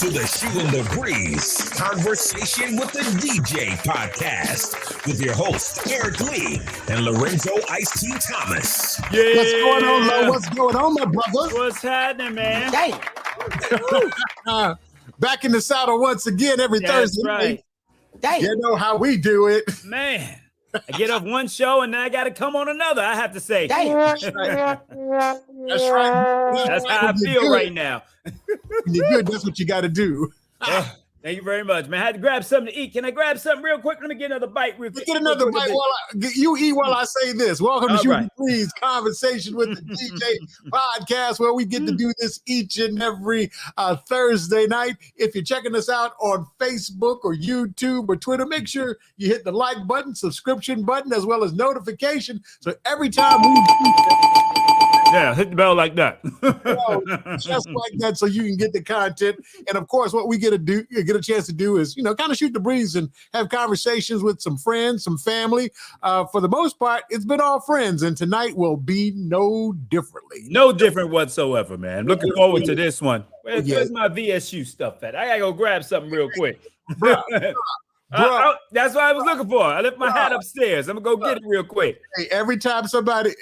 to the Shoot in the Breeze Conversation with the DJ podcast with your hosts, Eric Lee and Lorenzo Ice-T Thomas. Yeah. What's going on, Lo? What's going on, my brother? What's happening, man? Back in the saddle once again every Thursday night. Damn. You know how we do it. Man, I get off one show and then I got to come on another, I have to say. Damn. That's right. That's how I feel right now. When you're good, that's what you got to do. Thank you very much, man. I had to grab something to eat. Can I grab something real quick? Let me get another bite real quick. Get another bite while you eat while I say this. Welcome to All Shoot right. the Breeze Conversation with the DJ podcast, where we get to do this each and every Thursday night. If you're checking us out on Facebook or YouTube or Twitter, make sure you hit the like button, subscription button, as well as notification. So every time we Yeah, hit the bell like that. just like that, so you can get the content. And of course, what we get a chance to do is, kind of shoot the breeze and have conversations with some friends, some family. For the most part, it's been all friends, and tonight will be no differently. No different whatsoever, man. Looking forward to this one. Where's my VSU stuff at? I gotta go grab something real quick. Bro. That's what I was looking for. I left my hat upstairs. I'm gonna go get it real quick. Hey, every time somebody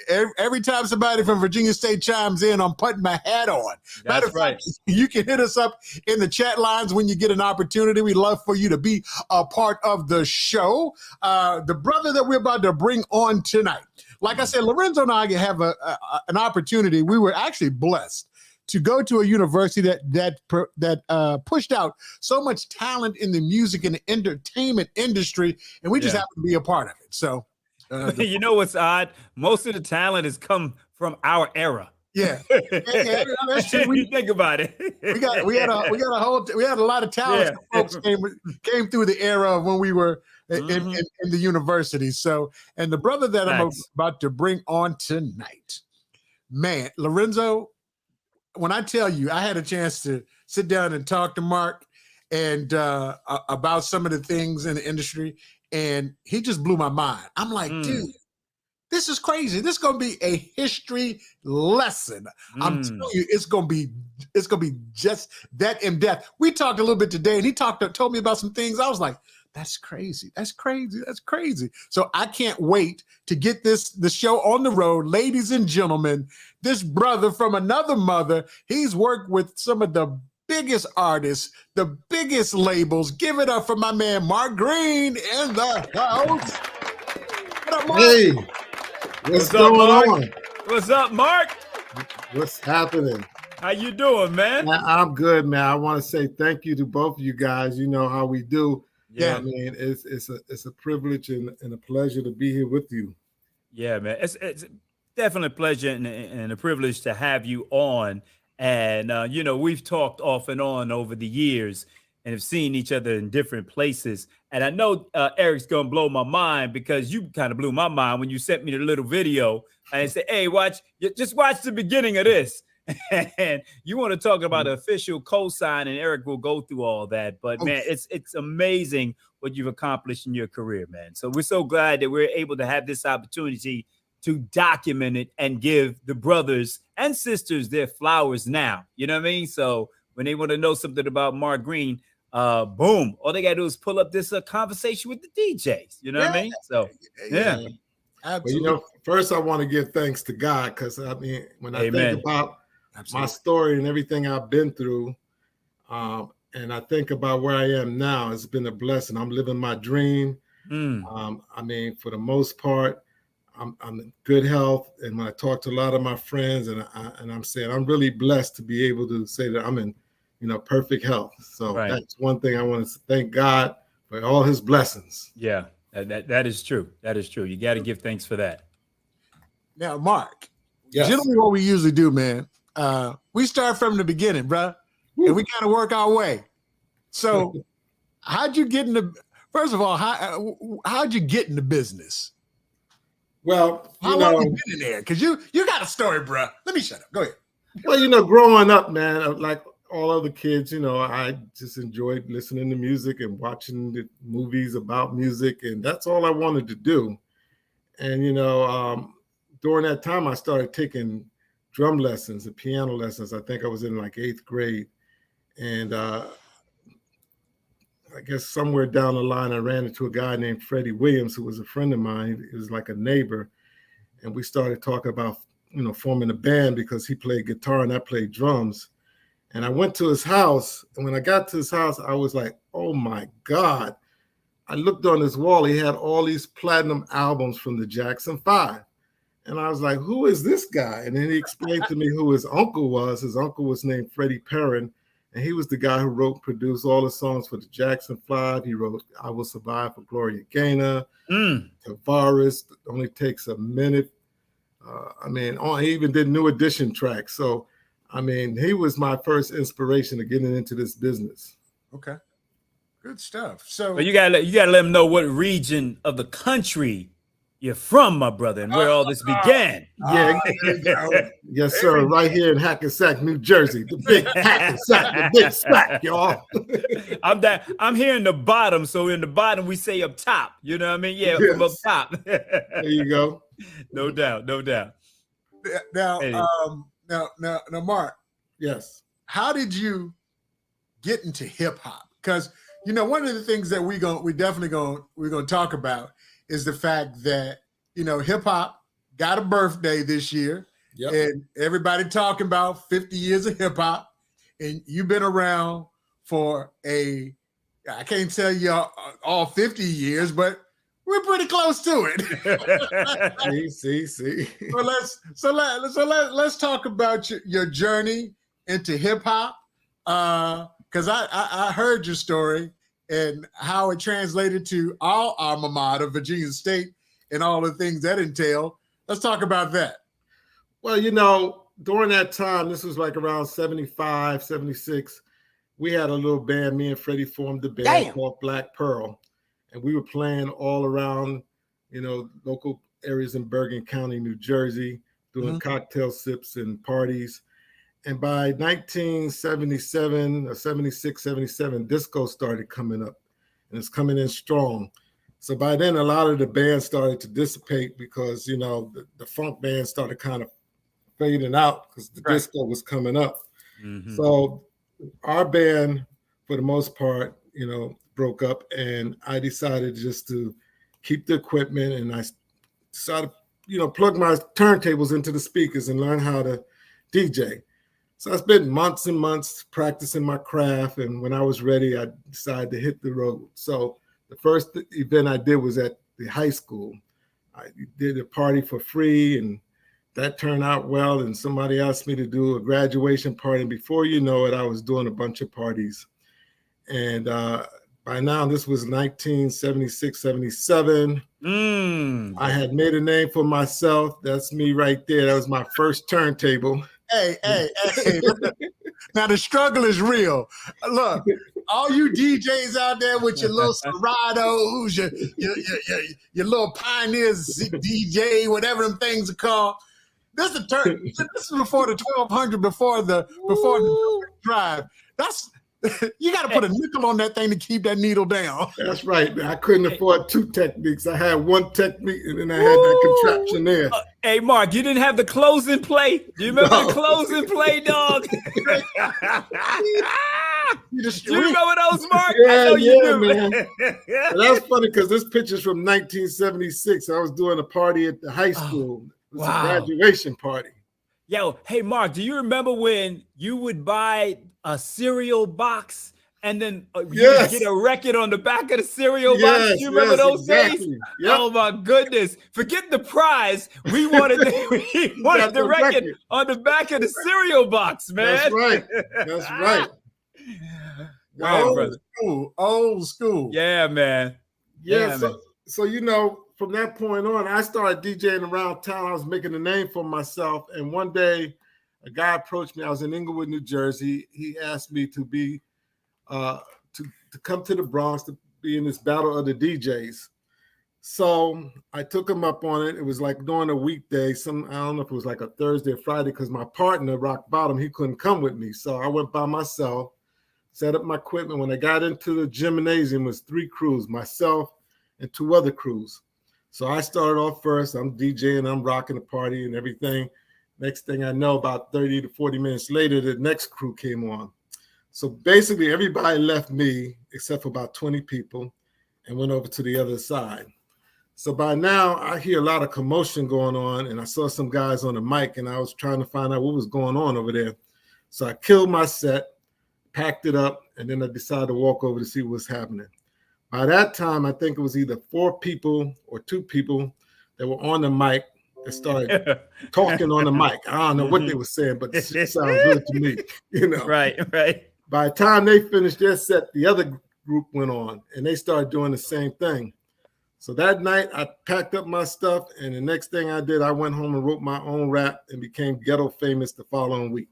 from Virginia State chimes in, I'm putting my hat on. Matter of fact, you can hit us up in the chat lines when you get an opportunity. We'd love for you to be a part of the show. The brother that we're about to bring on tonight, like I said, Lorenzo and I have an opportunity. We were actually blessed to go to a university that pushed out so much talent in the music and the entertainment industry, and we just happen to be a part of it. So, you know what's odd? Most of the talent has come from our era. Yeah, that's true. You think about it. we had a lot of talent. Folks came through the era of when we were in the university. So, and the brother that I'm about to bring on tonight, man, Lorenzo. When I tell you, I had a chance to sit down and talk to Mark and about some of the things in the industry, and he just blew my mind. I'm like, dude, this is crazy. This is gonna be a history lesson. I'm telling you, it's gonna be just that in depth. We talked a little bit today, and he told me about some things. I was like, that's crazy. That's crazy. That's crazy. So I can't wait to get the show on the road. Ladies and gentlemen, this brother from another mother, he's worked with some of the biggest artists, the biggest labels. Give it up for my man, Mark Green, in the house. What up, Mark? Hey, what's going on? What's up, Mark? What's happening? How you doing, man? I'm good, man. I want to say thank you to both of you guys. You know how we do. Yeah, I mean, it's a privilege and a pleasure to be here with you. Yeah, man. It's definitely a pleasure and a privilege to have you on. And we've talked off and on over the years and have seen each other in different places. And I know Eric's gonna blow my mind because you kind of blew my mind when you sent me the little video and said, "Hey, just watch the beginning of this." And you want to talk about official cosign, and Eric will go through all that. But man, it's amazing what you've accomplished in your career, man. So we're so glad that we're able to have this opportunity to document it and give the brothers and sisters their flowers now. You know what I mean? So when they want to know something about Mark Green, boom, all they gotta do is pull up this conversation with the DJs. You know what I mean? So yeah. Absolutely. But first I want to give thanks to God, because I mean, when I think about my story and everything I've been through, and I think about where I am now, it's been a blessing. I'm living my dream. I mean, for the most part, I'm in good health. And when I talk to a lot of my friends, and I'm saying I'm really blessed to be able to say that I'm in, perfect health. So that's one thing I want to thank God for all his blessings. Yeah, that is true. That is true. You got to give thanks for that. Now, Mark, Yes. generally what we usually do, man, we start from the beginning, bro, and we kind of work our way. So how'd you get into, first of all, how'd you get into business? Well, How long you been in there? Because you got a story, bro. Let me shut up. Go ahead. Well, growing up, man, like all other kids, I just enjoyed listening to music and watching the movies about music, and that's all I wanted to do. And, during that time, I started taking drum lessons and piano lessons. I think I was in like 8th grade. And I guess somewhere down the line, I ran into a guy named Freddie Williams, who was a friend of mine. He was like a neighbor. And we started talking about, forming a band because he played guitar and I played drums. And I went to his house. And when I got to his house, I was like, oh my God. I looked on his wall. He had all these platinum albums from the Jackson 5. And I was like, who is this guy? And then he explained to me who his uncle was. His uncle was named Freddie Perrin. And he was the guy who produced all the songs for the Jackson 5. He wrote I Will Survive for Gloria Gaynor, Tavares, Only Takes a Minute. He even did New Edition tracks. So, he was my first inspiration to getting into this business. Okay. Good stuff. So you gotta let them know what region of the country you're from, my brother, and where all this began. Yes, sir. Right here in Hackensack, New Jersey, the big Hackensack, the big stack, y'all. I'm here in the bottom, so in the bottom we say up top. You know what I mean? Yeah, yes. From up top. There you go. No doubt. Now, Mark. Yes. How did you get into hip hop? Because one of the things that we're gonna talk about is the fact that, hip hop got a birthday this year. Yep. And everybody talking about 50 years of hip hop. And you've been around for I can't tell you all 50 years, but we're pretty close to it. See. So let's talk about your journey into hip hop. Because I heard your story and how it translated to our alma mater, Virginia State, and all the things that entail. Let's talk about that. Well, during that time, this was like around 75, 76, we had a little band. Me and Freddie formed a band called Black Pearl. And we were playing all around, local areas in Bergen County, New Jersey, doing cocktail sips and parties. And by 1977 or 76, 77, disco started coming up, and it's coming in strong. So by then, a lot of the bands started to dissipate because, the funk band started kind of fading out because the disco was coming up. Mm-hmm. So our band, for the most part, broke up, and I decided just to keep the equipment, and I started, plug my turntables into the speakers and learn how to DJ. So I spent months and months practicing my craft, and when I was ready, I decided to hit the road. So the first event I did was at the high school. I did a party for free, and that turned out well, and somebody asked me to do a graduation party, and before you know it, I was doing a bunch of parties. And by now, this was 1976, 77. I had made a name for myself. That's me right there. That was my first turntable. Hey. Now the struggle is real. Look, all you DJs out there with your little Seratos, your little Pioneers DJ, whatever them things are called. This is before the 1200, before the drive. You got to put a nickel on that thing to keep that needle down. That's right. I couldn't afford two techniques. I had one technique, and then I had that contraption there. Hey, Mark, you didn't have the closing play? Do you remember the closing play, dog? Do you remember those, Mark? Yeah, I know you do, man. That's funny because this picture's from 1976. I was doing a party at the high school. It was a graduation party. Yo, hey, Mark, do you remember when you would buy a cereal box and then you would get a record on the back of the cereal box? Do you remember those days? Yep. Oh, my goodness. Forget the prize. We wanted the record on the back of the cereal box, man. That's right. Wow, old school. Yeah, man. So, from that point on, I started DJing around town. I was making a name for myself. And one day, a guy approached me. I was in Inglewood, New Jersey. He asked me to be, to come to the Bronx to be in this battle of the DJs. So I took him up on it. It was like during a weekday. I don't know if it was like a Thursday or Friday, because my partner, Rock Bottom, he couldn't come with me. So I went by myself, set up my equipment. When I got into the gymnasium, it was 3 crews, myself and 2 other crews. So I started off first. I'm DJing, I'm rocking the party and everything. Next thing I know, about 30 to 40 minutes later, the next crew came on. So basically everybody left me except for about 20 people and went over to the other side. So by now I hear a lot of commotion going on, and I saw some guys on the mic, and I was trying to find out what was going on over there. So I killed my set, packed it up, and then I decided to walk over to see what's happening. By that time, I think it was either 4 people or 2 people that were on the mic that started talking on the mic. I don't know what they were saying, but it sounded good to me, you know. Right. By the time they finished their set, the other group went on, and they started doing the same thing. So that night, I packed up my stuff, and the next thing I did, I went home and wrote my own rap and became ghetto famous the following week.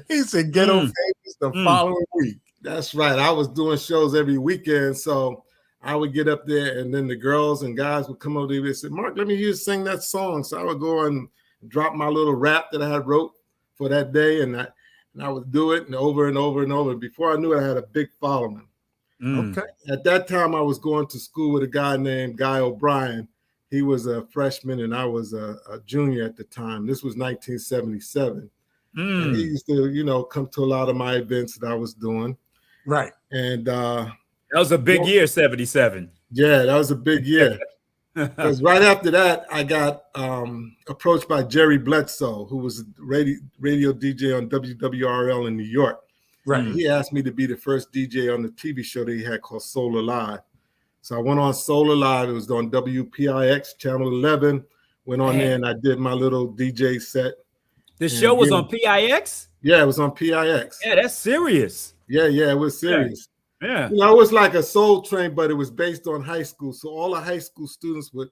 He said ghetto famous the following week. That's right. I was doing shows every weekend, so I would get up there, and then the girls and guys would come over there and say, Mark, let me hear you sing that song. So I would go and drop my little rap that I had wrote for that day, and I would do it and over and over and over. Before I knew it, I had a big following. Okay. At that time, I was going to school with a guy named Guy O'Brien. He was a freshman, and I was a junior at the time. This was 1977. And he used to, you know, come to a lot of my events that I was doing. Right. And that was a big year, 77. Yeah, that was a big year. Because right after that, I got approached by Jerry Bledsoe, who was a radio DJ on WWRL in New York. Right. He asked me to be the first DJ on the TV show that he had called Soul Alive. So I went on Soul Alive. It was on WPIX, Channel 11. Went on there and I did my little DJ set. The show was on PIX? Yeah, it was on PIX. Yeah, that's serious. Yeah, it was serious. Yeah. You know, it was like a Soul Train, but it was based on high school. So all the high school students would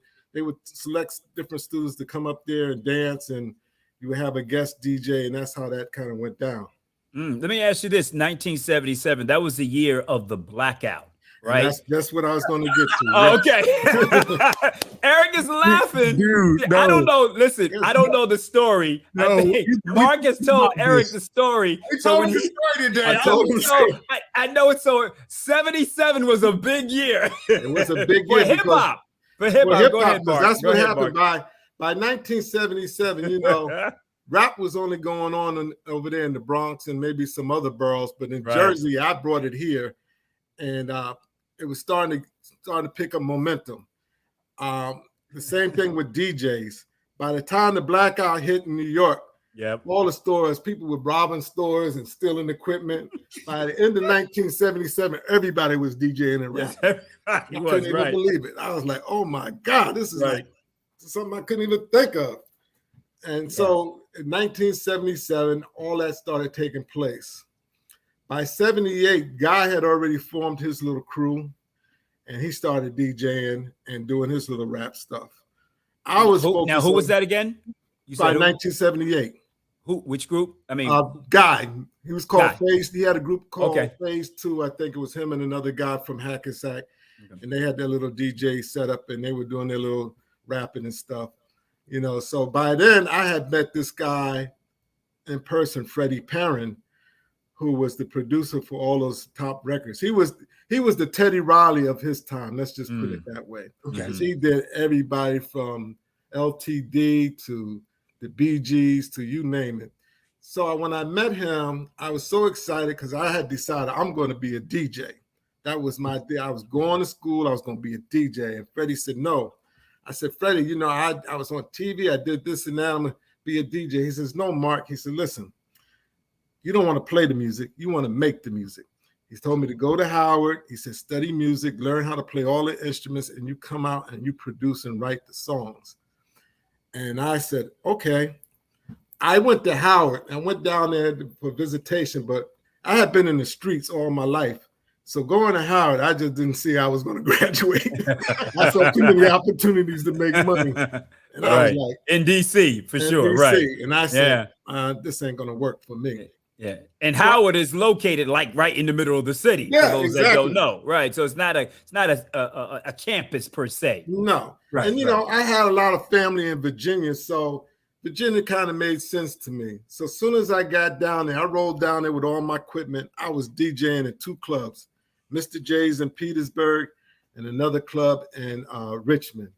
select different students to come up there and dance, and you would have a guest DJ, and that's how that kind of went down. Let me ask you this: 1977. That was the year of the blackout, right? That's what I was going to get to. Oh, okay. Eric is laughing. Dude, no. I don't know. Listen, I don't know the story. No, I think Mark has told Eric the story. He told me the story today. I know it's so. 77 was a big year. It was a big year for hip hop. For hip hop, go ahead, Mark. That's what happened by 1977. You know, rap was only going on over there in the Bronx and maybe some other boroughs, but in Jersey, I brought it here, and it was starting to pick up momentum. The same thing with DJs. By the time the blackout hit in New York, all the stores, people were robbing stores and stealing equipment. By the end of 1977, everybody was DJing and rapping. I couldn't even believe it. I was like, oh my God, this is like something I couldn't even think of. And so in 1977, all that started taking place. By 78, Guy had already formed his little crew, and he started DJing and doing his little rap stuff. I was who was that again? You by 1978. Which group? I mean, Guy. He was called Phase. He had a group called Phase 2. I think it was him and another guy from Hackensack, and they had their little DJ set up, and they were doing their little rapping and stuff. You know, so by then I had met this guy in person, Freddie Perrin, who was the producer for all those top records. He was the Teddy Riley of his time. Let's just put it that way. Okay. He did everybody from LTD to the Bee Gees to you name it. So when I met him, I was so excited because I had decided I'm going to be a DJ. That was my day. I was going to school. I was going to be a DJ. And Freddie said, no. I said, Freddie, you know, I was on TV. I did this and that. I'm going to be a DJ. He says, no, Mark. He said, listen, you don't want to play the music. You want to make the music. He told me to go to Howard. He said, study music, learn how to play all the instruments, and you come out and you produce and write the songs. And I said, okay. I went to Howard. I went down there for visitation, but I had been in the streets all my life. So going to Howard, I just didn't see I was going to graduate. I saw too many opportunities to make money. And I was like, in DC, for sure. DC. Right. And I said, this ain't going to work for me. Yeah. And Howard is located like right in the middle of the city. Yeah, for those that don't know. Right. So it's not a campus per se. No. Right. And you know, I had a lot of family in Virginia, so Virginia kind of made sense to me. So as soon as I got down there, I rolled down there with all my equipment. I was DJing at 2 clubs, Mr. J's in Petersburg and another club in Richmond.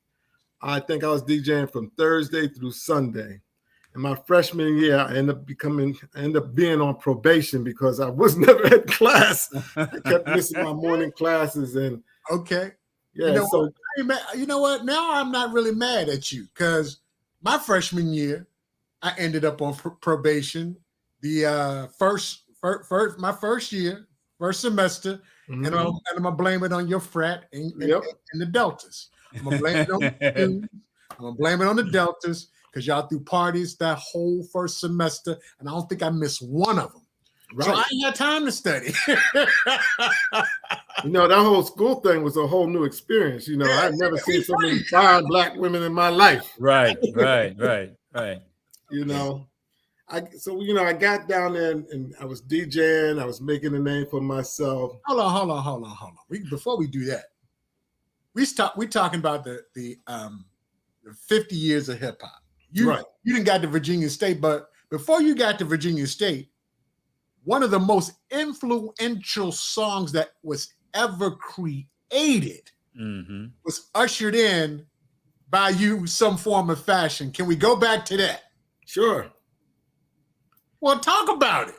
I think I was DJing from Thursday through Sunday. In my freshman year, I ended up being on probation because I was never at class. I kept missing my morning classes. And okay. Yeah. You know what? Now I'm not really mad at you because my freshman year, I ended up on probation. The my first year, first semester, and I'm gonna blame it on your frat and the Deltas. I'm gonna blame it on the students. I'm gonna blame it on the Deltas because y'all threw parties that whole first semester, and I don't think I missed one of them. Right. So I ain't had time to study. That whole school thing was a whole new experience. I'd never seen so many fine Black women in my life. Right. I got down there and I was DJing. I was making a name for myself. Hold on. Before we do that, we talking about the 50 years of hip hop. You didn't got to Virginia State, but before you got to Virginia State, one of the most influential songs that was ever created was ushered in by you some form of fashion. Can we go back to that? Sure. Well, talk about it.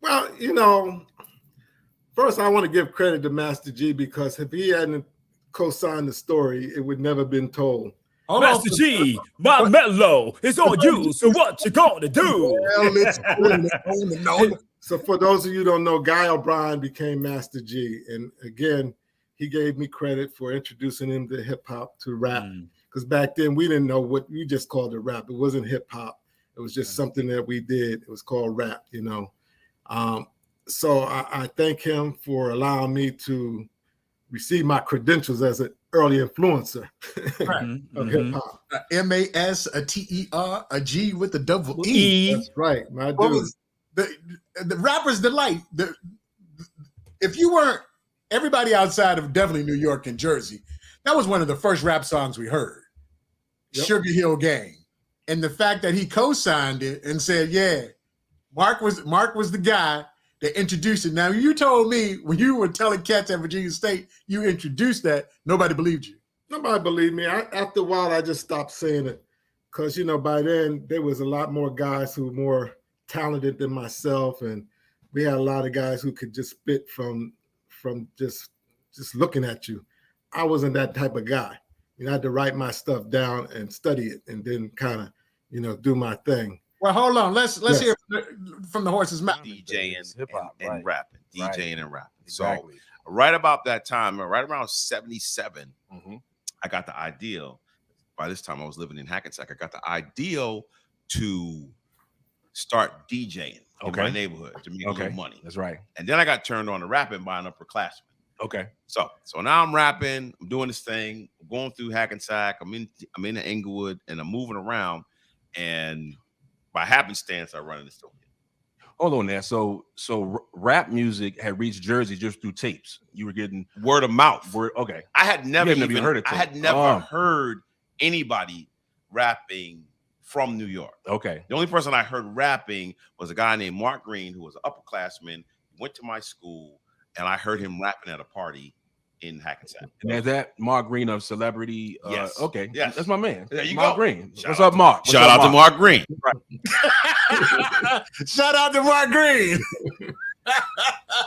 Well, first I want to give credit to Master G because if he hadn't co-signed the story, it would never have been told. Master G, my mellow is on you. So what you gonna do? So for those of you who don't know, Guy O'Brien became Master G. And again, he gave me credit for introducing him to hip hop, to rap. Because back then we didn't know what we just called it rap. It wasn't hip hop. It was just something that we did. It was called rap, So I thank him for allowing me to receive my credentials as an early influencer of hip hop. MAS, a TER, a G with a double E. That's right, my dude. The rapper's delight. If you weren't, everybody outside of definitely New York and Jersey, that was one of the first rap songs we heard. Yep. Sugar Hill Gang. And the fact that he co-signed it and said, yeah, Mark was the guy that introduced it. Now, you told me when you were telling cats at Virginia State, you introduced that, nobody believed you. Nobody believed me. After a while, I just stopped saying it because, by then there was a lot more guys who were more talented than myself. And we had a lot of guys who could just spit from just looking at you. I wasn't that type of guy. I had to write my stuff down and study it and then kind of, do my thing. Well, hold on. Let's hear from the horse's mouth. DJing hip hop and rapping, DJing and rapping. Exactly. So right about that time, right around 77, I got the ideal. By this time, I was living in Hackensack. I got the ideal to start DJing in my neighborhood to make a little money. That's right. And then I got turned on to rapping by an upperclassman. Okay. So now I'm rapping. I'm doing this thing. I'm going through Hackensack. I'm in Englewood, and I'm moving around. And by happenstance, I run into the store. Hold on there. So rap music had reached Jersey just through tapes. You were getting word of mouth. Okay. I had never even heard it. I had never heard anybody rapping from New York. Okay. The only person I heard rapping was a guy named Mark Green, who was an upperclassman, went to my school, and I heard him rapping at a party in Hackensack. And is that Mark Green of Celebrity? Yes. Okay. Yes. That's my man. There you Mark go. Green. What's up, Mark? Shout out to Mark Green. Shout out to Mark Green.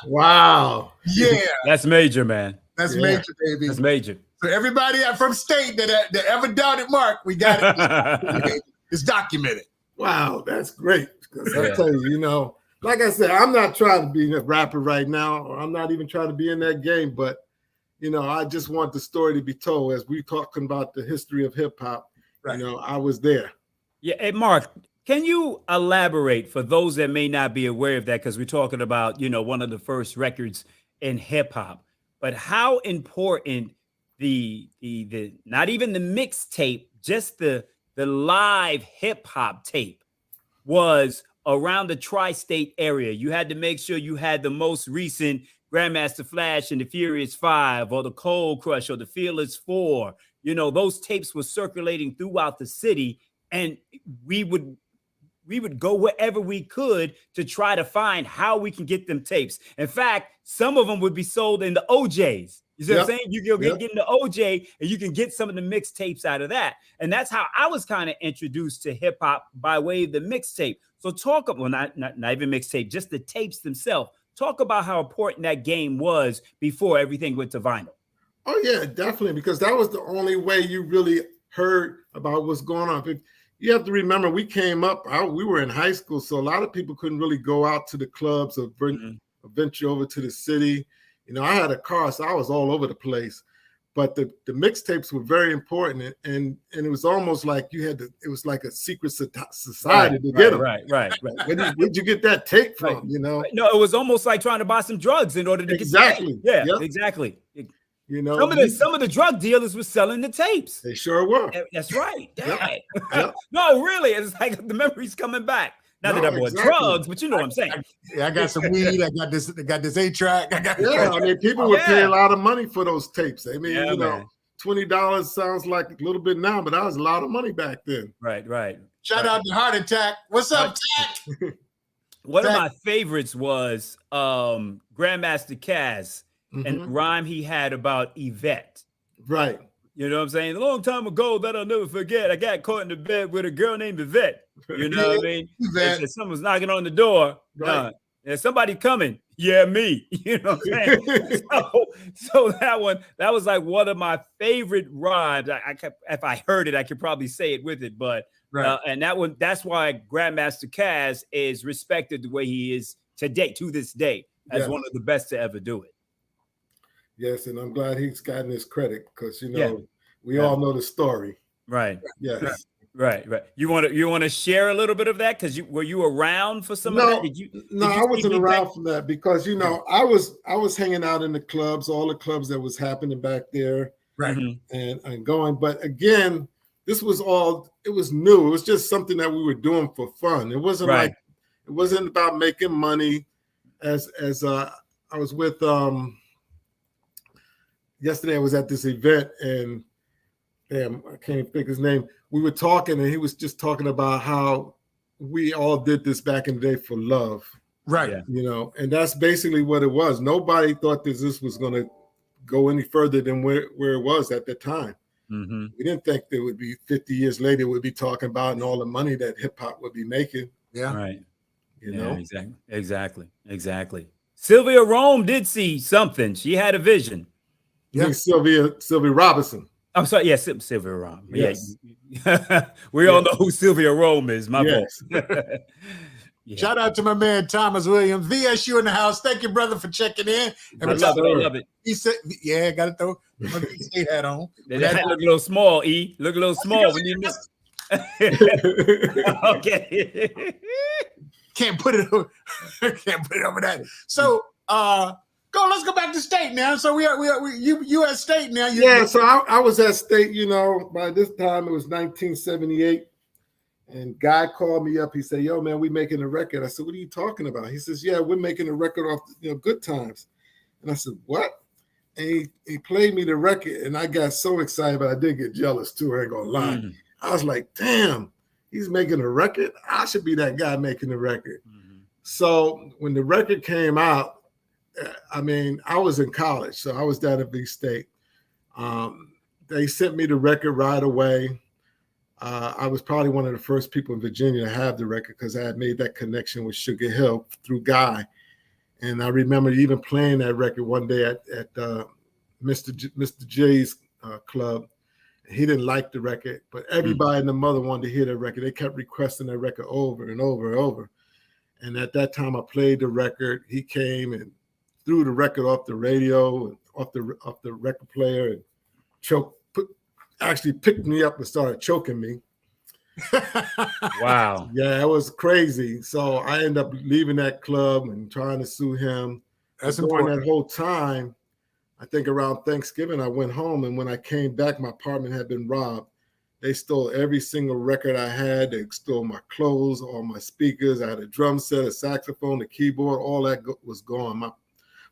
Wow. Yeah. That's major, man. That's major, baby. That's major. So everybody from state that ever doubted Mark, we got it. It's documented. Wow, that's great. Because I tell you, like I said, I'm not trying to be a rapper right now, or I'm not even trying to be in that game, but I just want the story to be told as we're talking about the history of hip hop. Right. I was there. Yeah. Hey, Mark, can you elaborate for those that may not be aware of that? Because we're talking about, one of the first records in hip hop, but how important the not even the mixtape, just the live hip hop tape was around the tri-state area. You had to make sure you had the most recent Grandmaster Flash and the Furious 5 or the Cold Crush or the Fearless 4. Those tapes were circulating throughout the city, and we would go wherever we could to try to find how we can get them tapes. In fact, some of them would be sold in the OJs. You see what I'm saying? You can get into OJ and you can get some of the mixtapes out of that. And that's how I was kind of introduced to hip hop by way of the mixtape. So talk about, well, not even mixtape, just the tapes themselves. Talk about how important that game was before everything went to vinyl. Oh yeah, definitely, because that was the only way you really heard about what's going on. You have to remember, we came up, we were in high school, so a lot of people couldn't really go out to the clubs or venture over to the city. You know, I had a car, so I was all over the place. But the mixtapes were very important, and it was almost like it was like a secret society to get them. Right. Where'd you get that tape from? You know, no, it was almost like trying to buy some drugs in order to get exactly. Exactly. You know, some of the drug dealers were selling the tapes. They sure were. That's right. Yep. No, really, it's like the memory's coming back. Not that I bought drugs, but you know what I'm saying. I got some weed. I got this 8-track. I mean, people would pay a lot of money for those tapes. I mean, you know, $20 sounds like a little bit now, but that was a lot of money back then. Right. Shout out to Heart Attack. What's up, Tack? One of my favorites was Grandmaster Caz and the rhyme he had about Yvette. Right. You know what I'm saying? A long time ago that I'll never forget, I got caught in the bed with a girl named Yvette. You know what I mean? And someone's knocking on the door. Right. And somebody coming. Yeah, me. You know what I'm saying? so that was like one of my favorite rhymes. If I heard it, I could probably say it with it. But and that's why Grandmaster Caz is respected the way he is today, to this day, as one of the best to ever do it. Yes, and I'm glad he's gotten his credit because we all know the story. Right. Yes. Right. You want to share a little bit of that because were you around for some of that? I wasn't around for that because I was hanging out in the clubs, all the clubs that was happening back there, right, and going. But again, this was it was new. It was just something that we were doing for fun. It wasn't it wasn't about making money. As I was with yesterday, I was at this event and I can't even think his name. We were talking and he was just talking about how we all did this back in the day for love. Right. Yeah. You know, and that's basically what it was. Nobody thought this was going to go any further than where it was at the time. Mm-hmm. We didn't think there would be 50 years later we'd be talking about and all the money that hip hop would be making. Yeah. Right. You know? Exactly. Sylvia Rome did see something. She had a vision. Yeah. Sylvia Robinson. I'm sorry. Yeah, Sylvia Rome. Yes. Yeah. We all know who Sylvia Rome is. My fault. Yeah. Shout out to my man Thomas Williams, VSU in the house. Thank you, brother, for checking in. I love it. He said, "Yeah, got to throw the state hat on." That look a little small. Look a little small when you miss. Okay. Can't put it over that. So, let's go back to state now. So you at state now. So I was at state. You know, by this time it was 1978. And guy called me up. He said, "Yo, man, we making a record." I said, "What are you talking about?" He says, "Yeah, we're making a record off, Good Times." And I said, "What?" And he played me the record, and I got so excited, but I did get jealous too. I ain't gonna lie. Mm-hmm. I was like, "Damn, he's making a record. I should be that guy making the record." Mm-hmm. So when the record came out, I mean, I was in college, so I was down at V State. They sent me the record right away. I was probably one of the first people in Virginia to have the record because I had made that connection with Sugar Hill through Guy. And I remember even playing that record one day at Mr. J's club. He didn't like the record, but everybody and the mother wanted to hear that record. They kept requesting that record over and over and over. And at that time I played the record. He came and threw the record off the radio and off the record player and actually picked me up and started choking me. Wow. Yeah, it was crazy. So I ended up leaving that club and trying to sue him. That's during important. that whole time, I think around Thanksgiving, I went home, and when I came back, my apartment had been robbed. They stole every single record I had. They stole my clothes, all my speakers. I had a drum set, a saxophone, a keyboard. All that was gone.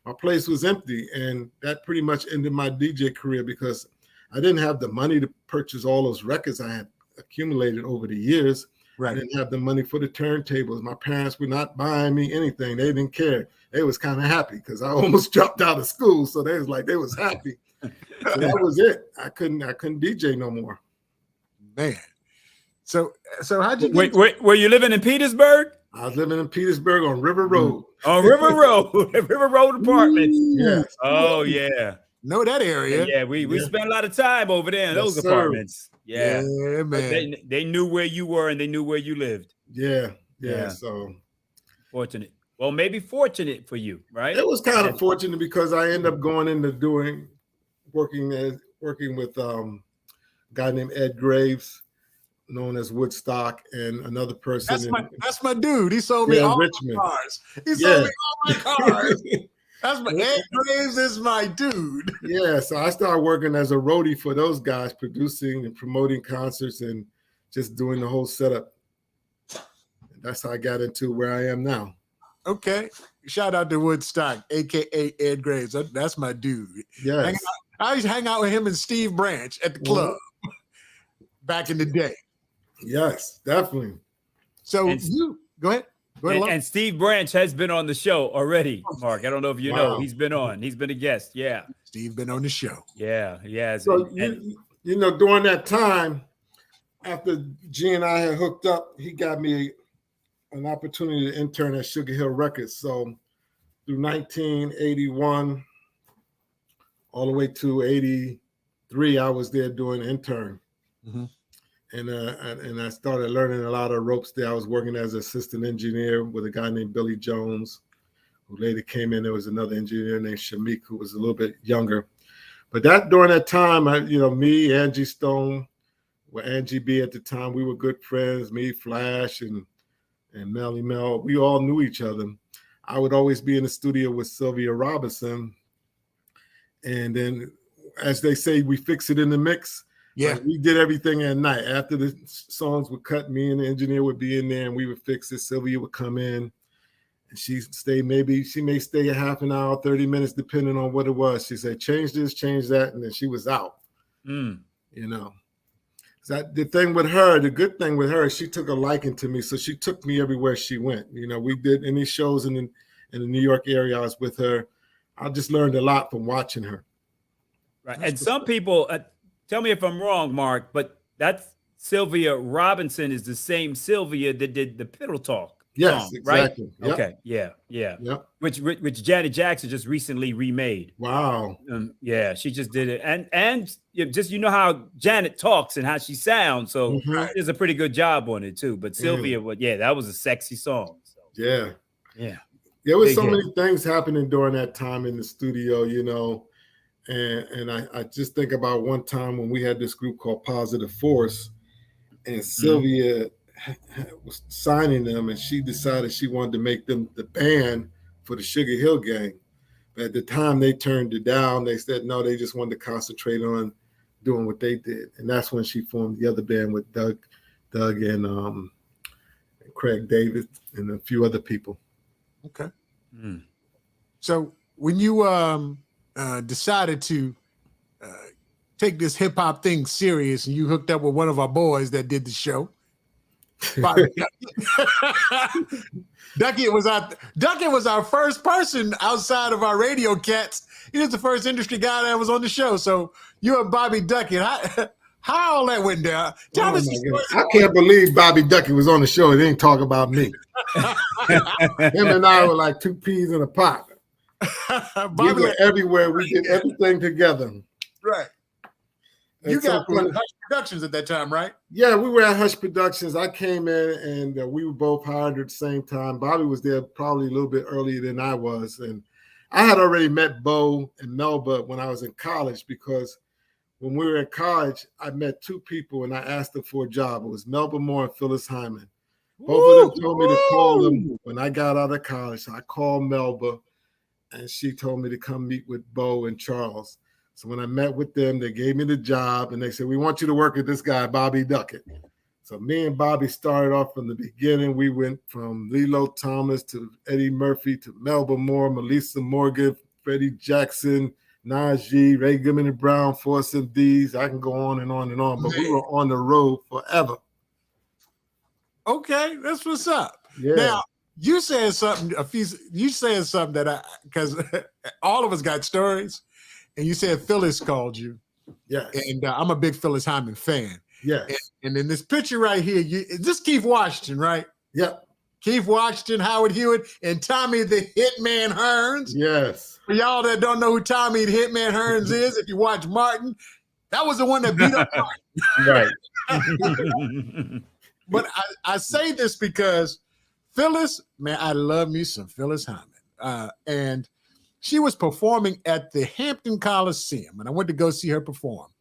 My place was empty, and that pretty much ended my DJ career because I didn't have the money to purchase all those records I had accumulated over the years. Right. I didn't have the money for the turntables. My parents were not buying me anything. They didn't care. they was kind of happy because I almost dropped out of school. So they was happy. So that was it. I couldn't DJ no more. Man. So how'd you wait, were you living in Petersburg? I was living in Petersburg on River Road. On River Road, River Road Apartments. Yes. Oh yeah. Know that area. Yeah, we spent a lot of time over there in those apartments. Yeah, man. They knew where you were and they knew where you lived. Yeah. So fortunate. Well, maybe fortunate for you, right? It was kind of fortunate because I ended up going into working with a guy named Ed Graves, known as Woodstock, and another person. That's my dude. He sold me all Richmond. my cars. He sold me all my cars. That's my Ed Graves is my dude. Yeah, so I started working as a roadie for those guys, producing and promoting concerts and just doing the whole setup. And that's how I got into where I am now. Okay. Shout out to Woodstock, aka Ed Graves. That's my dude. Yeah. I used to hang out with him and Steve Branch at the club back in the day. Yes, definitely. So you go ahead. And Steve Branch has been on the show already, Mark. I don't know if you know. He's been on. He's been a guest. Yeah. Steve been on the show. Yeah, he has. So, you know, during that time, after G and I had hooked up, he got me an opportunity to intern at Sugar Hill Records. So through 1981 all the way to 83, I was there doing intern. Mm-hmm. And I started learning a lot of ropes there. I was working as an assistant engineer with a guy named Billy Jones, who later came in. There was another engineer named Shamik, who was a little bit younger. But during that time, me, Angie Stone, Angie B at the time, we were good friends. Me, Flash, and Melly Mel, we all knew each other. I would always be in the studio with Sylvia Robinson. And then, as they say, we fix it in the mix. Yeah, we did everything at night. After the songs were cut, me and the engineer would be in there and we would fix it. Sylvia would come in and she may stay a half an hour, 30 minutes, depending on what it was. She said, change this, change that. And then she was out, you know. The thing with her, the good thing with her, she took a liking to me. So she took me everywhere she went. You know, we did any shows in the New York area. I was with her. I just learned a lot from watching her. Right. And some people, tell me if I'm wrong, Mark, but that's Sylvia Robinson is the same Sylvia that did the Piddle Talk. Yes, song, exactly. Right? Yep. Okay, yeah. Yep. Which Janet Jackson just recently remade. Wow. Yeah, she just did it, and just how Janet talks and how she sounds. So there's a pretty good job on it too. But Sylvia, that was a sexy song. So. Yeah. There was many things happening during that time in the studio, you know. And I just think about one time when we had this group called Positive Force, and Sylvia was signing them, and she decided she wanted to make them the band for the Sugar Hill Gang. But at the time, they turned it down. They said no, they just wanted to concentrate on doing what they did, and that's when she formed the other band with Doug and Craig David and a few other people. Okay. So when you decided to take this hip hop thing serious, and you hooked up with one of our boys that did the show. Duckett was our first person outside of our radio cats. He was the first industry guy that was on the show. So you and Bobby Duckett, how all that went down? Tell us. I can't believe Bobby Duckett was on the show. He didn't talk about me. Him and I were like two peas in a pot. We were everywhere. We did everything together. Right. You got Hush Productions at that time, right? Yeah, we were at Hush Productions. I came in and we were both hired at the same time. Bobby was there probably a little bit earlier than I was. And I had already met Bo and Melba when I was in college, because when we were in college, I met two people and I asked them for a job. It was Melba Moore and Phyllis Hyman. Both of them told me to call them when I got out of college. So I called Melba and she told me to come meet with Bo and Charles. So when I met with them, they gave me the job and they said, we want you to work with this guy, Bobby Duckett. So me and Bobby started off from the beginning. We went from Lilo Thomas to Eddie Murphy to Melba Moore, Melissa Morgan, Freddie Jackson, Najee, Ray Goodman and Brown, Force MDs. I can go on and on and on, but we were on the road forever. Okay, that's what's up. Yeah. Now, You said something. You said something that because all of us got stories, and you said Phyllis called you. Yes. And I'm a big Phyllis Hyman fan. Yes. And in this picture right here, is this Keith Washington, right? Yep. Keith Washington, Howard Hewitt, and Tommy the Hitman Hearns. Yes. For y'all that don't know who Tommy the Hitman Hearns is, if you watch Martin, that was the one that beat up Martin. Right. But I say this because Phyllis, man, I love me some Phyllis Hyman. And she was performing at the Hampton Coliseum, and I went to go see her perform.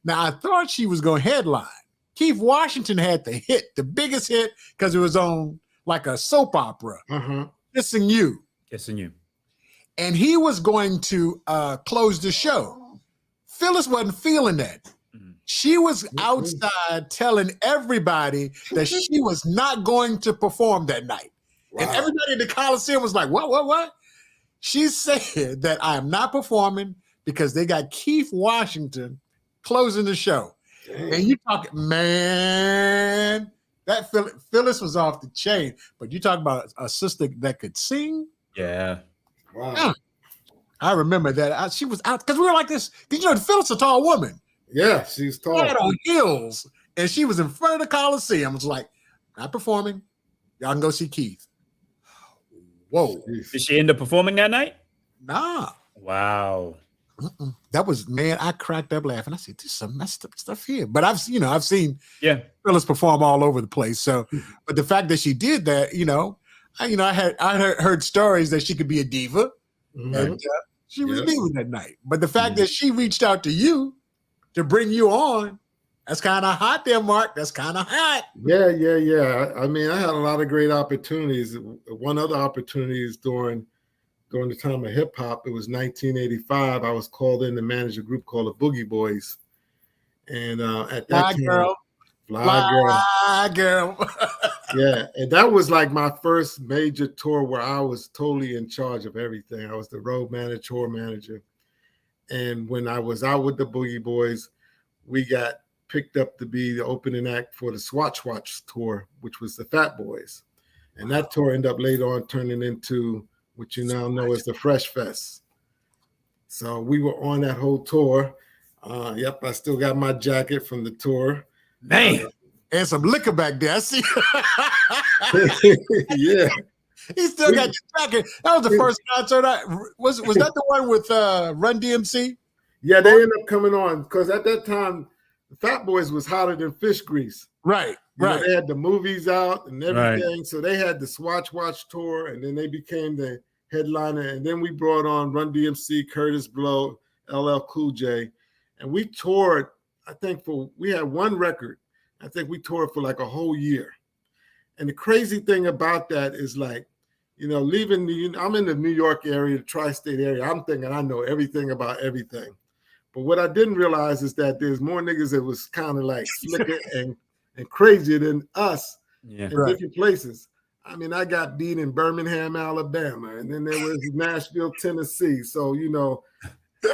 Now, I thought she was going to headline. Keith Washington had the hit, the biggest hit, because it was on like a soap opera, Kissing You. Kissing You. And he was going to close the show. Phyllis wasn't feeling that. She was outside telling everybody that she was not going to perform that night. Wow. And everybody in the Coliseum was like, what? She said that I am not performing because they got Keith Washington closing the show. Dang. And you talking, man, that Phyllis was off the chain. But you talk about a sister that could sing. Yeah. Wow. Yeah. I remember that. She was out because we were like this. You know, Phyllis is a tall woman. Yeah, she's tall. She had on heels. And she was in front of the Coliseum. It was like, not performing. Y'all can go see Keith. Whoa. Did she end up performing that night? Nah. Wow. That was, man, I cracked up laughing. I said, this is some messed up stuff here. But I've seen Phyllis perform all over the place. So, but the fact that she did that, I heard stories that she could be a diva. And she was a diva that night. But the fact that she reached out to you to bring you on, that's kind of hot there, Mark. That's kind of hot. Yeah. I mean, I had a lot of great opportunities. One other opportunity is during the time of hip hop. It was 1985. I was called in to manage a group called the Boogie Boys, and at that time, Fly Girl. Yeah, and that was like my first major tour where I was totally in charge of everything. I was the road manager, tour manager, and when I was out with the Boogie Boys, we got picked up to be the opening act for the Swatch tour, which was the Fat Boys. And that tour ended up later on turning into what you now know as the Fresh Fest. So we were on that whole tour. I still got my jacket from the tour. Man, and some liquor back there. I see. Yeah. He still got your jacket. That was the first concert. Was that the one with Run DMC? Yeah, they ended up coming on because at that time, the Fat Boys was hotter than fish grease. Right. They had the movies out and everything. Right. So they had the Swatch tour, and then they became the headliner. And then we brought on Run DMC, Curtis Blow, LL Cool J. And we toured, I think we had one record. I think we toured for like a whole year. And the crazy thing about that is like, leaving I'm in the New York area, the tri-state area. I'm thinking I know everything about everything. But what I didn't realize is that there's more niggas that was kind of like slicker and crazier than us in different places. I mean, I got beat in Birmingham, Alabama, and then there was Nashville, Tennessee. So,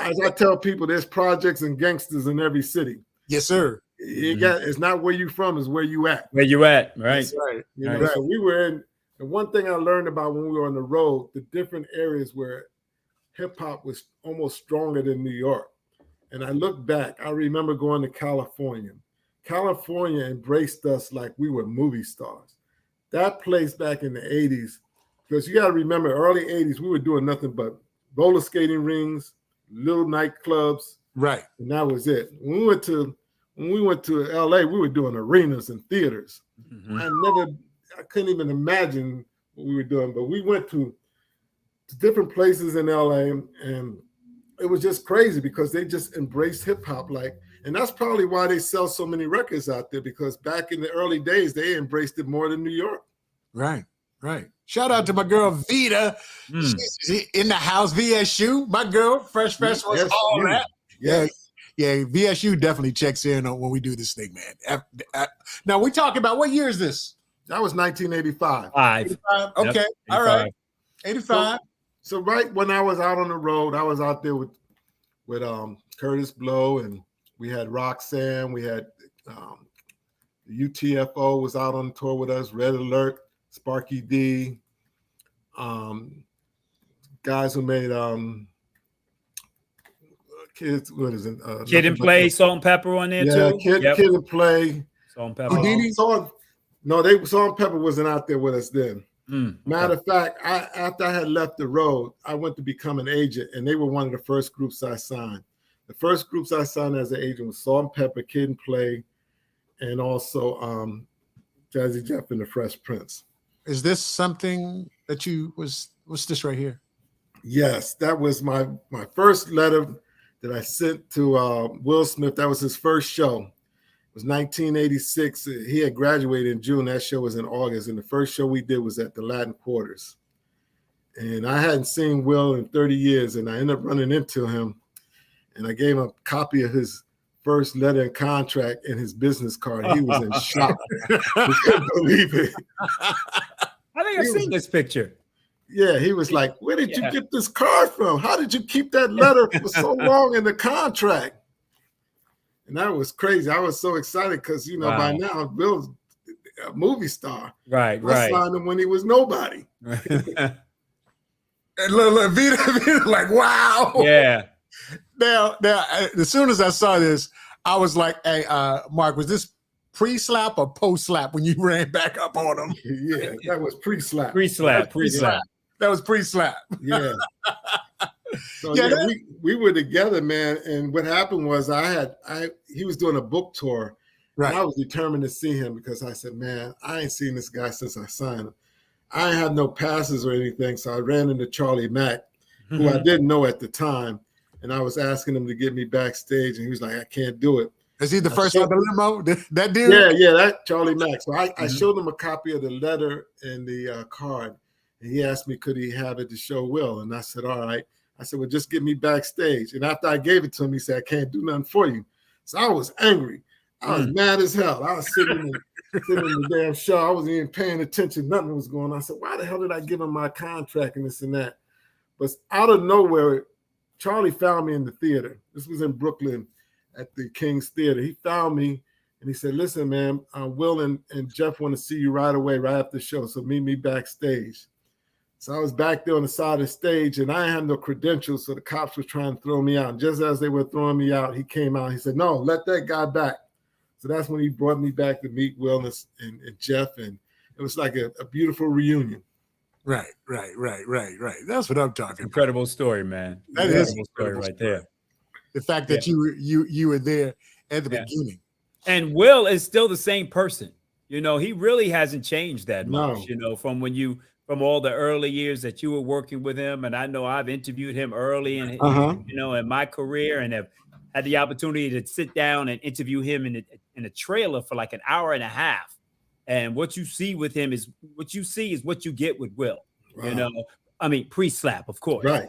as I tell people, there's projects and gangsters in every city. Yes, sir. It's not where you from, it's where you at. Where you at, right? That's right. So we were in, and one thing I learned about when we were on the road, the different areas where hip hop was almost stronger than New York. And I look back, I remember going to California. California embraced us like we were movie stars. That place back in the 80s, because you got to remember, early 80s, we were doing nothing but roller skating rings, little nightclubs. Right. And that was it. When we went to LA, we were doing arenas and theaters. I couldn't even imagine what we were doing, but we went to different places in LA, and it was just crazy because they just embraced hip hop. And that's probably why they sell so many records out there, because back in the early days, they embraced it more than New York. Right. Shout out to my girl Vita. She's in the house, VSU. My girl, Fresh Festival, all that. Yeah, VSU definitely checks in on when we do this thing, man. Now, we talking about, what year is this? That was 1985. 85. Okay, yep, all right. 85. So right when I was out on the road, I was out there with Curtis Blow, and we had Roxanne, we had UTFO was out on the tour with us, Red Alert, Sparky D, Guys who made kids. What is it? Kid and Play, Salt and Pepper on there too. Kid and Play. Salt and Pepper. Salt and Pepper wasn't out there with us then. Matter of fact, after I had left the road, I went to become an agent, and they were one of the first groups I signed. The first groups I signed as an agent was Salt and Pepper, Kid and Play, and also Jazzy Jeff and the Fresh Prince. Is this something that what's this right here? Yes, that was my first letter that I sent to Will Smith. That was his first show. It was 1986. He had graduated in June. That show was in August. And the first show we did was at the Latin Quarters. And I hadn't seen Will in 30 years. And I ended up running into him. And I gave him a copy of his first letter and contract and his business card. He was in shock. He couldn't believe it. I think I've seen this picture. Yeah, he was like, where did you get this card from? How did you keep that letter for so long in the contract? And that was crazy. I was so excited because, by now, Bill's a movie star. Right. I signed him when he was nobody. And Vita, like, wow. Yeah. Now, as soon as I saw this, I was like, hey, Mark, was this pre-slap or post-slap when you ran back up on him? Yeah, that was pre-slap. Pre-slap. That was pre-slap. Yeah. So we were together, man. And what happened was he was doing a book tour. Right. And I was determined to see him because I said, man, I ain't seen this guy since I signed him. I ain't had no passes or anything. So I ran into Charlie Mack, who I didn't know at the time. And I was asking him to get me backstage. And he was like, I can't do it. Is he the first on the limo? That dude? Yeah, that Charlie Mack. So I showed him a copy of the letter and the card. And he asked me, could he have it to show Will? And I said, all right. I said, well, just get me backstage. And after I gave it to him, he said, I can't do nothing for you. So I was angry. I was mad as hell. I was sitting in the damn show. I wasn't even paying attention. Nothing was going on. I said, why the hell did I give him my contract and this and that? But out of nowhere, Charlie found me in the theater. This was in Brooklyn at the King's Theater. He found me and he said, listen, man, Will and Jeff want to see you right away, right after the show. So meet me backstage. So I was back there on the side of the stage and I had no credentials. So the cops were trying to throw me out. And just as they were throwing me out, he came out. He said, no, let that guy back. So that's when he brought me back to meet Will and Jeff. And it was like a beautiful reunion. Right. That's what I'm talking about. Incredible story, man. That is incredible story right there. The fact that you were there at the beginning. And Will is still the same person. He really hasn't changed that much, from all the early years that you were working with him. And I know I've interviewed him early in my career and have had the opportunity to sit down and interview him in a trailer for like an hour and a half. And what you see with him is what you get with Will, Wow. I mean, pre-slap, of course. Right.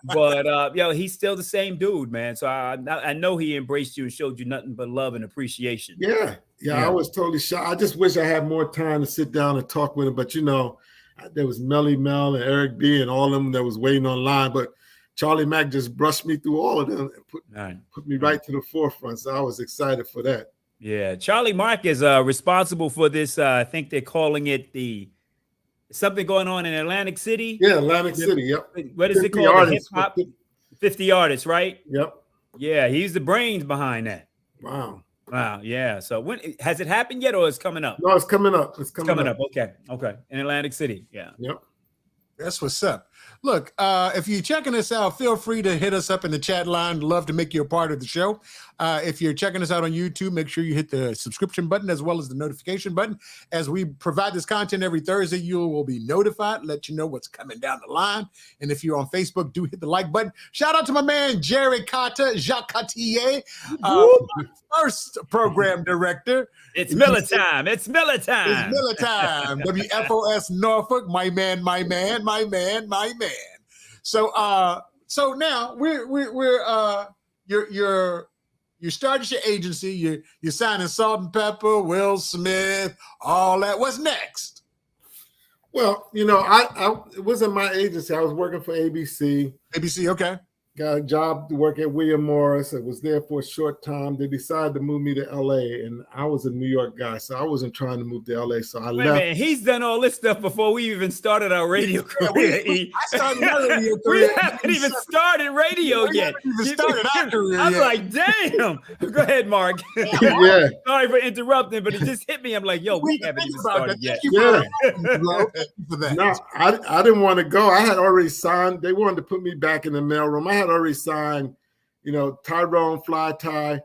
But he's still the same dude, man. So I know he embraced you and showed you nothing but love and appreciation. Yeah, I was totally shocked. I just wish I had more time to sit down and talk with him. But there was Melly Mel and Eric B and all of them that was waiting online. But Charlie Mack just brushed me through all of them and put me right to the forefront. So I was excited for that. Yeah, Charlie Mark is responsible for this. I think they're calling it something going on in Atlantic City. Yeah, Atlantic City. Yep. What is it called? Hip hop. 50 artists, right? Yep. Yeah, he's the brains behind that. Wow. Yeah. So when has it happened yet, or is it coming up? No, it's coming up. It's coming up. Okay. In Atlantic City. Yeah. Yep. That's what's up. Look, if you're checking us out, feel free to hit us up in the chat line. Love to make you a part of the show. If you're checking us out on YouTube, make sure you hit the subscription button as well as the notification button. As we provide this content every Thursday, you will be notified, let you know what's coming down the line. And if you're on Facebook, do hit the like button. Shout out to my man, Jerry Carter, Jacques Cartier, first program director. It's Miller time. It's Miller time. WFOS Norfolk, my man. So now you started your agency. You're signing Salt and Pepper, Will Smith, all that. What's next? Well, it wasn't my agency. I was working for ABC. ABC, okay. got a job to work at William Morris. I was there for a short time. They decided to move me to LA, and I was a New York guy, so I wasn't trying to move to LA. So I left. Man, he's done all this stuff before we even started our radio career. I started my radio career. We haven't even started radio yet. I'm like, damn. Go ahead, Mark. Yeah. Sorry for interrupting, but it just hit me. I'm like, yo, we haven't even started yet. Yeah. No, I didn't want to go. I had already signed. They wanted to put me back in the mailroom. I had already signed, Tyrone, Fly Ty.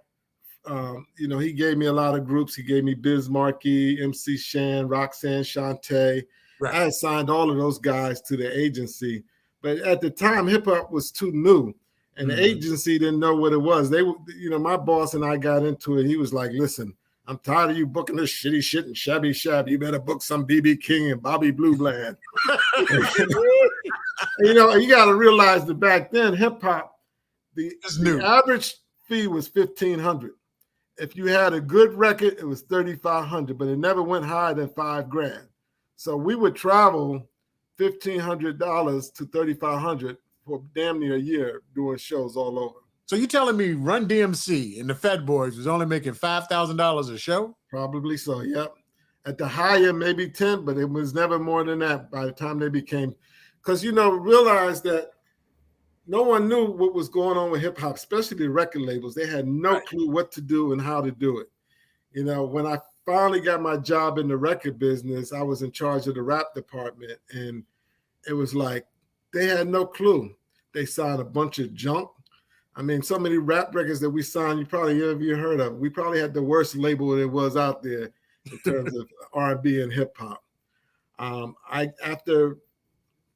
He gave me a lot of groups. He gave me Biz Markie, MC Shan, Roxanne Shante. Right. I had signed all of those guys to the agency. But at the time, hip hop was too new. And the agency didn't know what it was. They, my boss and I got into it. He was like, listen, I'm tired of you booking this shitty shit and shabby shab. You better book some BB King and Bobby Blue Bland. You got to realize that back then, hip hop, the average fee was $1,500. If you had a good record, it was $3,500, but it never went higher than $5,000. So we would travel $1,500 to $3,500 for damn near a year doing shows all over. So you telling me Run DMC and the Fat Boys was only making $5,000 a show? Probably so, yep. At the high end, maybe 10, but it was never more than that by the time they became, because, realize that no one knew what was going on with hip hop, especially the record labels. They had no clue what to do and how to do it. When I finally got my job in the record business, I was in charge of the rap department, and it was like they had no clue. They signed a bunch of junk. I mean, so many rap records that we signed, you probably have heard of. We probably had the worst label there was out there in terms of R&B and hip hop. After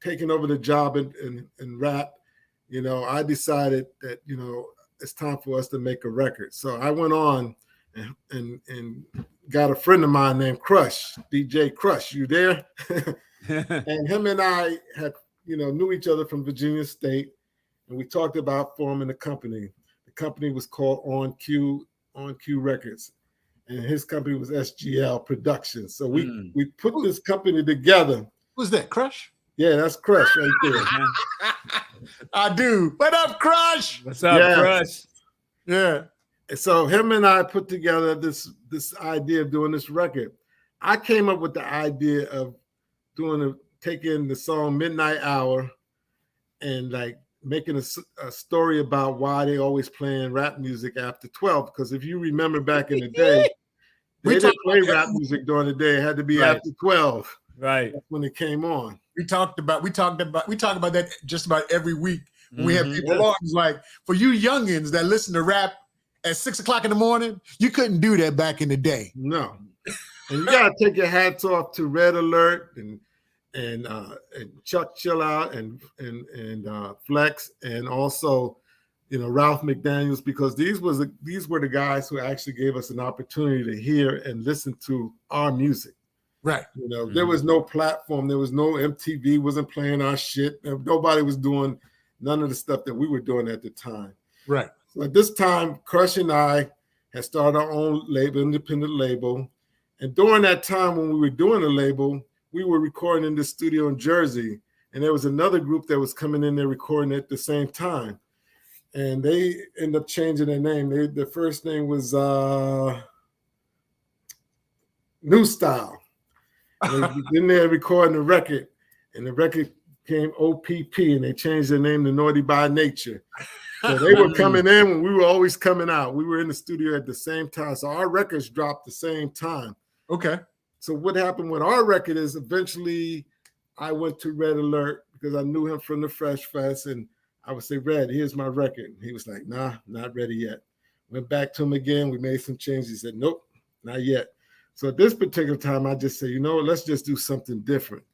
taking over the job in rap, I decided that it's time for us to make a record. So I went on and got a friend of mine named Crush, DJ Crush. You there? And him and I had knew each other from Virginia State. And we talked about forming a company. The company was called On Cue Records, and his company was SGL Productions. So we put this company together. Who's that, Crush? Yeah, that's Crush right there. I do. What up, Crush? What's up, Crush? Yeah. And so him and I put together this idea of doing this record. I came up with the idea of taking the song Midnight Hour and making a story about why they always playing rap music after 12. Because if you remember back in the day, they didn't play rap music during the day. It had to be after 12. Right. That's when it came on. We talk about that just about every week when we have people on. It's like, for you youngins that listen to rap at 6 o'clock in the morning, you couldn't do that back in the day. No. And you gotta take your hats off to Red Alert and Chuck Chill Out and Flex, and also Ralph McDaniels, because these were the guys who actually gave us an opportunity to hear and listen to our music. Right. There was no platform, there was no MTV wasn't playing our shit. Nobody was doing none of the stuff that we were doing at the time. Right. So at this time, Crush and I had started our own label, independent label, and during that time when we were doing the label, we were recording in the studio in Jersey, and there was another group that was coming in there recording at the same time. And they ended up changing their name. Their first name was New Style. And then they were recording the record, and the record came OPP, and they changed their name to Naughty by Nature. So they were coming in when we were always coming out. We were in the studio at the same time. So our records dropped the same time. Okay. So what happened with our record is eventually I went to Red Alert because I knew him from the Fresh Fest, and I would say, Red, here's my record. And he was like, nah, not ready yet. Went back to him again. We made some changes. He said, nope, not yet. So at this particular time, I just said, let's just do something different.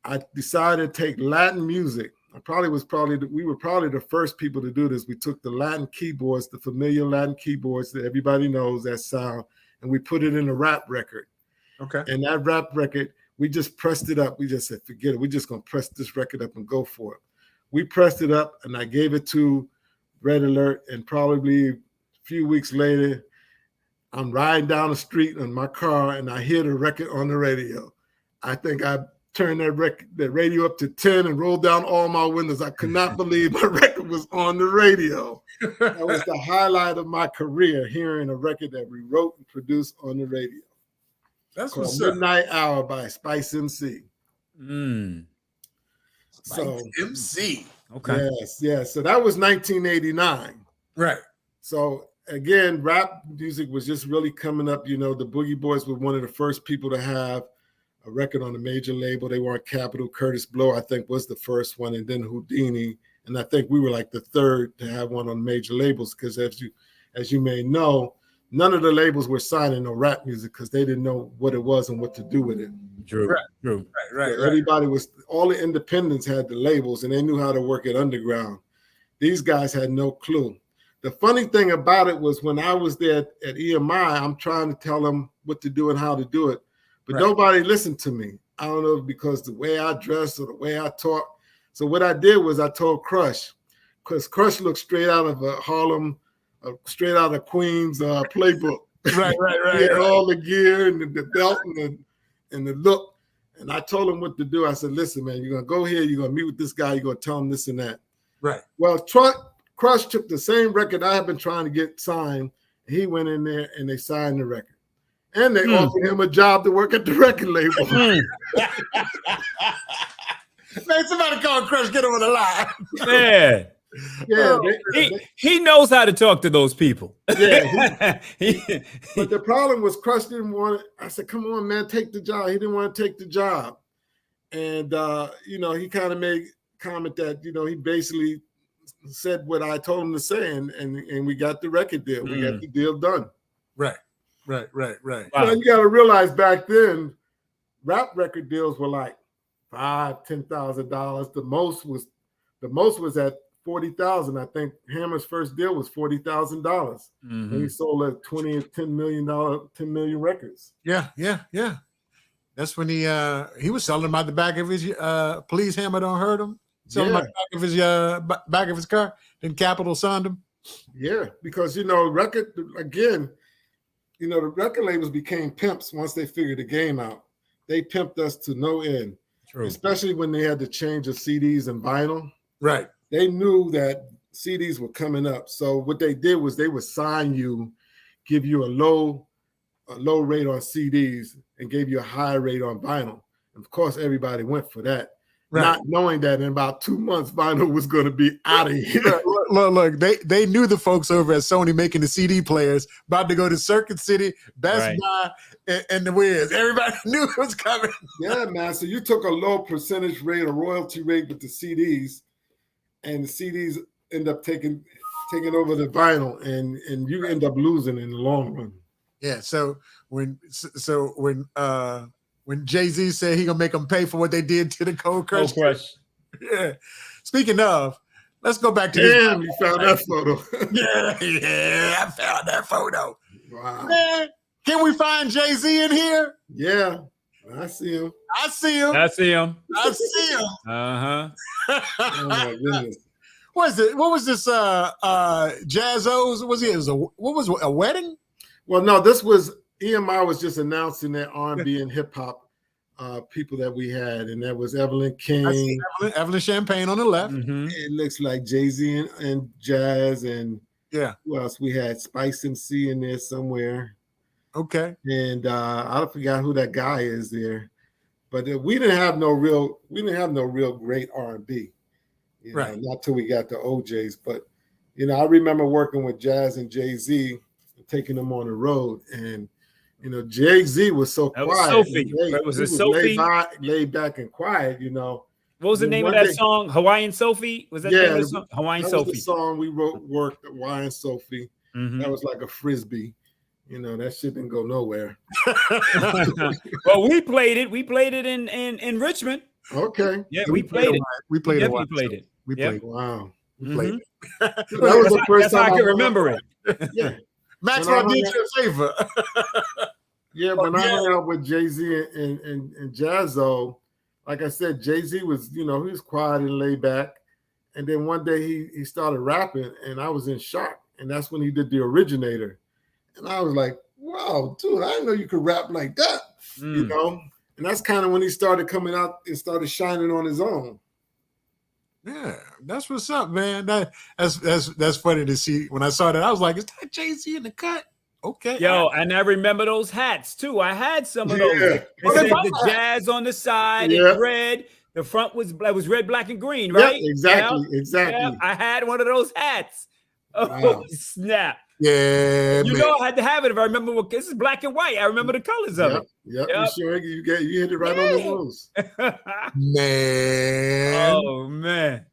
I decided to take Latin music. We were probably the first people to do this. We took the Latin keyboards, the familiar Latin keyboards that everybody knows that sound, and we put it in a rap record. Okay. And that rap record, we just pressed it up. We just said, forget it. We're just going to press this record up and go for it. We pressed it up, and I gave it to Red Alert, and probably a few weeks later, I'm riding down the street in my car, and I hear the record on the radio. I think I turned that radio up to 10 and rolled down all my windows. I could not believe my record was on the radio. That was the highlight of my career, hearing a record that we wrote and produced on the radio. That's called what's Midnight Hour by Spice MC. So MC. Okay. Yes. So that was 1989. Right. So again, rap music was just really coming up. You know, the Boogie Boys were one of the first people to have a record on a major label. They were on Capitol. Curtis Blow, I think, was the first one, and then Houdini. And I think we were like the third to have one on major labels, because as you may know, none of the labels were signing no rap music because they didn't know what it was and what to do with it. True. Right. Everybody all the independents had the labels and they knew how to work it underground. These guys had no clue. The funny thing about it was when I was there at EMI, I'm trying to tell them what to do and how to do it, but nobody listened to me. I don't know, because the way I dressed or the way I talk. So what I did was I told Crush, because Crush looked straight out of Harlem, straight out of Queens playbook. Right. He had all the gear and the belt and the look. And I told him what to do. I said, listen, man, you're going to go here. You're going to meet with this guy. You're going to tell him this and that. Right. Well, Crush took the same record I had been trying to get signed. He went in there and they signed the record. And they offered him a job to work at the record label. Man, somebody call Crush, get him on the line. Man. Yeah, he knows how to talk to those people. Yeah. But the problem was Crush didn't want it. I said, come on, man, take the job. He didn't want to take the job. And, he kind of made comment that, he basically said what I told him to say, and we got the record deal. We got the deal done. Right. Wow. Well, you got to realize back then, rap record deals were like $5,000-$10,000. The most was at $40,000. I think Hammer's first deal was $40,000. And he sold at $10 million records. Yeah. That's when he was selling them out the back of his Please Hammer Don't Hurt Him. Selling them out the back of his car. Then Capitol signed him. Yeah, because the record labels became pimps once they figured the game out. They pimped us to no end. True. Especially when they had to change the CDs and vinyl. Right. They knew that CDs were coming up. So what they did was they would sign you, give you a low rate on CDs and gave you a high rate on vinyl. And of course, everybody went for that. Right. Not knowing that in about 2 months, vinyl was going to be out of here. Look, they knew the folks over at Sony making the CD players about to go to Circuit City, Best Buy, and the Wiz. Everybody knew it was coming. Yeah, man. So you took a low percentage rate, a royalty rate with the CDs, and the CDs end up taking over the vinyl, and you end up losing in the long run. Yeah. So when Jay-Z said he gonna make them pay for what they did to the Cold Crush. Yeah. Speaking of, let's go back to this. You found that photo. Yeah, I found that photo. Wow. Man, can we find Jay-Z in here? Yeah, I see him. Uh-huh. Oh my goodness. What was this? Jazzo's? What was a wedding? Well, no, this was EMI was just announcing that R&B and hip hop people that we had, and that was Evelyn King, Evelyn Champagne on the left. It looks like Jay-Z and Jazz, and who else we had? Spice MC in there somewhere. Okay, and I forgot who that guy is there, but we didn't have no real great R&B, right? Not till we got the OJs, but I remember working with Jazz and Jay-Z, taking them on the road, and Jay-Z was so quiet. Sophie. Was it Sophie? Laid back and quiet, What was the name of that song? Hawaiian Sophie? Was that the name of the song? Hawaiian Sophie. Was the song we worked Hawaiian Sophie. That was like a frisbee. That shit didn't go nowhere. Well, we played it. We played it in Richmond. Okay. Yeah, we played it. We played it. We played it. We played it. Wow. We played it. That was the first time I can remember it. Yeah. Maxwell did you a favor. Yeah, when I hung out with Jay-Z and Jazzo, like I said, Jay-Z was, he was quiet and laid back. And then one day he started rapping, and I was in shock. And that's when he did The Originator. And I was like, wow, dude, I didn't know you could rap like that, And that's kind of when he started coming out and started shining on his own. Yeah, that's what's up, man. That's funny to see. When I saw that, I was like, "Is that Jay-Z in the cut?" Okay. Yo, and I remember those hats too. I had some of those. Yeah. It said the Jazz on the side in red. The front was red, black, and green, right? Yeah, exactly. Yeah, I had one of those hats. Oh, wow. Snap. Yeah, you know I had to have it if I remember what this is black and white. I remember the colors of it. Yep. You sure you hit it right on the nose. Man. Oh man.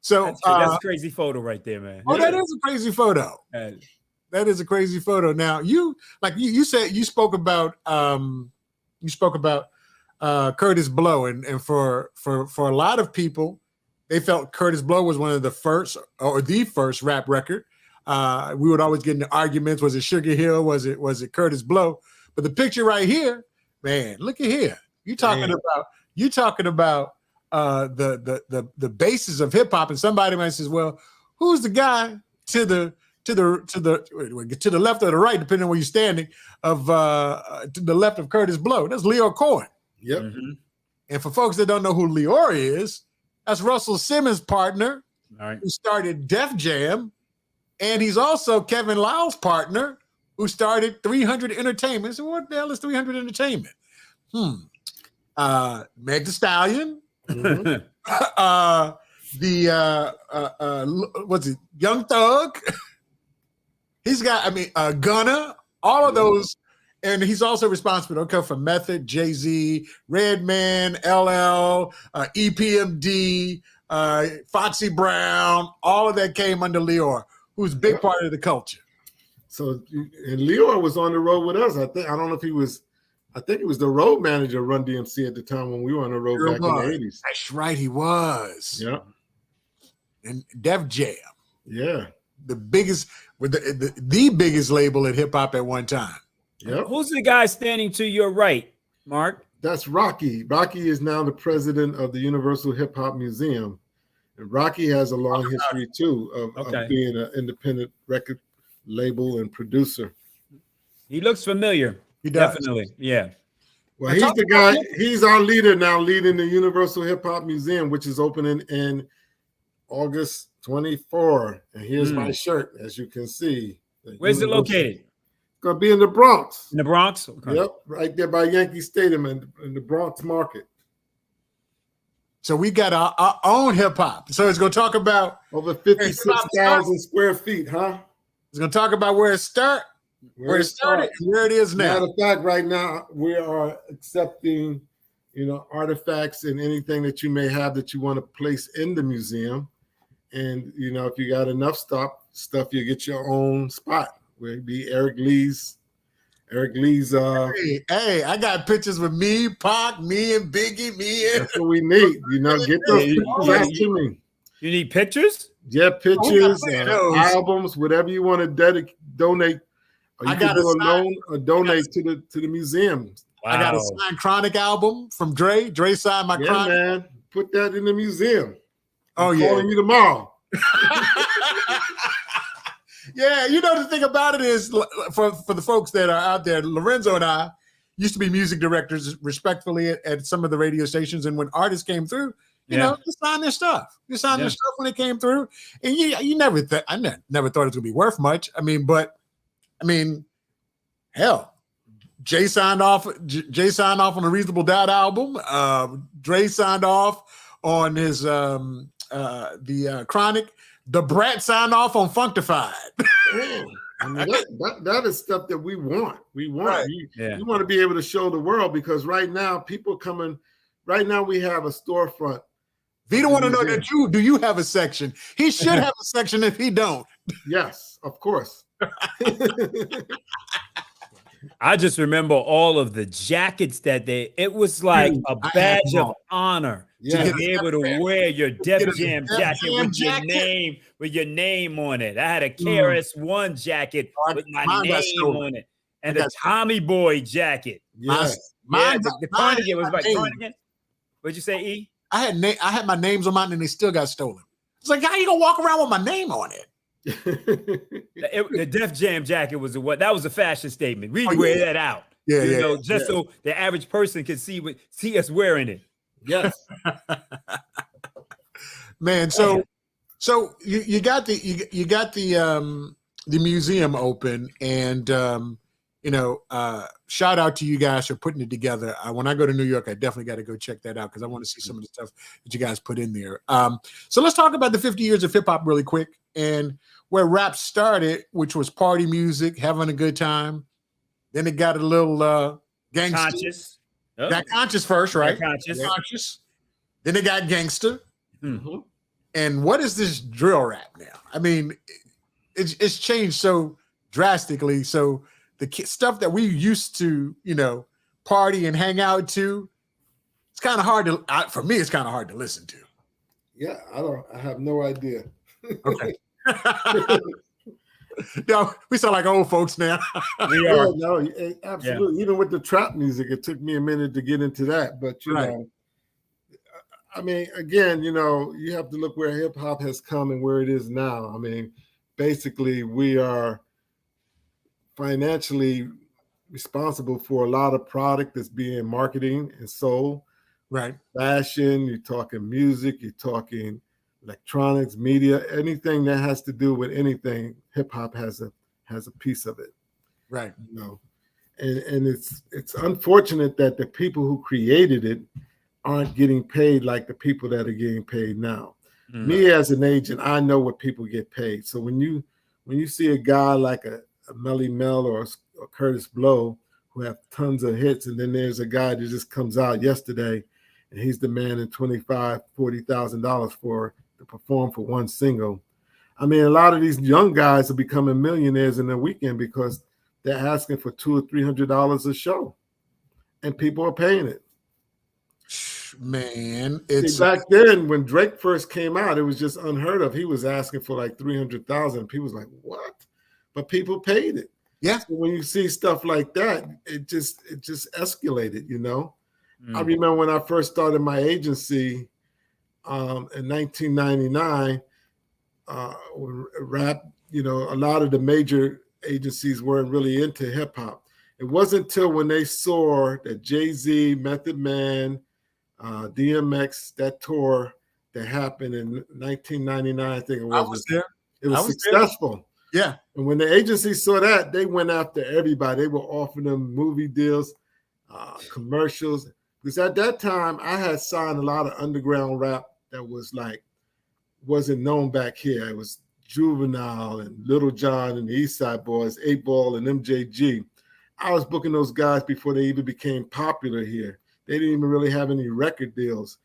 So that's a crazy photo right there, man. Oh, that is a crazy photo. That is a crazy photo. Now you said you spoke about Curtis Blow, and for a lot of people, they felt Curtis Blow was one of the first or the first rap record. We would always get into arguments. Was it Sugar Hill? Was it Curtis Blow? But the picture right here, man, look at here. You talking about the basis of hip hop, and somebody might say, well, who's the guy to the left or the right, depending on where you're standing, of to the left of Curtis Blow? That's Leor Cohen. Yep. Mm-hmm. And for folks that don't know who Leor is, that's Russell Simmons' partner, who started Def Jam. And he's also Kevin Lyle's partner, who started 300 Entertainment. So what the hell is 300 Entertainment? Meg Thee Stallion. Mm-hmm. What's it? Young Thug. He's got, Gunna, all of those. And he's also responsible for Method, Jay-Z, Redman, LL, EPMD, Foxy Brown. All of that came under Leor, who's a big part of the culture. So, and Leor was on the road with us. I think it was the road manager of Run DMC at the time when we were on the road back in the 80s. That's right, he was. Yeah. And Def Jam. Yeah. The biggest, with the biggest label at hip hop at one time. Yep. Who's the guy standing to your right, Mark? That's Rocky. Rocky is now the president of the Universal Hip Hop Museum. And Rocky has a long history, too, of being an independent record label and producer. He looks familiar. He does. Definitely, yeah. Well, he's the guy. He's our leader now, leading the Universal Hip Hop Museum, which is opening in August 24. And here's my shirt, as you can see. Where's it located? It's going to be in the Bronx. In the Bronx? Okay. Yep, right there by Yankee Stadium in the Bronx market. So we got our own hip hop. So it's going to talk about over 56,000 square feet, huh? It's going to talk about where it started, where it is now. Matter of fact, right now we are accepting, artifacts and anything that you may have that you want to place in the museum. And if you got enough stuff, you get your own spot. Where it be Eric Lee's. Hey, I got pictures with me, Pac, me, and Biggie, That's what we need. Get those pictures to me. You need pictures? Yeah, pictures and albums, whatever you want to donate. Or you can do a loan or donate to the museum. Wow. I got a signed Chronic album from Dre. Dre signed my Chronic. Man. Put that in the museum. I'm yeah. calling you tomorrow. Yeah, the thing about it is, for the folks that are out there, Lorenzo and I used to be music directors, respectfully, at some of the radio stations. And when artists came through, you signed their stuff. You signed their stuff when it came through, and you never thought it was going to be worth much. Hell, Jay signed off on the Reasonable Doubt album. Dre signed off on his the Chronic. The Brat signed off on Functified. That is stuff that we want. We want. Right. You want to be able to show the world, because right now people coming. Right now we have a storefront. Vito want to know that do you have a section? He should have a section if he don't. Yes, of course. I just remember all of the jackets it was like a badge of honor to be able to wear your Def Jam jacket with your name on it. I had a KRS-One jacket with my name on it, and a Tommy Boy jacket. Yes. The Cardigan was like Cardigan. What'd you say, E? I had my names on mine, and they still got stolen. It's like, how you gonna walk around with my name on it? The Def Jam jacket was that was a fashion statement. We'd wear that out. So the average person can see us wearing it. Yes. Man, so you got the museum open, and shout out to you guys for putting it together. When I go to New York, I definitely got to go check that out because I want to see some of the stuff that you guys put in there. So let's talk about the 50 years of hip hop really quick, and where rap started, which was party music, having a good time. Then it got a little gangster. Conscious. Got conscious first, right? Conscious. Then it got gangster. Mm-hmm. And what is this drill rap now? I mean, it's changed so drastically. So the stuff that we used to, party and hang out to, it's kind of hard to, for me, it's kind of hard to listen to. Yeah, I have no idea. Okay. No, we sound like old folks now. We are. No, absolutely. Yeah. Even with the trap music, it took me a minute to get into that. But, you know, I mean, again, you have to look where hip hop has come and where it is now. I mean, basically, we are financially responsible for a lot of product that's being marketing and sold. Right. Fashion, you're talking music, you're talking electronics, media, anything that has to do with anything, hip hop has a piece of it. Right. And it's unfortunate that the people who created it aren't getting paid like the people that are getting paid now. Mm. Me as an agent, I know what people get paid. So when you see a guy like a Melly Mel or Curtis Blow who have tons of hits, and then there's a guy that just comes out yesterday and he's demanding $25,000-$40,000 to perform for one single. I mean, a lot of these young guys are becoming millionaires in a weekend because they're asking for $200 or $300 a show, and people are paying it. Man, it's back then when Drake first came out, it was just unheard of. He was asking for like $300,000. People was like, "What?" But people paid it. Yeah. So when you see stuff like that, it just escalated. I remember when I first started my agency in 1999. Rap, a lot of the major agencies weren't really into hip hop. It wasn't until when they saw that Jay-Z, Method Man, DMX, that tour that happened in 1999, I think it was. I was there. It was successful. There. Yeah. And when the agency saw that, they went after everybody. They were offering them movie deals, commercials. Because at that time, I had signed a lot of underground rap that wasn't known back here. It was Juvenile and Little John and the East Side Boys, 8 Ball and MJG. I was booking those guys before they even became popular here. They didn't even really have any record deals.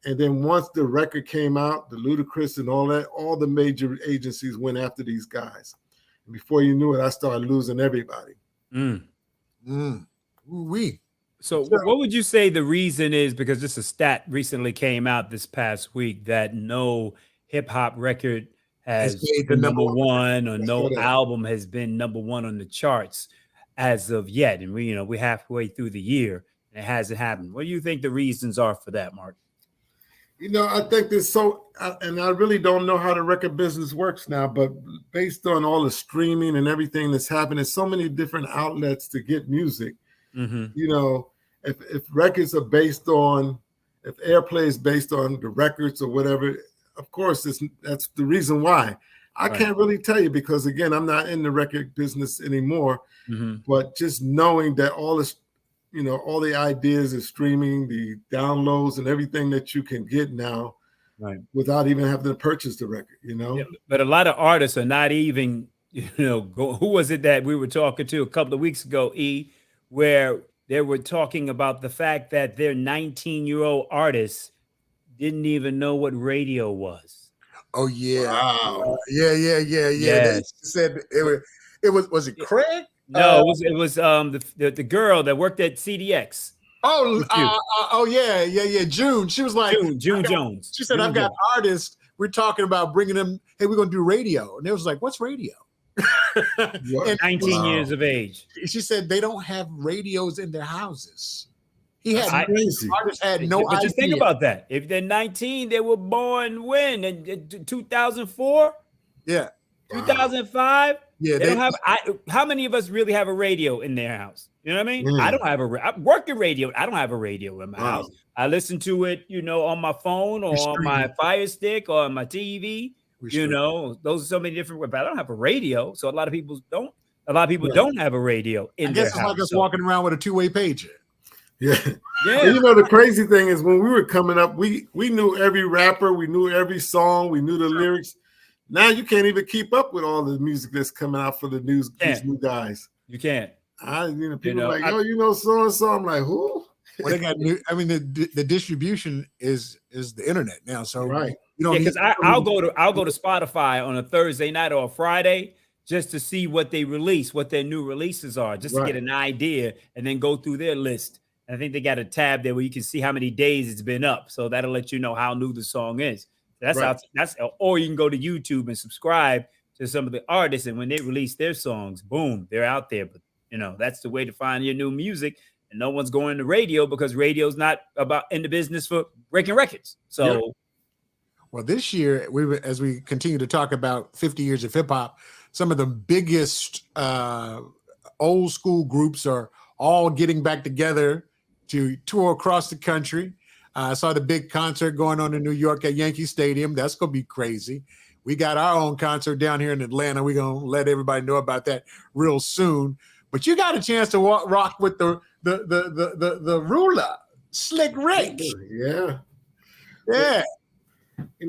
And then once the record came out, the Ludacris and all that, all the major agencies went after these guys. And before you knew it, I started losing everybody. So what would you say the reason is? Because just a stat recently came out this past week that no hip hop record has been number one, or no album has been number one on the charts as of yet. And we're halfway through the year and it hasn't happened. What do you think the reasons are for that, Mark? I think there's and I really don't know how the record business works now, but based on all the streaming and everything that's happening, so many different outlets to get music. Mm-hmm. If records are based on, if airplay is based on the records or whatever, of course, that's the reason why. I can't really tell you because, again, I'm not in the record business anymore. Mm-hmm. But just knowing that all this, all the ideas of streaming, the downloads and everything that you can get now without even having to purchase the record, Yeah, but a lot of artists are not even, who was it that we were talking to a couple of weeks ago, where they were talking about the fact that their 19-year-old artists didn't even know what radio was. Oh yeah. Wow. Yeah. Yes. They said was it Craig? No, it was the girl that worked at CDX. Yeah. June. She was like June Jones. She said, I've got artists. We're talking about bringing them. Hey, we're gonna do radio. And they was like, what's radio? 19 years of age. She said they don't have radios in their houses. Crazy. Artists had no idea. But just think about that. If they're 19, they were born when? In 2004? Yeah. 2005? Yeah, they don't have. How many of us really have a radio in their house? You know what I mean? I don't have I work the radio. I don't have a radio in my house. I listen to it, on my phone or on my Fire Stick or on my TV. Those are so many different ways. But I don't have a radio, so a lot of people don't. A lot of people don't have a radio in their house. I guess it's like us walking around with a two-way pager. Yeah. And the crazy thing is when we were coming up, we knew every rapper, we knew every song, we knew the lyrics. Now you can't even keep up with all the music that's coming out for these new guys. You can't. People are like, so and so. I'm like, who? Well, they got new. I mean, the distribution is the internet now. So right. Because I'll go to Spotify on a Thursday night or a Friday just to see what they release, what their new releases are, just to get an idea, and then go through their list. And I think they got a tab there where you can see how many days it's been up, so that'll let you know how new the song is. Or you can go to YouTube and subscribe to some of the artists, and when they release their songs, boom, they're out there. But that's the way to find your new music. And no one's going to radio because radio's not in the business for breaking records. So, well, this year as we continue to talk about 50 years of hip hop, some of the biggest old school groups are all getting back together to tour across the country. I saw the big concert going on in New York at Yankee Stadium. That's going to be crazy. We got our own concert down here in Atlanta. We're going to let everybody know about that real soon. But you got a chance to rock with the ruler, Slick Rick. Yeah. Yeah.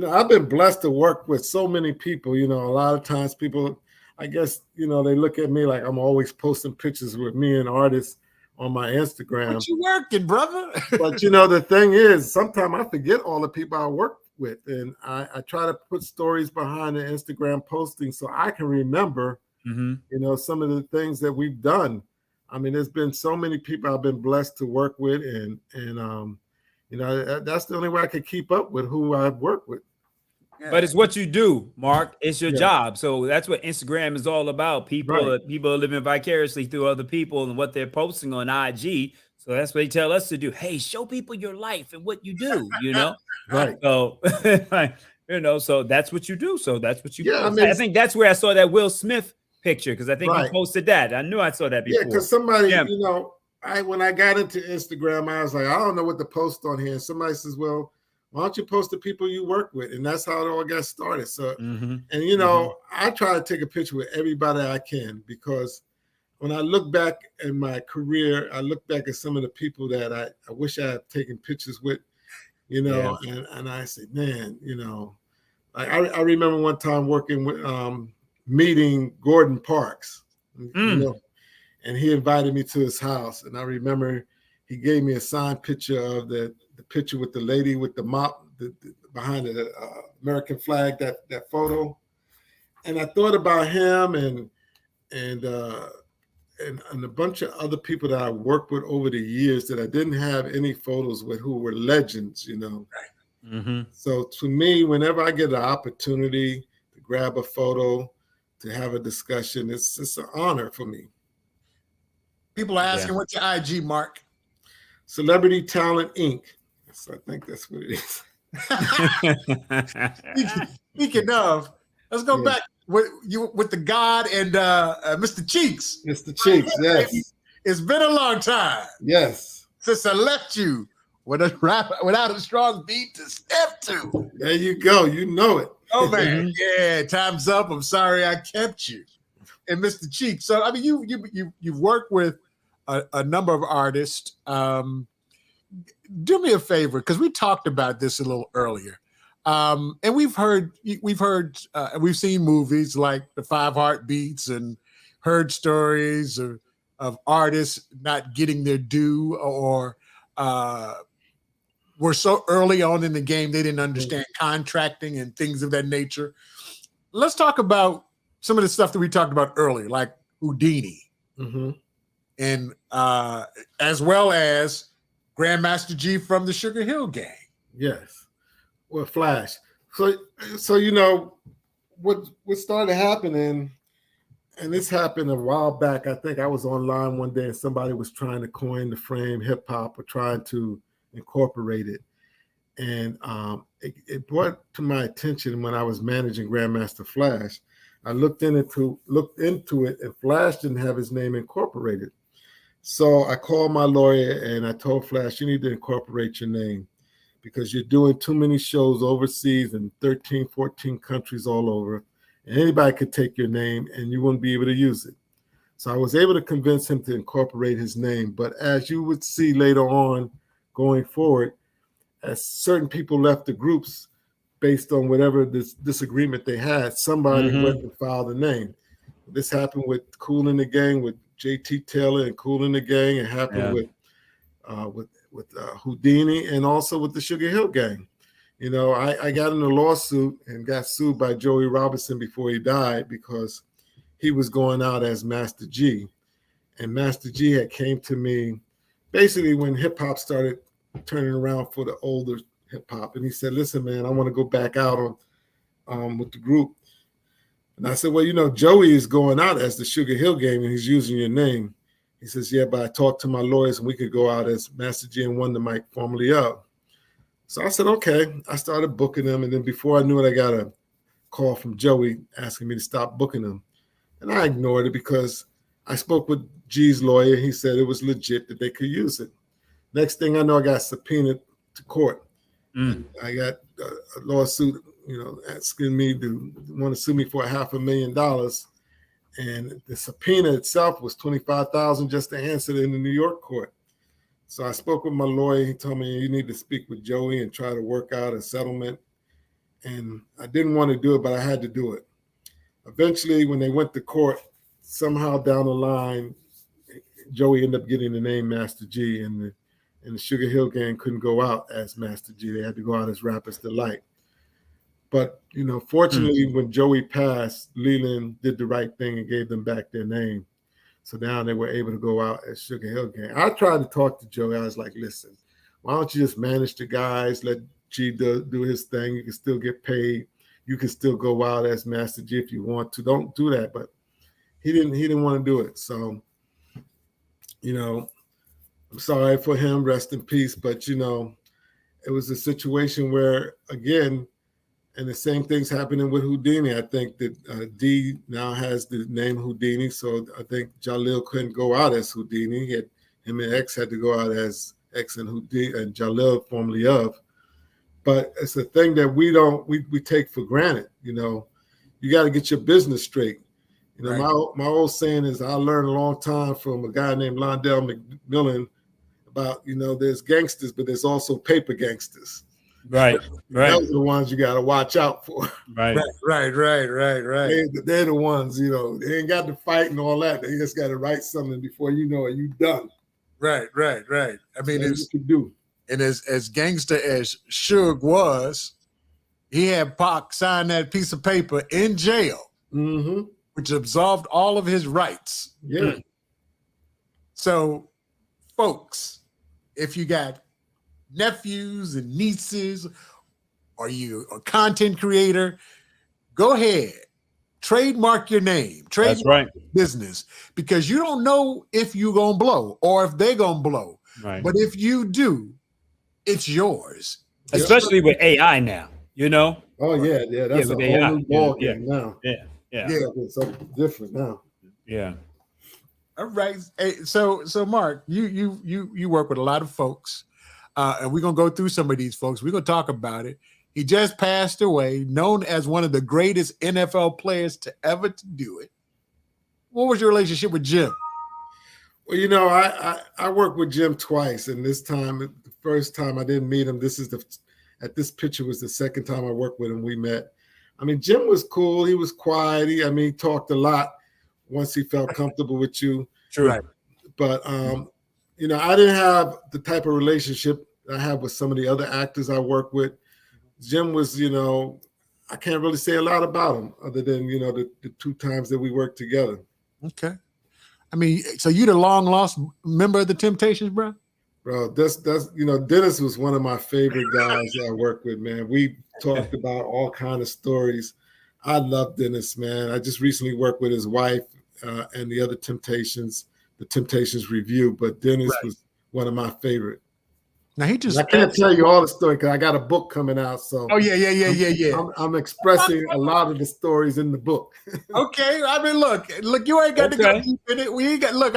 I've been blessed to work with so many people. A lot of times people, I guess, they look at me like I'm always posting pictures with me and artists on my Instagram. What you working, brother? But the thing is, sometimes I forget all the people I work with, and I try to put stories behind the Instagram posting so I can remember, some of the things that we've done. I mean, there's been so many people I've been blessed to work with, and that's the only way I can keep up with who I've worked with. But it's what you do, Mark. It's your job. So that's what Instagram is all about. People are living vicariously through other people and what they're posting on IG. So that's what they tell us to do. Hey, show people your life and what you do, Right. So, so that's what you do. So that's what you do. I think that's where I saw that Will Smith picture, because I think he posted that. I knew I saw that before. Yeah, because somebody, when I got into Instagram, I was like, I don't know what to post on here. And somebody says, well, why don't you post the people you work with? And that's how it all got started. So, I try to take a picture with everybody I can, because when I look back in my career, I look back at some of the people that I wish I had taken pictures with, and I say, man, like I remember one time working with, meeting Gordon Parks, and he invited me to his house. And I remember he gave me a signed picture of the picture with the lady with the mop behind the American flag, that photo. And I thought about him and a bunch of other people that I worked with over the years that I didn't have any photos with, who were legends, So to me, whenever I get an opportunity to grab a photo, to have a discussion, it's an honor for me. People are asking, what's your IG, Mark? Celebrity Talent Inc. So I think that's what it is. Speaking of, let's go back with the God and Mr. Cheeks. Mr. Cheeks, yes. It's been a long time. Yes. Since I left you without a strong beat to step to. There you go. You know it. Oh man, yeah. Time's up. I'm sorry I kept you. And Mr. Cheeks. So I mean, you've worked with a number of artists. Do me a favor, because we talked about this a little earlier, and we've seen movies like The Five Heartbeats and heard stories of artists not getting their due, or were so early on in the game they didn't understand contracting and things of that nature. Let's talk about some of the stuff that we talked about earlier, like Houdini, and as well as Grandmaster G from the Sugar Hill Gang. Yes. Well, Flash. So what started happening, and this happened a while back. I think I was online one day and somebody was trying to coin the frame hip hop, or trying to incorporate it. And it brought to my attention when I was managing Grandmaster Flash. I looked into it, and Flash didn't have his name incorporated. So I called my lawyer and I told Flash, you need to incorporate your name because you're doing too many shows overseas in 13, 14 countries all over. And anybody could take your name and you wouldn't be able to use it. So I was able to convince him to incorporate his name. But as you would see later on going forward, as certain people left the groups based on whatever this disagreement they had, somebody went and filed a name. This happened with Kool and the Gang, with JT Taylor and Kool and the Gang. It happened with Houdini and also with the Sugar Hill Gang. You know, I got in a lawsuit and got sued by Joey Robinson before he died because he was going out as Master G. And Master G had came to me basically when hip hop started turning around for the older hip hop. And he said, listen, man, I want to go back out on with the group. And I said, well, you know, Joey is going out as the Sugar Hill Gang and he's using your name. He says, yeah, but I talked to my lawyers and we could go out as Master G and Wonder Mike, formerly of. So I said, okay. I started booking them. And then before I knew it, I got a call from Joey asking me to stop booking them. And I ignored it because I spoke with G's lawyer. He said it was legit that they could use it. Next thing I know, I got subpoenaed to court. I got a lawsuit, you know, asking me to want to sue me for $500,000. And the subpoena itself was $25,000 just to answer it in the New York court. So I spoke with my lawyer. He told me you need to speak with Joey and try to work out a settlement. And I didn't want to do it, but I had to do it. Eventually, when they went to court, somehow down the line, Joey ended up getting the name Master G, and the Sugar Hill Gang couldn't go out as Master G. They had to go out as Rapper's Delight. But, you know, fortunately, when Joey passed, Leland did the right thing and gave them back their name. So now they were able to go out as Sugar Hill Gang. I tried to talk to Joey. I was like, listen, why don't you just manage the guys, let G do his thing. You can still get paid. You can still go out as Master G if you want to. Don't do that. But he didn't want to do it. So, you know, I'm sorry for him. Rest in peace. But, you know, it was a situation where, again, and the same thing's happening with Houdini. I think that D now has the name Houdini. So I think Jalil couldn't go out as Houdini. Him and X had to go out as X and Houdini and Jalil, formerly of. But it's a thing that we take for granted. You know, you got to get your business straight. You know, right. my old saying is I learned a long time from a guy named Londell McMillan about, you know, there's gangsters, but there's also paper gangsters. Right. Those are the ones you got to watch out for. Right. They're the ones, you know, they ain't got to fight and all that. They just got to write something before you know it, you done. Right. I mean, it's you do. And as gangster as Suge was, he had Pac sign that piece of paper in jail, which absolved all of his rights. Yeah. So, folks, if you got nephews and nieces, or you a content creator, go ahead, trademark your name, trademark business, because you don't know if you're gonna blow or if they're gonna blow. Right. But if you do, it's yours. Especially with AI now, you know. Oh yeah, that's a whole new ball game now. Yeah, it's so different now. Yeah. All right. Hey, so Mark, you work with a lot of folks, and we're gonna go through some of these folks. We're gonna talk about it. He just passed away, known as one of the greatest NFL players to ever to do it. What was your relationship with Jim? Well, you know, I worked with Jim twice, and this time, the first time I didn't meet him. This picture was the second time I worked with him. We met. I mean, Jim was cool. He was quiet. He talked a lot once he felt comfortable with you. True. Right. But you know, I didn't have the type of relationship I have with some of the other actors I work with. Jim was, you know, I can't really say a lot about him other than, you know, the two times that we worked together. Okay. I mean, so you the long lost member of the Temptations, bro? Bro, that's you know, Dennis was one of my favorite guys that I worked with, man. We talked about all kind of stories. I love Dennis, man. I just recently worked with his wife and the other Temptations, the Temptations Review, but Dennis was one of my favorite. Now he just. I can't tell you all the story because I got a book coming out. So. Oh yeah. I'm expressing a lot of the stories in the book. Okay, I mean, look, you ain't got to go deep in it. We ain't got. Look,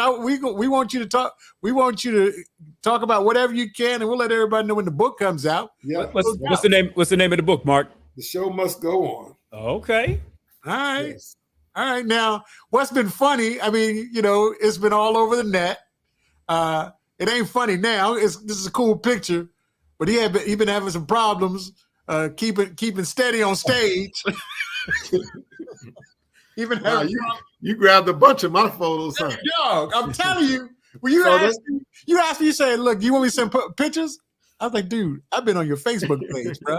we want you to talk. We want you to talk about whatever you can, and we'll let everybody know when the book comes out. Yeah. What's the name? What's the name of the book, Mark? The Show Must Go On. Okay. All right. Yes. All right. Now, what's been funny? I mean, it's been all over the net. It ain't funny now. This is a cool picture, but he been having some problems keeping steady on stage. Even you grabbed a bunch of my photos, huh? Dog, I'm telling you. When you asked me, you said, "Look, you want me to send pictures?" I was like, "Dude, I've been on your Facebook page, bro.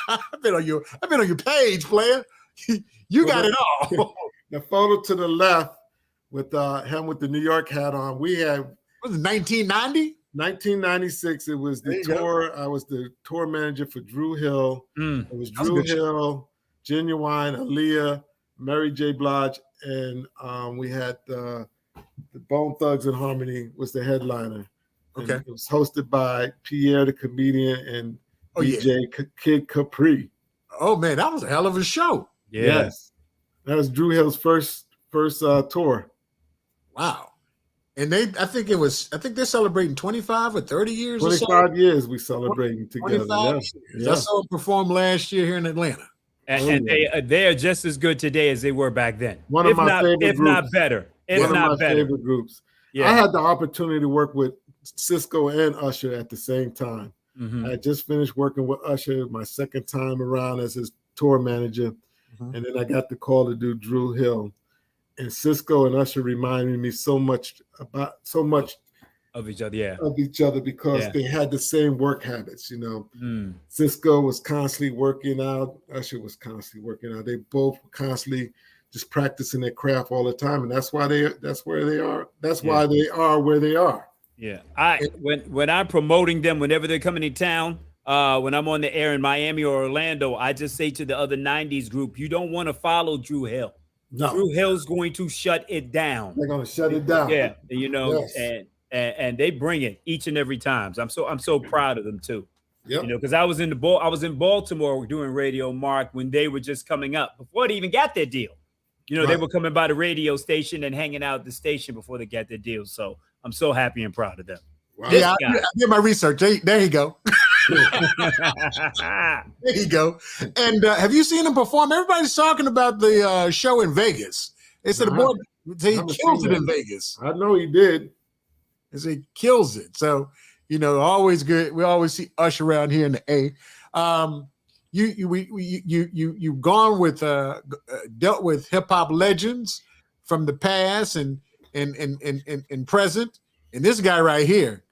I've been on your page, player. You got it all." The photo to the left with him with the New York hat on. We had. Was it 1990? 1996. It was the tour. I was the tour manager for Drew Hill. It was Drew Hill, Genuine, Aaliyah, Mary J. Blige, and we had the Bone Thugs and Harmony was the headliner. Okay. And it was hosted by Pierre the Comedian and DJ Kid Capri. Oh man, that was a hell of a show. Yeah. Yes. That was Drew Hill's first tour. Wow. And I think they're celebrating 25 or 30 years 25 years we celebrating together. Yeah. I saw them perform last year here in Atlanta. And they are just as good today as they were back then. One of my favorite groups. If not better. One of my favorite groups. Yeah. I had the opportunity to work with Cisco and Usher at the same time. Mm-hmm. I had just finished working with Usher my second time around as his tour manager. Mm-hmm. And then I got the call to do Drew Hill. And Cisco and Usher reminded me so much of each other because they had the same work habits, Cisco was constantly working out, Usher was constantly working out. They both were constantly just practicing their craft all the time, and that's why they are where they are. Yeah. When I'm promoting them, whenever they're coming in town, when I'm on the air in Miami or Orlando, I just say to the other 90s group, you don't want to follow Drew Hill. No. Drew Hill's going to shut it down. They're going to shut it down. Yeah, yes. and they bring it each and every time. So I'm so proud of them too. Yep. Because I was in Baltimore doing radio, Mark, when they were just coming up before they even got their deal. Right. They were coming by the radio station and hanging out at the station before they got their deal. So I'm so happy and proud of them. Wow. Yeah, I did my research. There you go. There you go. And have you seen him perform? Everybody's talking about the show in Vegas. They said he kills it in Vegas. I know he did. They say he kills it. So, always good. We always see Usher around here in the A. You've gone with dealt with hip hop legends from the past and present, and this guy right here,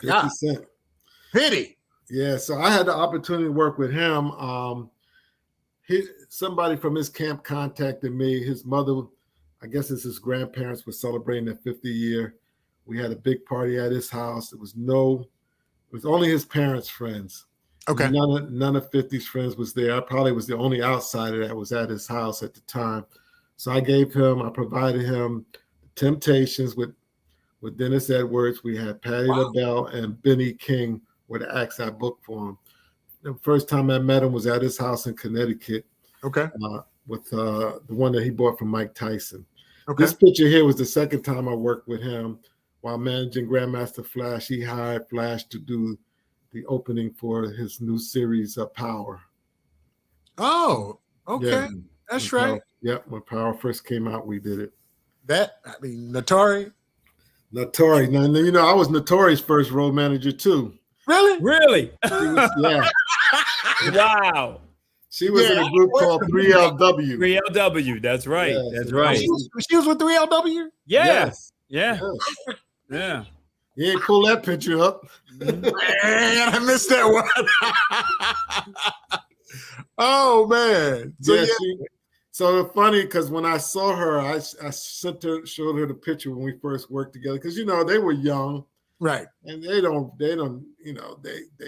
50 Cent. Pity. Yeah, so I had the opportunity to work with him. Somebody from his camp contacted me. His mother, I guess his grandparents were celebrating their 50th year. We had a big party at his house. It was only his parents' friends. Okay. None of 50's friends was there. I probably was the only outsider that was at his house at the time. So I provided him Temptations with Dennis Edwards. We had Patti LaBelle and Benny King were the acts I booked for him. The first time I met him was at his house in Connecticut. Okay. With the one that he bought from Mike Tyson. Okay. This picture here was the second time I worked with him while managing Grandmaster Flash. He hired Flash to do the opening for his new series, Power. Oh, okay. Yeah. That's right. When Power first came out, we did it. Notori. Now, I was Notori's first road manager too. Really? Yeah. Wow. She was in a group called 3LW. 3LW, that's right. Yes. That's right. She was with 3LW? Yeah. Yes. Yeah. Yeah. You ain't pull that picture up. Man, I missed that one. Oh, man. So funny because when I saw her, I showed her the picture when we first worked together because they were young, right? And they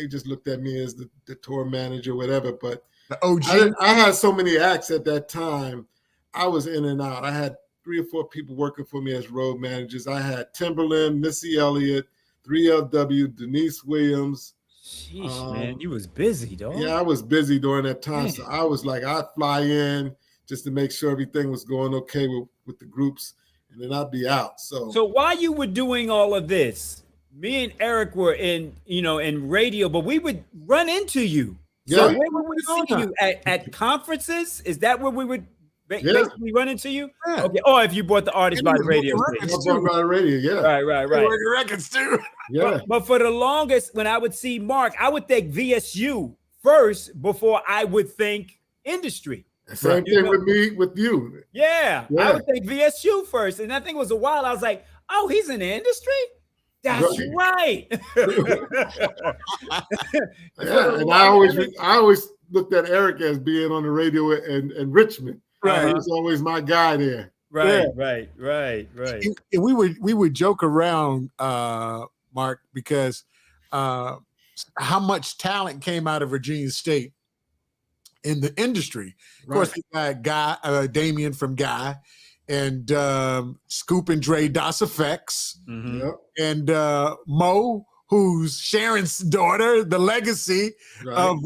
just looked at me as the tour manager, whatever. But the OG, I had so many acts at that time. I was in and out. I had 3 or 4 people working for me as road managers. I had Timberland, Missy Elliott, 3LW, Denise Williams. Sheesh, man, you was busy, dog. Yeah, I was busy during that time. Man. So I was like, I'd fly in just to make sure everything was going okay with the groups, and then I'd be out. So while you were doing all of this, me and Eric were in radio, but we would run into you. Yeah. So where would we see you? At conferences? Is that where we would basically run into you? Yeah. Okay. Or if you bought the artist by the radio. Bought by the radio, yeah. Right. Records too. Yeah. But for the longest, when I would see Mark, I would think VSU first before I would think industry. Same thing with me, with you. Yeah, I would think VSU first. And I think it was a while, I was like, oh, he's in the industry? That's right. And I always looked at Eric as being on the radio in Richmond. Right. He was always my guy there. Right. And we would joke around, Mark, because how much talent came out of Virginia State in the industry. Of course, we had Damien from Guy, and Scoop and Dre Das Effects, and Mo, who's Sharon's daughter, the legacy of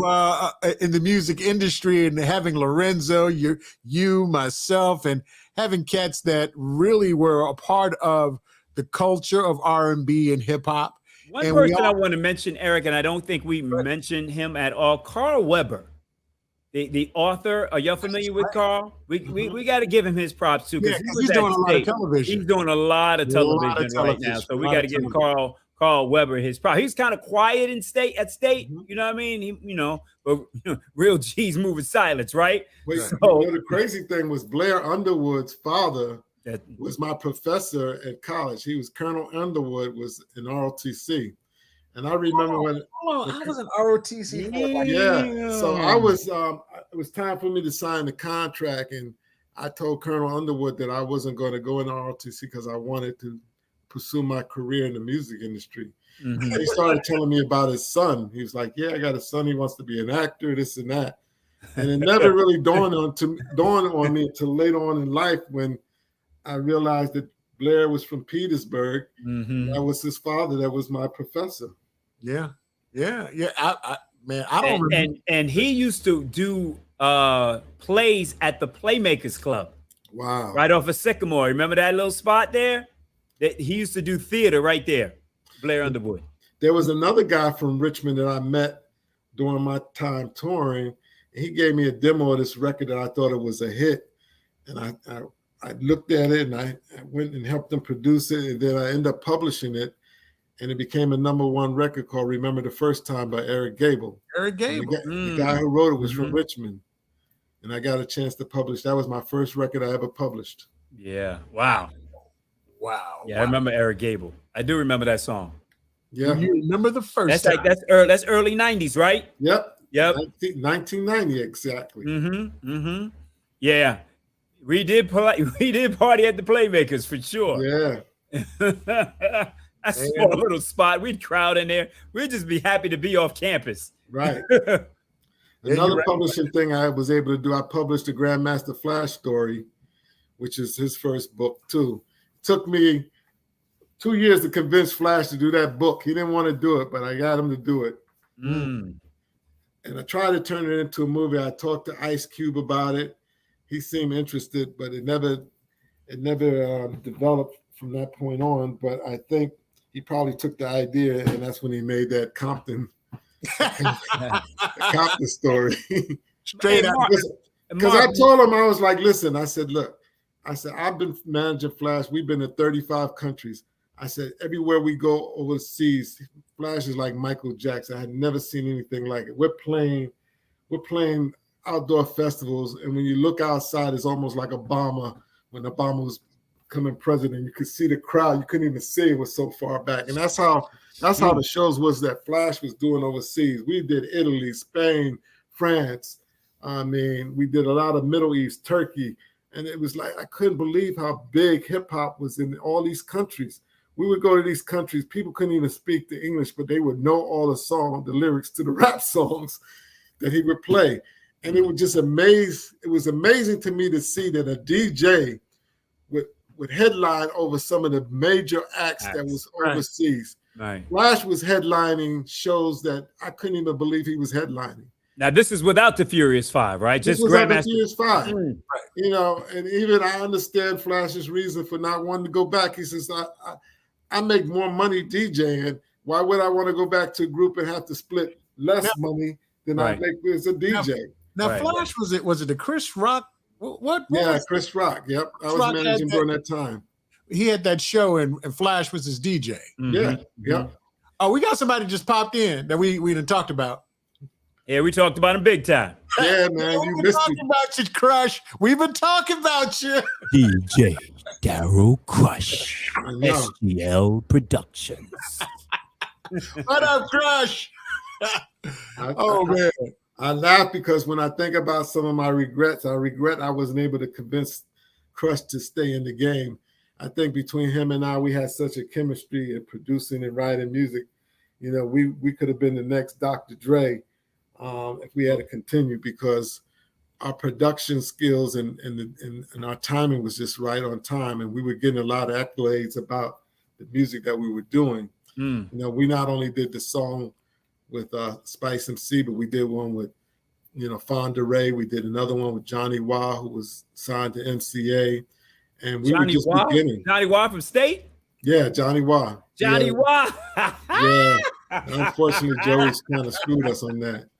in the music industry, and having Lorenzo, you, myself, and having cats that really were a part of the culture of R&B and hip hop. One person I want to mention, Eric, and I don't think we mentioned him at all, Carl Weber. The author, are y'all familiar with Carl? We got to give him his props too, because he's doing a lot of television. He's doing a lot of television right now, so we got to give Carl Weber his props. He's kind of quiet at state, you know what I mean? But real G's moving silence, right? Wait, the crazy thing was Blair Underwood's father was my professor at college. He was Colonel Underwood, was in ROTC. And I remember when I was in ROTC. So I was it was time for me to sign the contract, and I told Colonel Underwood that I wasn't going to go in ROTC because I wanted to pursue my career in the music industry. And he started telling me about his son. He was like, yeah, I got a son, he wants to be an actor, this and that. And it never really dawned on me until later on in life when I realized that Blair was from Petersburg. That was his father, that was my professor. Yeah. I don't remember. And he used to do plays at the Playmakers Club. Wow. Right off of Sycamore. Remember that little spot there? He used to do theater right there. Blair Underwood. There was another guy from Richmond that I met during my time touring. He gave me a demo of this record that I thought it was a hit. And I looked at it, and I went and helped them produce it. And then I ended up publishing it. And it became a #1 record called Remember the First Time by Eric Gable. The guy who wrote it was from Richmond. And I got a chance to publish. That was my first record I ever published. Yeah. Wow. Yeah, I remember Eric Gable. I do remember that song. Yeah. You remember the first time. That's early 90s, right? Yep. 1990 exactly. Yeah. We did party at the Playmakers for sure. Yeah. A small little spot. We'd crowd in there. We'd just be happy to be off campus. Right. Another publishing thing I was able to do, I published the Grandmaster Flash story, which is his first book too. It took me 2 years to convince Flash to do that book. He didn't want to do it, but I got him to do it. And I tried to turn it into a movie. I talked to Ice Cube about it. He seemed interested, but it never developed from that point on. But I think he probably took the idea, and that's when he made that Compton story. Straight up. Because I told him, I was like, listen, I said, look, I've been managing Flash. We've been to 35 countries. I said, everywhere we go overseas, Flash is like Michael Jackson. I had never seen anything like it. We're playing outdoor festivals, and when you look outside, it's almost like Obama. When Obama was becoming president, you could see the crowd. You couldn't even see it was so far back. And that's how the shows was that Flash was doing overseas. We did Italy, Spain, France. I mean, we did a lot of Middle East, Turkey. And it was like, I couldn't believe how big hip hop was in all these countries. We would go to these countries, people couldn't even speak the English, but they would know all the lyrics to the rap songs that he would play. And it was just amazing to me to see that a DJ would headline over some of the major acts that was overseas. Right. Flash was headlining shows that I couldn't even believe he was headlining. Now this is without the Furious 5, right? This Just was at the Grandmaster. Furious 5. You know, and even I understand Flash's reason for not wanting to go back. He says, I make more money DJing. Why would I want to go back to a group and have to split less money than I make as a DJ? Now Flash, was it the Chris Rock? What Chris Rock. Yep. I was managing during that time. He had that show and Flash was his DJ. Yeah. Yeah. Oh, we got somebody just popped in that we done talked about. Yeah, we talked about him big time. Yeah, man. We've been talking about you, Crush. We've been talking about you. DJ Daryl Crush. SGL Productions. What up, Crush? Man. I laugh because when I think about some of my regrets, I regret I wasn't able to convince Crush to stay in the game. I think between him and I, we had such a chemistry in producing and writing music. You know, we could have been the next Dr. Dre if we had to continue, because our production skills and our timing was just right on time, and we were getting a lot of accolades about the music that we were doing. You know, we not only did the song with Spice MC, but we did one with, you know, Fonda Ray. We did another one with Johnny Wah, who was signed to MCA, and we were just beginning. Johnny Wah from State? Yeah, Johnny Wah. Johnny Wah. Yeah. Unfortunately, Joey's kind of screwed us on that.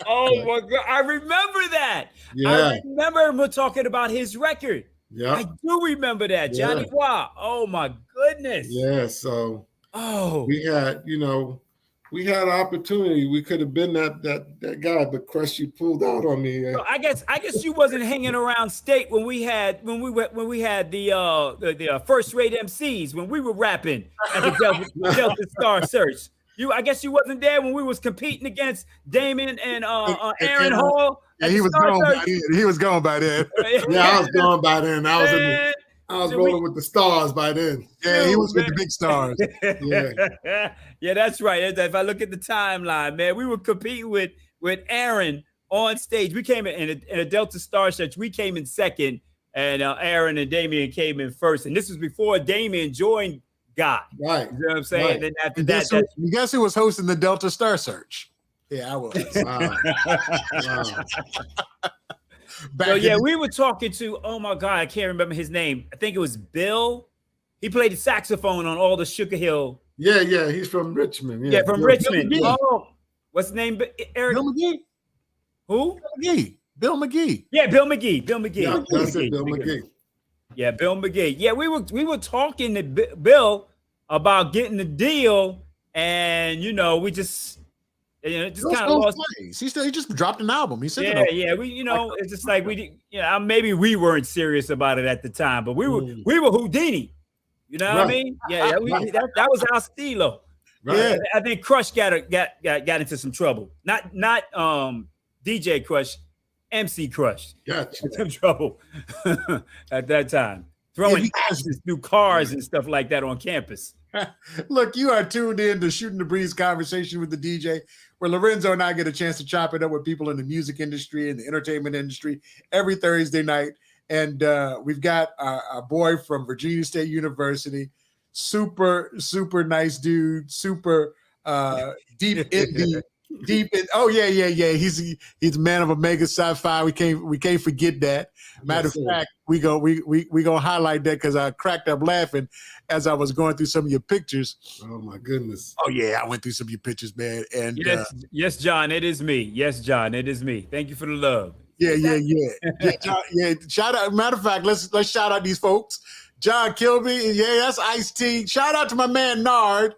Oh my God, I remember that. Yeah. I remember him talking about his record. Yeah, I do remember that. Johnny Wah. Oh my goodness. Yeah, so we had, you know, we had opportunity. We could have been that guy, but Crush, you pulled out on me. So I guess you wasn't hanging around State when we had the first rate MCs, when we were rapping at the Delta Star Search. I guess you wasn't there when we was competing against Damon and Aaron Hall. Yeah, he was gone. He was gone by then. Yeah, I was gone by then. I was rolling with the stars by then. Yeah, he was with the big stars. Yeah, that's right. If I look at the timeline, man, we were competing with Aaron on stage. We came in a Delta Star Search. We came in second, and Aaron and Damien came in first. And this was before Damien joined God. Right. You know what I'm saying? Right. Then after you guess who was hosting the Delta Star Search? Yeah, I was. Wow. So yeah, we were talking to, oh my God, I can't remember his name. I think it was Bill. He played the saxophone on all the Sugar Hill. Yeah, he's from Richmond. Yeah, from Richmond. Oh, what's his name? Eric? Bill McGee. Who? Bill McGee. Yeah, Bill McGee. Yeah, that's it, Bill McGee. Yeah, Bill McGee. Yeah, we were talking to Bill about getting the deal, and you know, we just kind of lost. He just dropped an album. He said, "Yeah, we, it's just like maybe we weren't serious about it at the time, but we were Houdini. You know what I mean? Yeah, that was our stilo. Right. Yeah, I think Crush got into some trouble. Not DJ Crush, MC Crush. Gotcha. Some trouble at that time. Throwing ashes through cars and stuff like that on campus. Look, you are tuned in to Shooting the Breeze Conversation with the DJ, where Lorenzo and I get a chance to chop it up with people in the music industry and the entertainment industry every Thursday night. And we've got our boy from Virginia State University, super, super nice dude, super deep in the deep in. Oh yeah. He's a man of Omega Sci-Fi. We can't forget that. Matter of fact, we gonna highlight that because I cracked up laughing as I was going through some of your pictures. Oh my goodness. Oh yeah, I went through some of your pictures, man. And yes, John, it is me. Yes, John, it is me. Thank you for the love. Yeah. Shout out. Matter of fact, let's shout out these folks. John Kilby. Yeah, that's Ice-T. Shout out to my man Nard.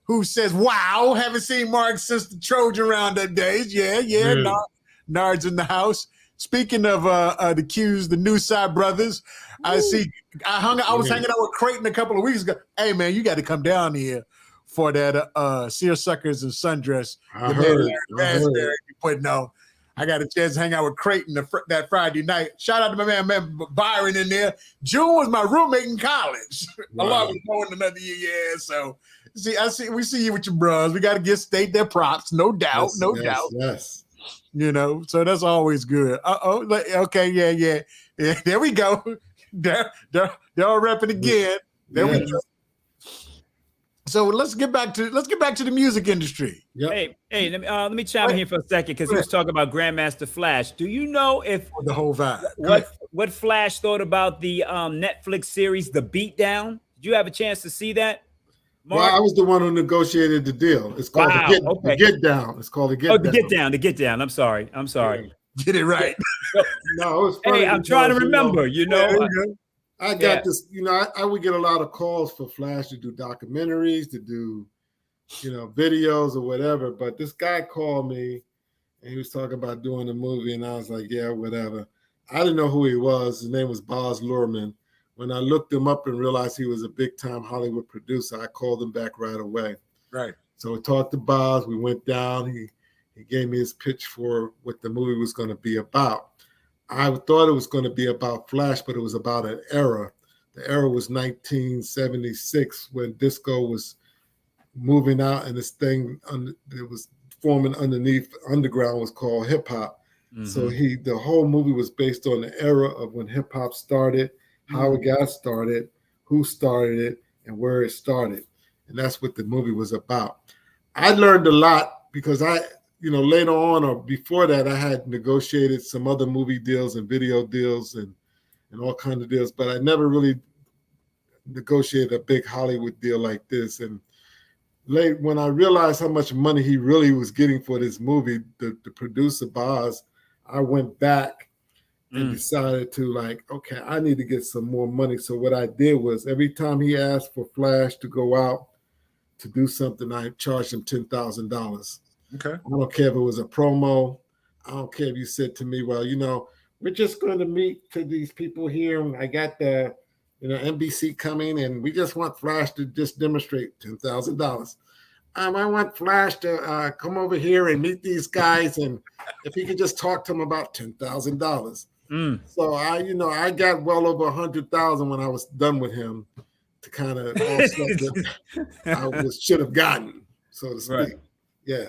Who says, wow, haven't seen Mark since the Trojan Roundup days. Yeah. Nard's in the house. Speaking of the Q's, the New Side Brothers, I was hanging out with Creighton a couple of weeks ago. Hey, man, you got to come down here for that Seersuckers and Sundress. I heard. You putting on. I got a chance to hang out with Creighton that Friday night. Shout out to my man Byron in there. June was my roommate in college. Wow. Along with going another year. Yeah, so we see you with your bros. We got to give State their props, no doubt, doubt. Yes. You know, so that's always good. Okay, yeah. There we go. They're all repping again. There we go. So let's get back to the music industry. Yep. Hey, let me chime in here for a second because he was talking about Grandmaster Flash. Do you know if the whole vibe? What Flash thought about the Netflix series The Beatdown? Did you have a chance to see that, Mark? Well, I was the one who negotiated the deal. It's called the Get Down. It's called the Get Down. The Get Down. I'm sorry. Yeah. Get it right. No, it was funny. Hey, I'm trying to remember. I got this. I would get a lot of calls for Flash to do documentaries, to do, videos or whatever. But this guy called me, and he was talking about doing a movie, and I was like, yeah, whatever. I didn't know who he was. His name was Boz Luhrmann. When I looked him up and realized he was a big-time Hollywood producer, I called him back right away. Right. So we talked to Boz. We went down. He gave me his pitch for what the movie was going to be about. I thought it was going to be about Flash, but it was about an era. The era was 1976 when disco was moving out, and this thing it was forming underneath underground was called hip hop. Mm-hmm. So the whole movie was based on the era of when hip hop started, how it got started, who started it, and where it started. And that's what the movie was about. I learned a lot because later on or before that, I had negotiated some other movie deals and video deals and all kinds of deals, but I never really negotiated a big Hollywood deal like this. And when I realized how much money he really was getting for this movie, the producer Boz, I went back and decided to okay, I need to get some more money. So what I did was every time he asked for Flash to go out to do something, I charged him $10,000. Okay. I don't care if it was a promo. I don't care if you said to me, well, we're just going to meet to these people here. And I got the, NBC coming and we just want Flash to just demonstrate $10,000. I want Flash to come over here and meet these guys. And if he could just talk to them about $10,000. So I got well over 100,000 when I was done with him to kind of offset what I should have gotten, so to speak. Right. Yeah.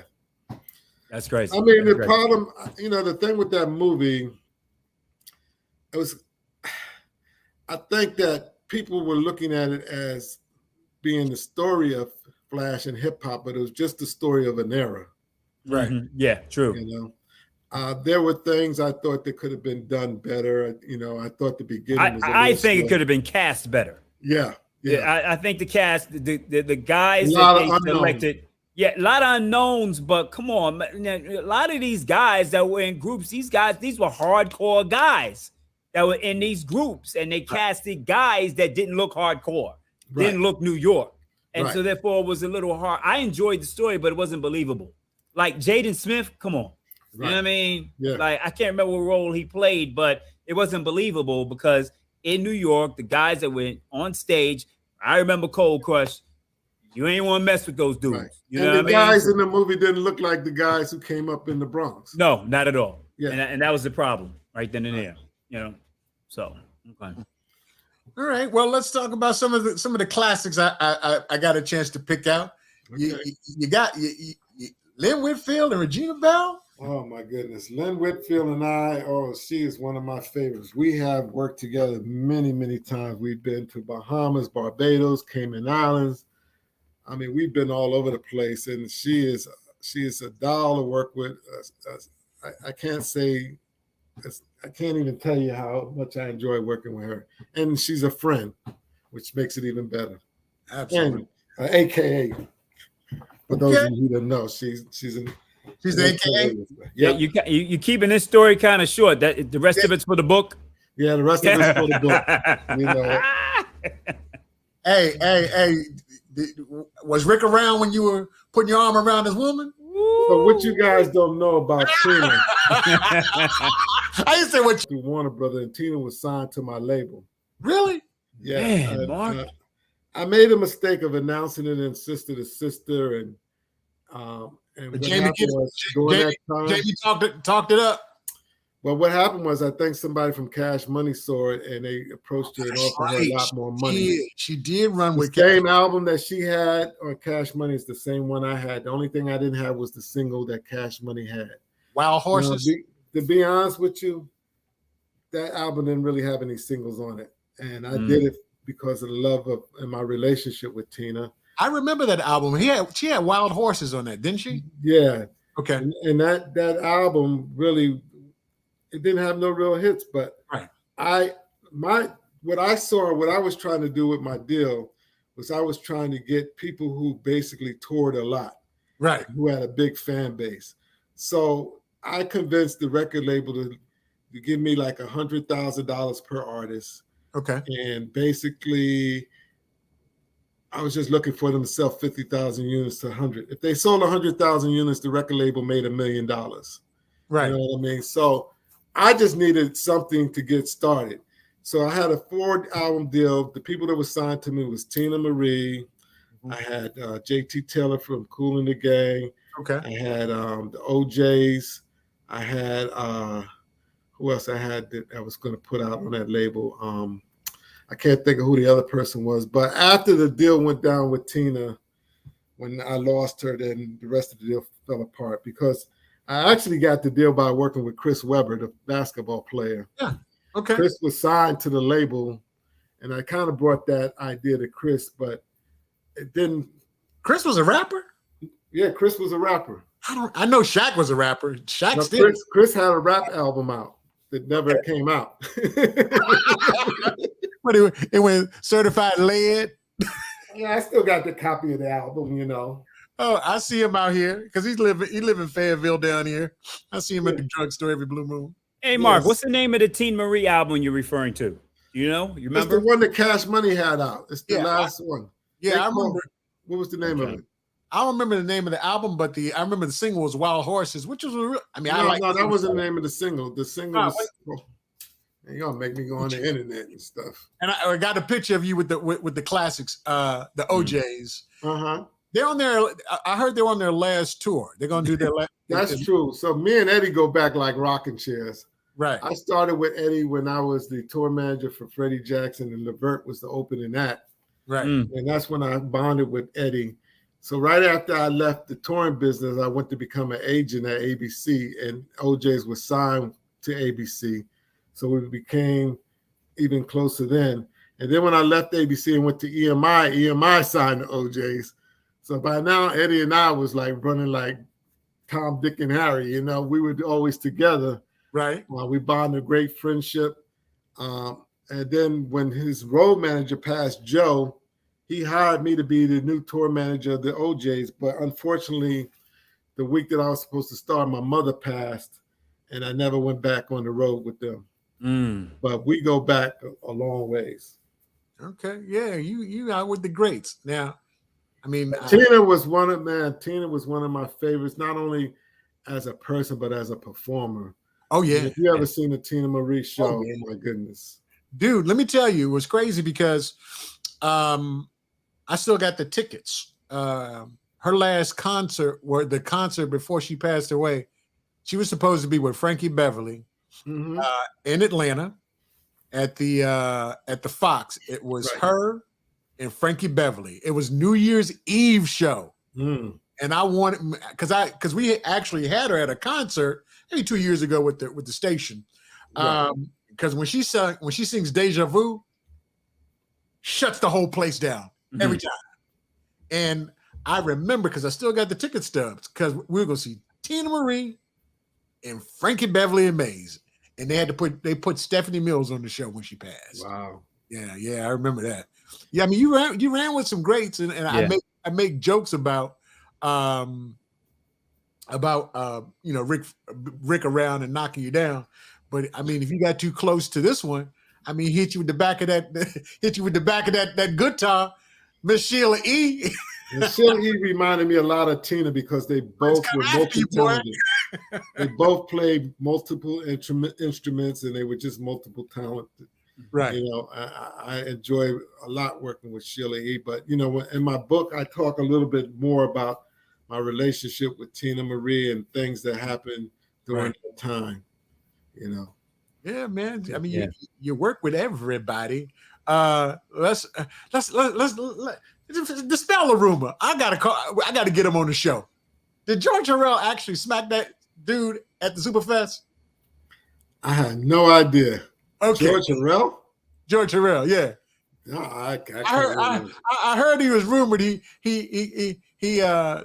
That's crazy. I mean, problem, the thing with that movie, I think that people were looking at it as being the story of Flash and hip hop, but it was just the story of an era. Right. Mm-hmm. Yeah, true. There were things I thought that could have been done better. I thought the beginning was I think it could have been cast better. Yeah. I think the cast, the guys that they selected. Yeah, a lot of unknowns, but come on, a lot of these guys that were in groups, these were hardcore guys that were in these groups, and they casted guys that didn't look hardcore, didn't look New York. And so therefore it was a little hard. I enjoyed the story, but it wasn't believable. Like Jaden Smith, come on. You know what I mean? Yeah. Like, I can't remember what role he played, but it wasn't believable because in New York, the guys that went on stage, I remember Cold Crush, you ain't want to mess with those dudes. Right. You know what I mean? The guys in the movie didn't look like the guys who came up in the Bronx. No, not at all. Yeah. And that was the problem right then and there. So, okay. All right. Well, let's talk about some of the classics I got a chance to pick out. Okay. You got Lynn Whitfield and Regina Bell. Oh my goodness. Lynn Whitfield and I, she is one of my favorites. We have worked together many, many times. We've been to Bahamas, Barbados, Cayman Islands. I mean, we've been all over the place, and she is a doll to work with. I can't even tell you how much I enjoy working with her. And she's a friend, which makes it even better. Absolutely. And AKA, for those of you who don't know, she's an AKA. Yeah, you keeping this story kind of short. That the rest of it's for the book. Yeah, the rest of it's for the book. Hey. Was Rick around when you were putting your arm around his woman? So what you guys don't know about Tina? I didn't say what you Warner Brother, and Tina was signed to my label. Really? Yeah. Man, Mark. I made a mistake of announcing it in Sister to Sister, and Jamie talked it up. Well, what happened was I think somebody from Cash Money saw it and they approached her and offered her a lot more money. She did run with the same album that she had on Cash Money is the same one I had. The only thing I didn't have was the single that Cash Money had. Wild Horses. To be honest with you, that album didn't really have any singles on it. And I did it because of the love of and my relationship with Tina. I remember that album. She had Wild Horses on that, didn't she? Yeah. Okay. And that album really, it didn't have no real hits, but what I was trying to do with my deal was I was trying to get people who basically toured a lot, right, who had a big fan base. So I convinced the record label to give me like $100,000 per artist. Okay. And basically, I was just looking for them to sell 50,000 units to 100. If they sold 100,000 units, the record label made $1 million. Right. You know what I mean? So I just needed something to get started. So I had a 4-album deal. The people that were signed to me was Tina Marie. Mm-hmm. I had JT Taylor from Kool and the Gang. Okay. I had the OJs. I had who else I had that I was going to put out on that label? I can't think of who the other person was. But after the deal went down with Tina, when I lost her, then the rest of the deal fell apart because I actually got the deal by working with Chris Webber, the basketball player. Yeah. Okay. Chris was signed to the label, and I kind of brought that idea to Chris, but it didn't. Chris was a rapper? Yeah, Chris was a rapper. I know Shaq was a rapper. Shaq still. Chris had a rap album out that never came out. But it went certified lead. Yeah, I still got the copy of the album, you know. Oh, I see him out here because he live in Fayetteville down here. I see him at the drugstore every blue moon. Hey, Mark, what's the name of the Teen Marie album you're referring to? You know? You remember? It's the one that Cash Money had out. It's the last one. Yeah, I remember. What was the name of it? I don't remember the name of the album, but I remember the single was Wild Horses, which was a real. I mean, no, that wasn't the name of the single. The single was. You're gonna make me go on the internet and stuff. And I got a picture of you with the classics, the OJs. Uh-huh. They're on their. I heard they're on their last tour. They're gonna do their last. That's true. So me and Eddie go back like rocking chairs. Right. I started with Eddie when I was the tour manager for Freddie Jackson, and Levert was the opening act. Right. And that's when I bonded with Eddie. So right after I left the touring business, I went to become an agent at ABC, and OJs was signed to ABC. So we became even closer then. And then when I left ABC and went to EMI signed the OJs. So by now, Eddie and I was like running like Tom, Dick, and Harry. You know, we were always together. Right. We bonded a great friendship. And then when his road manager passed, Joe, he hired me to be the new tour manager of the OJs. But unfortunately, the week that I was supposed to start, my mother passed, and I never went back on the road with them. But we go back a long ways. Okay. Yeah, you out with the greats. Now, I mean, Tina was one of my favorites, not only as a person, but as a performer. Oh, yeah. And if you ever seen the Tina Marie show, oh my goodness. Dude, let me tell you, it was crazy because I still got the tickets. Her last concert, the concert before she passed away, she was supposed to be with Frankie Beverly in Atlanta at the Fox. It was her and Frankie Beverly. It was New Year's Eve show. And I wanted because we actually had her at a concert maybe 2 years ago with the station. Because when she sings Deja Vu, shuts the whole place down every time. And I remember because I still got the ticket stubs because we were going to see Tina Marie and Frankie Beverly and Mays, and they put Stephanie Mills on the show when she passed. Wow. Yeah, I remember that. Yeah, I mean you ran with some greats, and I make jokes about Rick around and knocking you down. But I mean, if you got too close to this one, I mean, hit you with the back of that guitar, Miss Sheila E. And Sheila E. reminded me a lot of Tina because they both were multi-talented. They both played multiple instruments, and they were just multiple talented. Right. You know, I enjoy a lot working with Sheila E. But you know, in my book, I talk a little bit more about my relationship with Tina Marie and things that happened during that time. You know. Yeah, man. I mean, you work with everybody. Let's dispel a rumor. I gotta get him on the show. Did George Harrell actually smack that dude at the Superfest? I had no idea. Okay. George Harrell? George Harrell, yeah. No, I heard he was rumored he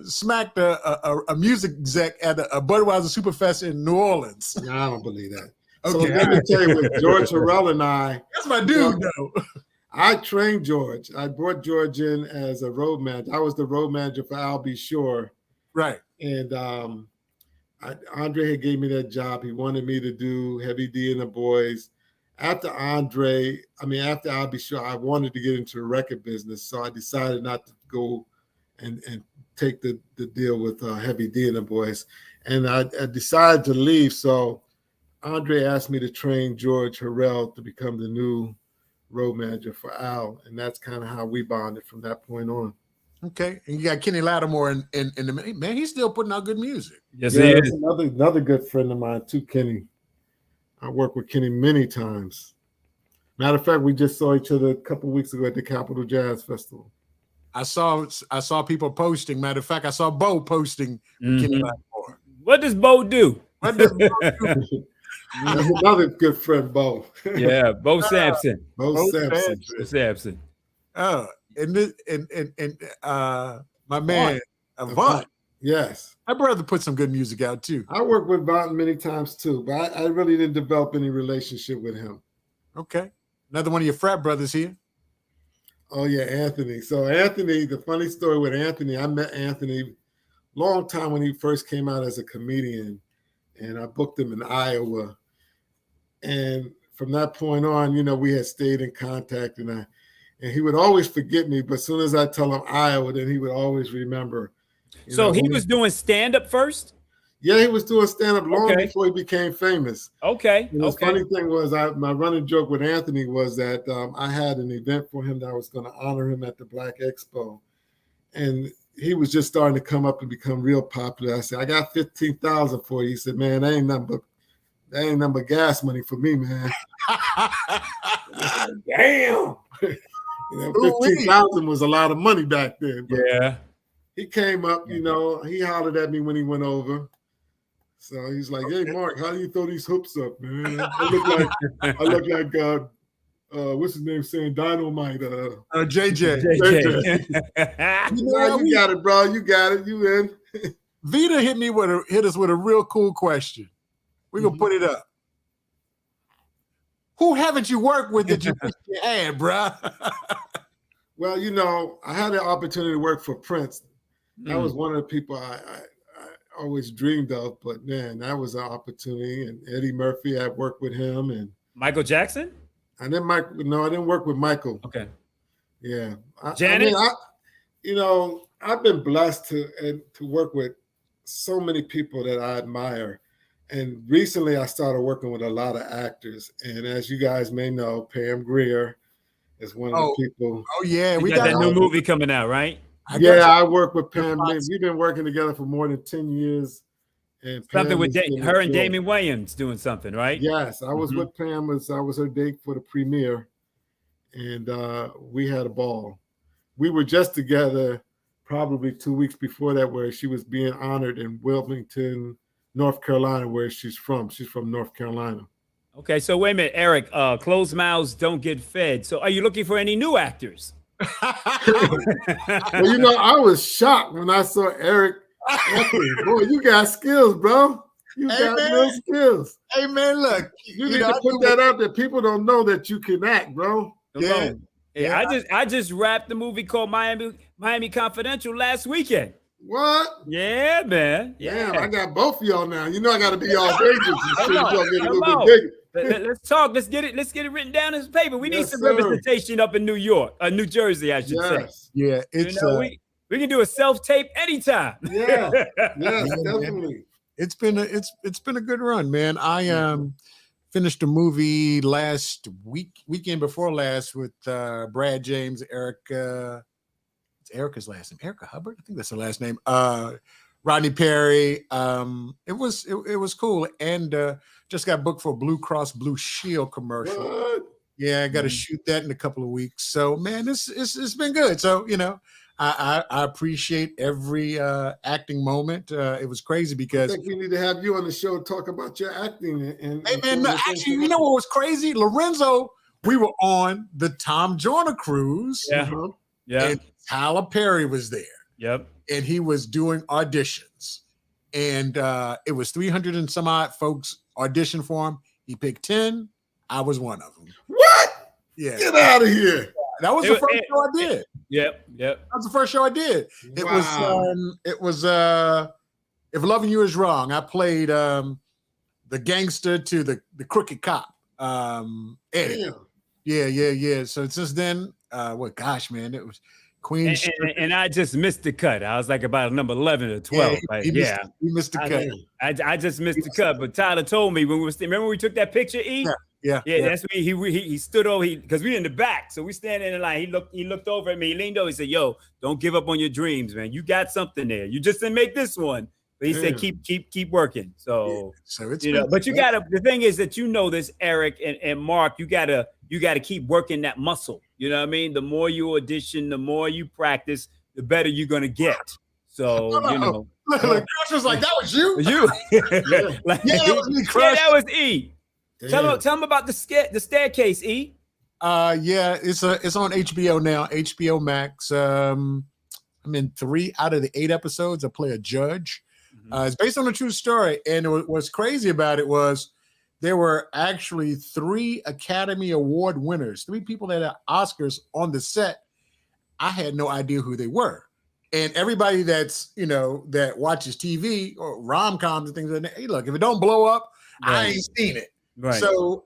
smacked a music exec at a Budweiser Superfest in New Orleans. No, I don't believe that. Okay, so let me tell you, with George Harrell and I, that's my dude, though. I trained George. I brought George in as a road manager. I was the road manager for Al B. Shore. Right. And Andre had gave me that job. He wanted me to do Heavy D and the Boys. After Al B. Shore, I wanted to get into the record business. So I decided not to go and take the deal with Heavy D and the Boys. And I decided to leave. So Andre asked me to train George Harrell to become the new road manager for Al. And that's kind of how we bonded from that point on. Okay. And you got Kenny Lattimore in the man, he's still putting out good music. Yes, he is. Another good friend of mine too, Kenny. I worked with Kenny many times. Matter of fact, we just saw each other a couple of weeks ago at the Capitol Jazz Festival. I saw people posting. Matter of fact, I saw Bo posting Kenny Lattimore. What does Bo do? Another good friend, Bo. Yeah, Bo Sampson. Bo Sampson. Oh, and my man Avant. Yes, my brother put some good music out too. I worked with Avant many times too, but I really didn't develop any relationship with him. Okay, another one of your frat brothers here. Oh yeah, Anthony. So Anthony, the funny story with Anthony, I met Anthony long time when he first came out as a comedian, and I booked him in Iowa. And from that point on, we had stayed in contact, and he would always forget me, but as soon as I tell him Iowa, then he would always remember. So he was doing stand-up first? Yeah, he was doing stand-up long before he became famous. Okay. And the funny thing was, my running joke with Anthony was that I had an event for him that I was going to honor him at the Black Expo. And he was just starting to come up and become real popular. I said, I got 15,000 for you. He said, man, that ain't nothing but gas money for me, man. Said, damn. 15,000 was a lot of money back then. But yeah. He came up, he hollered at me when he went over. So he's like, hey, Mark, how do you throw these hoops up, man? I look like what's his name saying Dynamite? JJ. You got it, bro. You got it. You in. Vita hit us with a real cool question. We're going to put it up. Who haven't you worked with that you wish you had, bro? Well, I had the opportunity to work for Prince. That was one of the people I always dreamed of, but man, that was an opportunity. And Eddie Murphy, I worked with him, and Michael Jackson. I didn't work with Michael. Okay. Yeah. Janet. I've been blessed to work with so many people that I admire. And recently I started working with a lot of actors. And as you guys may know, Pam Grier is one of the people. Oh, yeah. We got that new movie coming out, right? I work with Pam. We've been working together for more than 10 years. And something with her and Damon Wayans doing something, right? Yes, I was with Pam. I was her date for the premiere, and we had a ball. We were just together probably 2 weeks before that, where she was being honored in Wilmington, North Carolina, where she's from. She's from North Carolina. Okay, so wait a minute, Eric. Closed mouths don't get fed. So are you looking for any new actors? Well, I was shocked when I saw Eric. Boy, you got skills, bro. You got real skills. Hey, man, look. You need to put that out there. People don't know that you can act, bro. Yeah. I just wrapped the movie called Miami Confidential last weekend. What? Yeah, man. Yeah. Damn, I got both of y'all now. I got to be all Vegas and shit. Y'all get a little bit bigger. Let's talk. Let's get it written down in this paper. We need some representation up in New York, New Jersey, I should say. Yeah, it's we can do a self-tape anytime. Yeah, definitely. It's been a good run, man. I finished a movie last weekend before last with Brad James, Erica. It's Erica's last name, Erica Hubbard. I think that's her last name. Rodney Perry. It was cool, and just got booked for a Blue Cross Blue Shield commercial. What? Yeah, I got to shoot that in a couple of weeks. So, man, it's been good. So, I appreciate every acting moment. It was crazy because I think we need to have you on the show to talk about your acting. Hey, man, actually, you know what was crazy? Lorenzo we were on the Tom Joyner cruise. Yeah. Yeah. And Tyler Perry was there. Yep. And he was doing auditions. And it was 300 and some odd folks audition for him. He picked 10. I was one of them. What? Yeah. Get out of here. That was the first show I did. Yep. That was the first show I did. It was If Loving You Is Wrong. I played the gangster to the crooked cop. Eddie. Yeah. So since then, it was Queen. And I just missed the cut. I was like about number 11 or 12. He missed the cut. I just missed the cut. But Tyler told me when we remember we took that picture, E? Yeah. That's when he stood over because we in the back. So we standing in the line. He looked over at me. He leaned over. He said, "Yo, don't give up on your dreams, man. You got something there. You just didn't make this one." But he said, keep working. So it's but you gotta, the thing is that this, Eric and Mark, you gotta keep working that muscle. You know what I mean? The more you audition, the more you practice, the better you're gonna get. So Crush was like, that was you? That was me, Crush. That was E. Tell him about the staircase, E. It's on HBO now, HBO Max. I'm in 3 out of the 8 episodes. I play a judge. It's based on a true story. And what's crazy about it was there were actually 3 Academy Award winners, 3 people that had Oscars on the set. I had no idea who they were. And everybody that's, that watches TV or rom-coms and things like that, hey, look, if it don't blow up, I ain't seen it. Right. So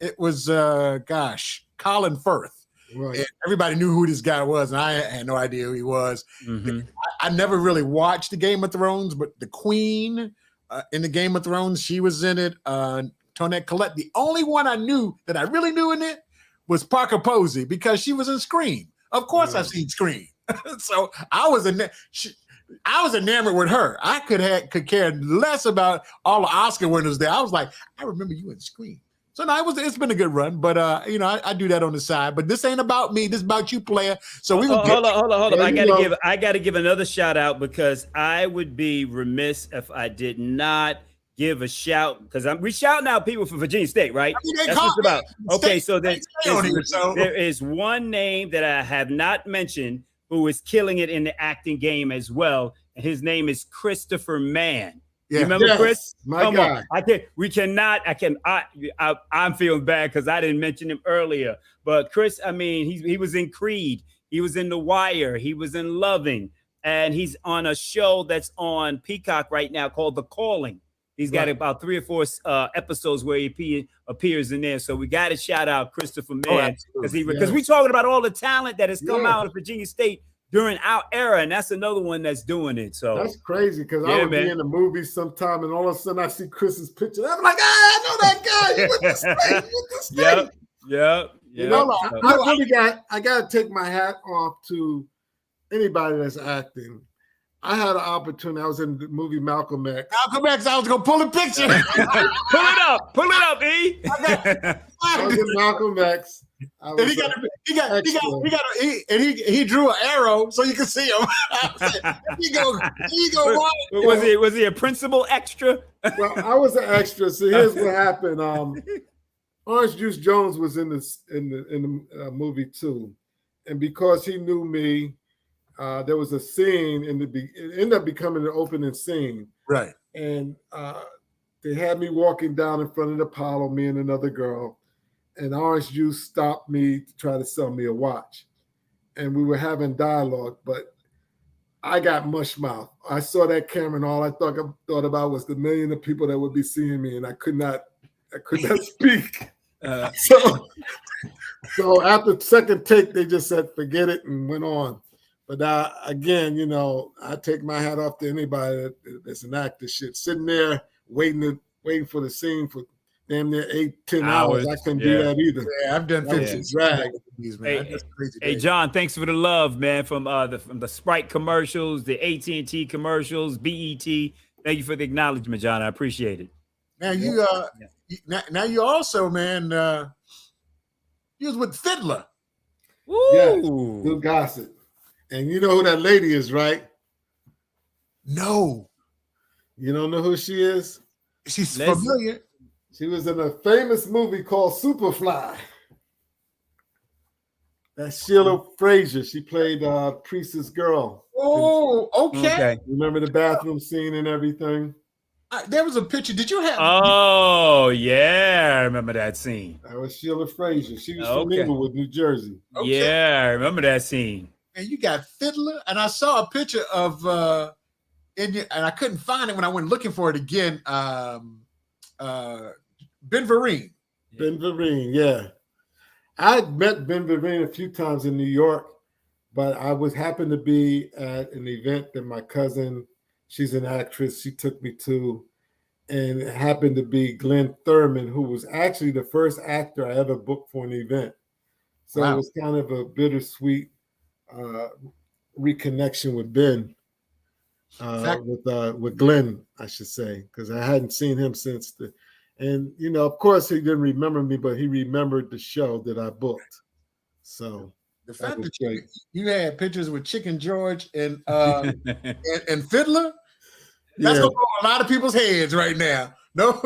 it was, Colin Firth. Right. And everybody knew who this guy was, and I had no idea who he was. I never really watched the Game of Thrones, but the Queen in the Game of Thrones, she was in it. Tonette Collette. The only one I knew that I really knew in it was Parker Posey because she was in Scream. Of course, I've seen Scream. So I was enamored with her. I could care less about all the Oscar winners there. I was like, I remember you in Scream. So no, it's been a good run, but I do that on the side. But this ain't about me. This is about you, player. So we hold on. I gotta give another shout out because I would be remiss if I did not give a shout because we shouting out people from Virginia State, right? That's what it's about. Okay, so there is one name that I have not mentioned who is killing it in the acting game as well, and his name is Christopher Mann. You remember Chris? Come on. I'm feeling bad because I didn't mention him earlier. But Chris, I mean, he was in Creed. He was in The Wire. He was in Loving. And he's on a show that's on Peacock right now called The Calling. He's got about 3 or 4 episodes where he appears in there. So we got to shout out Christopher Mann because we're talking about all the talent that has come out of Virginia State during our era, and that's another one that's doing it. So that's crazy because I would be in the movies sometime, and all of a sudden I see Chris's picture. I'm like, I know that guy. You with the state. Yep. I got to take my hat off to anybody that's acting. I had an opportunity. I was in the movie Malcolm X. Malcolm X. I was gonna pull a picture. Pull it up, E. I was in Malcolm X. He drew an arrow so you could see him. He go. Was he a principal extra? Well, I was an extra. So here's what happened. Orange Juice Jones was in the movie too, and because he knew me, there was a scene it ended up becoming an opening scene. Right. And they had me walking down in front of the Apollo, me and another girl. And Orange Juice stopped me to try to sell me a watch. And we were having dialogue, but I got mush mouth. I saw that camera and all I thought about was the million of people that would be seeing me, and I could not speak. So after second take, they just said, forget it, and went on. But again, I take my hat off to anybody that's an actor. Shit, sitting there waiting for the scene for damn near 8-10 hours. I couldn't do that either. Yeah, I've done 15 drag. Hey, John, thanks for the love, man. From the Sprite commercials, the AT&T commercials, BET. Thank you for the acknowledgement, John. I appreciate it. Man, now you also, man, you was with Fiddler. Woo! Yeah, good gossip. And you know who that lady is, right? No. You don't know who she is? She's familiar. She was in a famous movie called Superfly. That's Sheila Frazier. She played Priestess Girl. Oh, okay. Remember the bathroom scene and everything? There was a picture. Did you have? Oh, yeah. I remember that scene. That was Sheila Frazier. She was from Inglewood, New Jersey. Okay. Yeah, I remember that scene. And you got Fiddler. And I saw a picture of, and I couldn't find it when I went looking for it again. Ben Vereen. Ben Vereen, yeah. I met Ben Vereen a few times in New York, but I happened to be at an event that my cousin, she's an actress, she took me to, and it happened to be Glenn Thurman, who was actually the first actor I ever booked for an event. So It was kind of a bittersweet reconnection with Ben, with Glenn, I should say, because I hadn't seen him since and of course he didn't remember me, but he remembered the show that I booked. So the fact that you had pictures with Chicken George and and Fiddler, that's going over a lot of people's heads right now. No,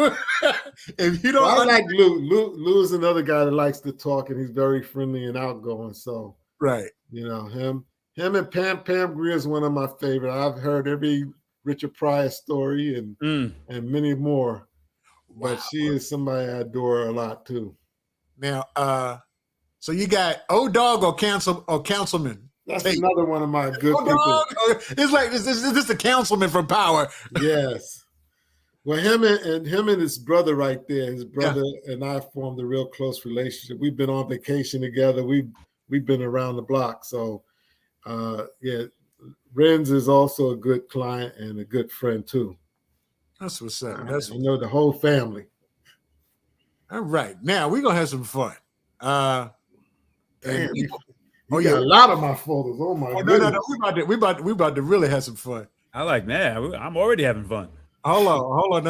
if you don't, I like Lou. Lou's another guy that likes to talk, and he's very friendly and outgoing. So him and Pam Grier is one of my favorite. I've heard every Richard Pryor story and many more. But she is somebody I adore a lot too. Now, so you got O-Dog or Councilman? That's another one of my good people. It's like this the councilman from Power. Yes. Well, him and his brother right there, his brother and I formed a real close relationship. We've been on vacation together. We've been around the block. So, Renz is also a good client and a good friend too. That's what's up. I know the whole family. All right. Now we're gonna have some fun. You got a lot of my photos. Oh my goodness. No. We about to really have some fun. I like that. I'm already having fun. Hold on.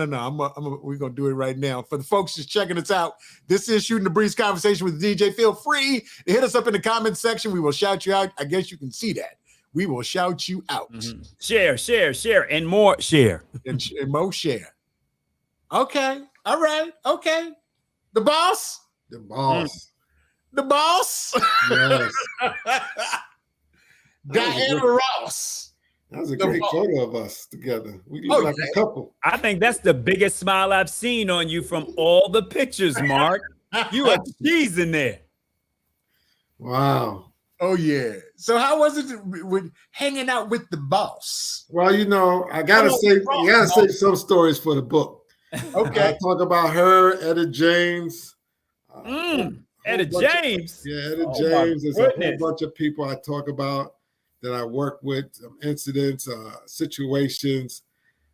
No. We're gonna do it right now. For the folks just checking us out, this is Shooting the Breeze Conversation with the DJ. Feel free to hit us up in the comments section. We will shout you out. I guess you can see that. We will shout you out. Mm-hmm. Share, and more share. and more share. Okay. All right. Okay. The boss. The boss. Yes. Diana Ross. That was a great photo of us together. We look like a couple. I think that's the biggest smile I've seen on you from all the pictures, Mark. You are cheesing there. Wow. Oh yeah. So how was it with hanging out with the boss? Well, I gotta say some stories for the book. Okay. I talk about her, Etta James. Etta James. Etta James. There's a whole bunch of people I talk about that I work with, incidents, situations.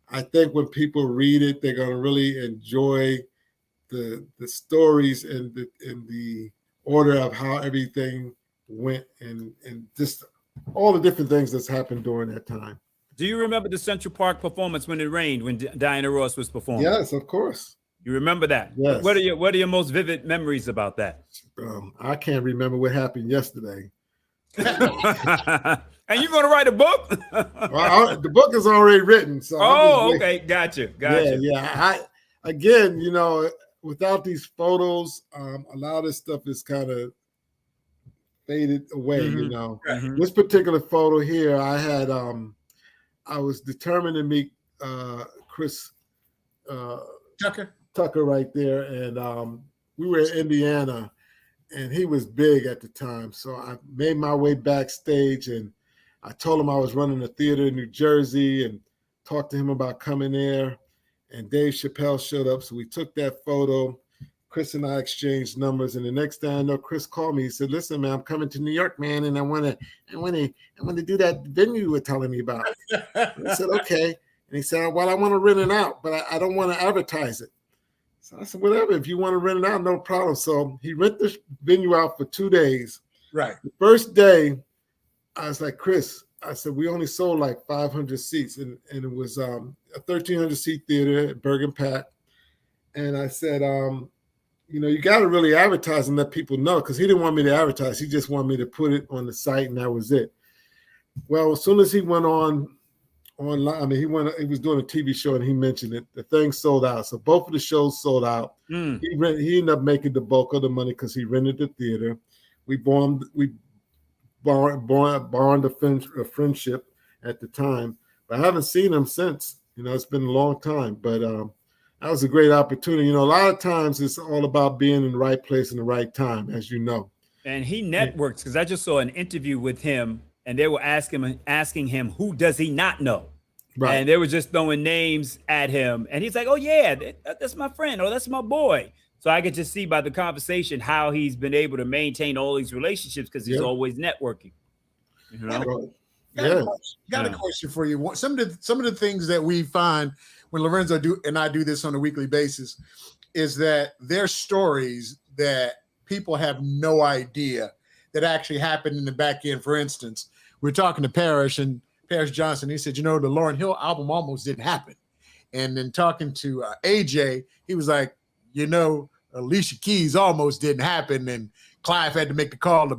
I think when people read it, they're gonna really enjoy the stories and the order of how everything went and just all the different things that's happened during that time. Do you remember the Central Park performance when it rained, when Diana Ross was performing? Yes, of course. You remember that? Yes. What are your most vivid memories about that? I can't remember what happened yesterday. And you're gonna write a book? The book is already written. So okay, gotcha. Yeah. Again, without these photos, a lot of stuff is kind of faded away. Mm-hmm. This particular photo here, I had I was determined to meet Chris Tucker right there, and we were in Indiana, and he was big at the time. So I made my way backstage, and I told him I was running a theater in New Jersey, and talked to him about coming there. And Dave Chappelle showed up, so we took that photo. Chris and I exchanged numbers, and the next thing I know, Chris called me. He said, "Listen, man, I'm coming to New York, man, and I want to do that venue you were telling me about." I said, "Okay." And he said, "Well, I want to rent it out, but I don't want to advertise it." So I said, "Whatever, if you want to rent it out, no problem." So he rented the venue out for 2 days. Right. The first day, I was like, "Chris," I said, "we only sold like 500 seats, and it was a 1,300 seat theater at Bergen Pack." And I said, you got to really advertise and let people know, because he didn't want me to advertise. He just wanted me to put it on the site, and that was it. Well, as soon as he went online, he was doing a TV show, and he mentioned it. The thing sold out. So both of the shows sold out. He ended up making the bulk of the money because he rented the theater. we bond a friendship at the time. But I haven't seen him since. It's been a long time. But that was a great opportunity. A lot of times it's all about being in the right place in the right time, as you know. And he networks, because I just saw an interview with him, and they were asking him, who does he not know? Right. And they were just throwing names at him. And he's like, oh, yeah, that's my friend. Oh, that's my boy. So I could just see by the conversation how he's been able to maintain all these relationships, because he's always networking. Got a question for you. Some of the things that we find when Lorenzo and I do this on a weekly basis is that there's stories that people have no idea that actually happened in the back end. For instance, we're talking to Parrish Johnson. He said, the Lauryn Hill album almost didn't happen. And then talking to AJ, he was like, Alicia Keys almost didn't happen. And Clive had to make the call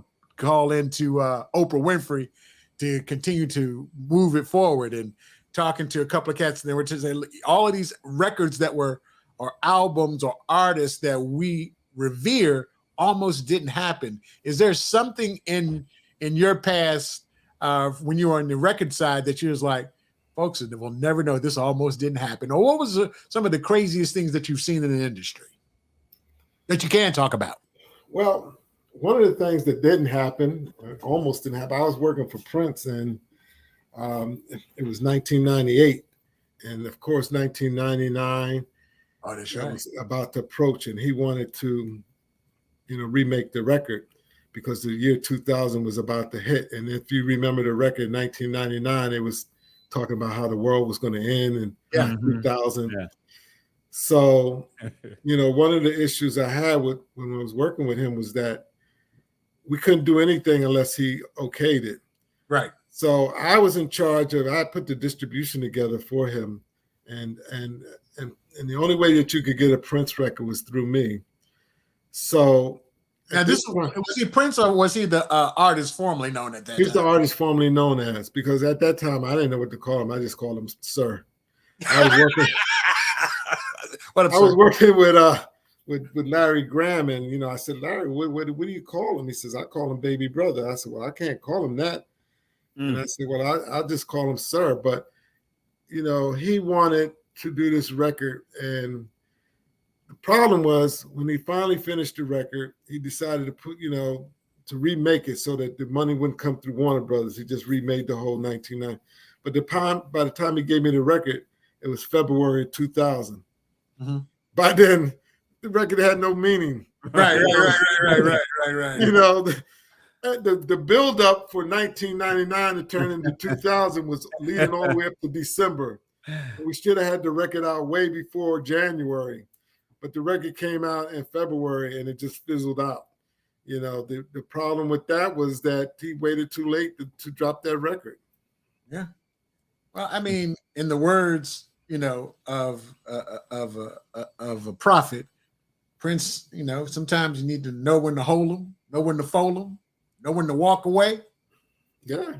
into Oprah Winfrey to continue to move it forward. And talking to a couple of cats, and they were to say all of these records that were, or albums or artists that we revere almost didn't happen. Is there something in your past when you were on the record side that you was like, folks will never know this almost didn't happen? Or what was some of the craziest things that you've seen in the industry that you can talk about? Well, one of the things that didn't happen, almost didn't happen, I was working for Prince, and it was 1998. And of course, 1999 was about to approach, and he wanted to, remake the record because the year 2000 was about to hit. And if you remember the record, 1999, it was talking about how the world was going to end in 2000. Yeah. So, one of the issues I had when I was working with him was that we couldn't do anything unless he okayed it. Right. So I was in charge I put the distribution together for him. And the only way that you could get a Prince record was through me. So now was he Prince, or was he the artist formerly known at that time? He's the artist formerly known as, because at that time I didn't know what to call him. I just called him Sir. I was working with Larry Graham, and I said, Larry, what do you call him? He says, I call him baby brother. I said, well, I can't call him that. And I said, well, I'll just call him Sir. But he wanted to do this record, and the problem was when he finally finished the record, he decided to put, to remake it so that the money wouldn't come through Warner Brothers. He just remade the whole 1990. But by the time he gave me the record, it was February 2000. Mm-hmm. By then, the record had no meaning. Right. The build up for 1999 to turn into 2000 was leading all the way up to December. We should have had the record out way before January, but the record came out in February and it just fizzled out. The problem with that was that he waited too late to drop that record. Yeah. Well, I mean, in the words, of a prophet, Prince, sometimes you need to know when to hold them, know when to fold them, know when to walk away. Yeah.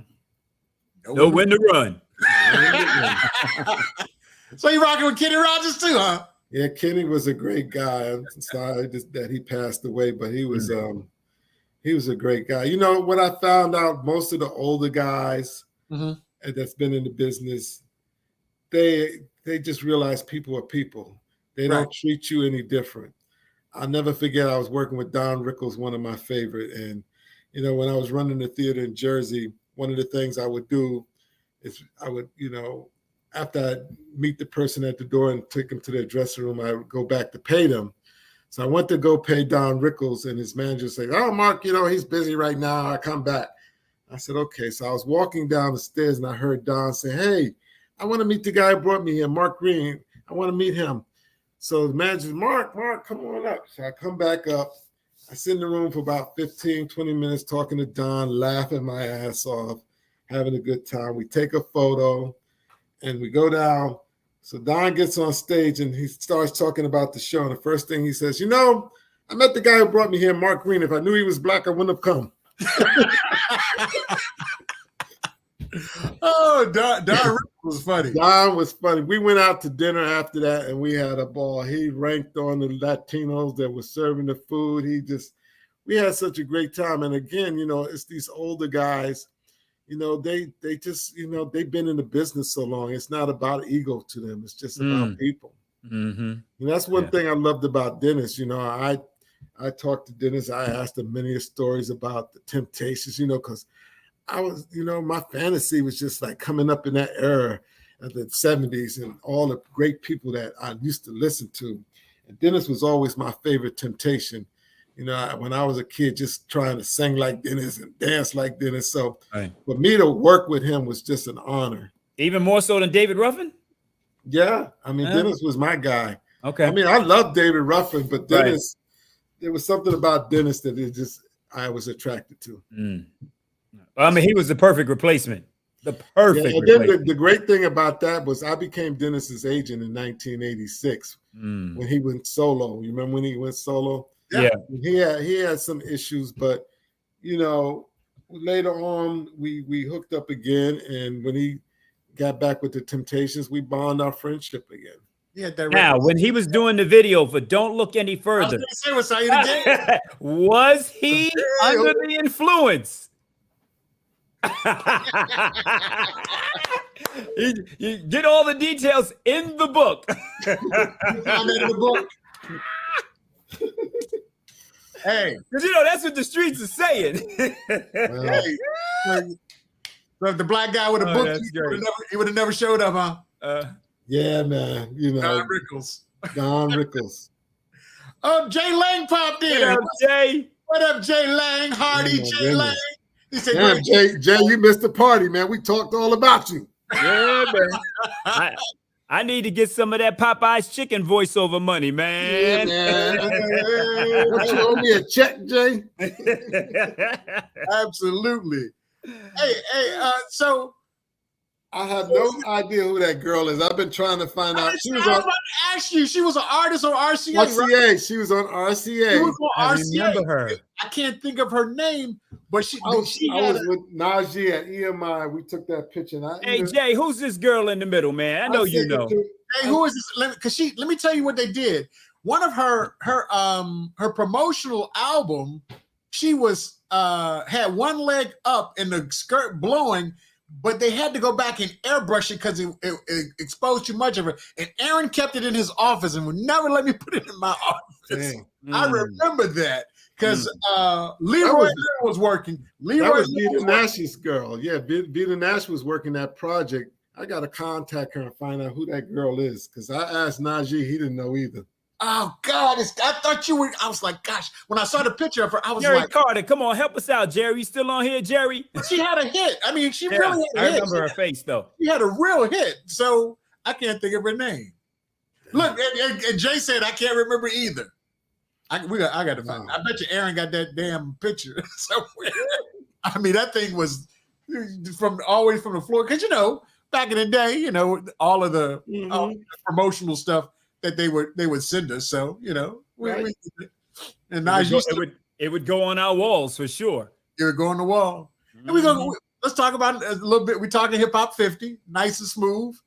Know when to run. So you rocking with Kenny Rogers too, huh? Yeah, Kenny was a great guy. I'm sorry that he passed away, but he was a great guy. What I found out, most of the older guys that's been in the business, they just realize people are people. They don't treat you any different. I'll never forget, I was working with Don Rickles, one of my favorite. And, when I was running the theater in Jersey, one of the things I would do is I would, after I meet the person at the door and take them to their dressing room, I would go back to pay them. So I went to go pay Don Rickles, and his manager said, oh, Mark, he's busy right now. I'll come back. I said, okay. So I was walking down the stairs, and I heard Don say, hey, I want to meet the guy who brought me here, Mark Green. I want to meet him. So the manager said, Mark, come on up. So I come back up. I sit in the room for about 15, 20 minutes talking to Don, laughing my ass off, having a good time. We take a photo, and we go down. So Don gets on stage, and he starts talking about the show. And the first thing he says, I met the guy who brought me here, Mark Green. If I knew he was black, I wouldn't have come. Oh, Don was funny. Don was funny. We went out to dinner after that, and we had a ball. He ranked on the Latinos that were serving the food. we had such a great time. And again, you know, it's these older guys, you know, they just, you know, they've been in the business so long. It's not about ego to them. It's just about people. And that's one thing I loved about Dennis. You know, I talked to Dennis. I asked him many stories about the Temptations, you know, because I was, you know, my fantasy was just like coming up in that era of the 70s and all the great people that I used to listen to. And Dennis was always my favorite Temptation. You know, when I was a kid, just trying to sing like Dennis and dance like Dennis. So for me to work with him was just an honor. Even more so than David Ruffin? Yeah. I mean, Dennis was my guy. Okay. I mean, I love David Ruffin, but Dennis, there was something about Dennis that I was attracted to. Well, I mean, he was the perfect replacement. The perfect and then the great thing about that was I became Dennis's agent in 1986 when he went solo. You remember when he went solo? Yeah. He had some issues, but you know, later on we hooked up again, and when he got back with the Temptations, we bond our friendship again. Yeah. Now, when he was doing the video for "Don't Look Any Further," was he under the influence? You get all the details in the book. Hey, because you know that's what the streets are saying. Well, the black guy with a book, he would have never showed up, huh? Yeah, man. You know, Don Rickles. Oh, Jay Lang popped in. What up, Jay? What up, Jay Lang? Hardy, Jay Lang. He said, damn, Jay, you missed the party, man. We talked all about you. Yeah, man. I need to get some of that Popeye's chicken voiceover money, man. Yeah, man. Don't you owe me a check, Jay? Absolutely. Hey, so I have no idea who that girl is. I've been trying to find out. She was about to ask you. She was an artist on RCA. RCA. Right? She was on RCA. She was on RCA. I remember her. I can't think of her name, but I was with Najee at EMI. We took that picture. Hey, Jay, who's this girl in the middle, man? I know you know. Hey, who is this? Let me tell you what they did. One of her promotional album, she was had one leg up and the skirt blowing, but they had to go back and airbrush it because it exposed too much of it. And Aaron kept it in his office and would never let me put it in my office. I remember that because Leroy was working. That was Vita Nash's girl. Yeah, Vita Nash was working that project. I got to contact her and find out who that girl is because I asked Najee. He didn't know either. Oh, God. I thought you were. I was like, gosh, when I saw the picture of her, I was Jerry like. Carter, come on, help us out, Jerry. You still on here, Jerry? She had a hit. I mean, she really had a hit. I remember her face, though. She had a real hit. So I can't think of her name. Look, and Jay said, I can't remember either. I got to find. I bet you Aaron got that damn picture somewhere. I mean, that thing was always from the floor. Because, you know, back in the day, you know, all of the promotional stuff that they would send us. So, you know, and now it would go on our walls for sure. It would go on the wall. And let's talk about it a little bit. We're talking hip hop 50, nice and smooth.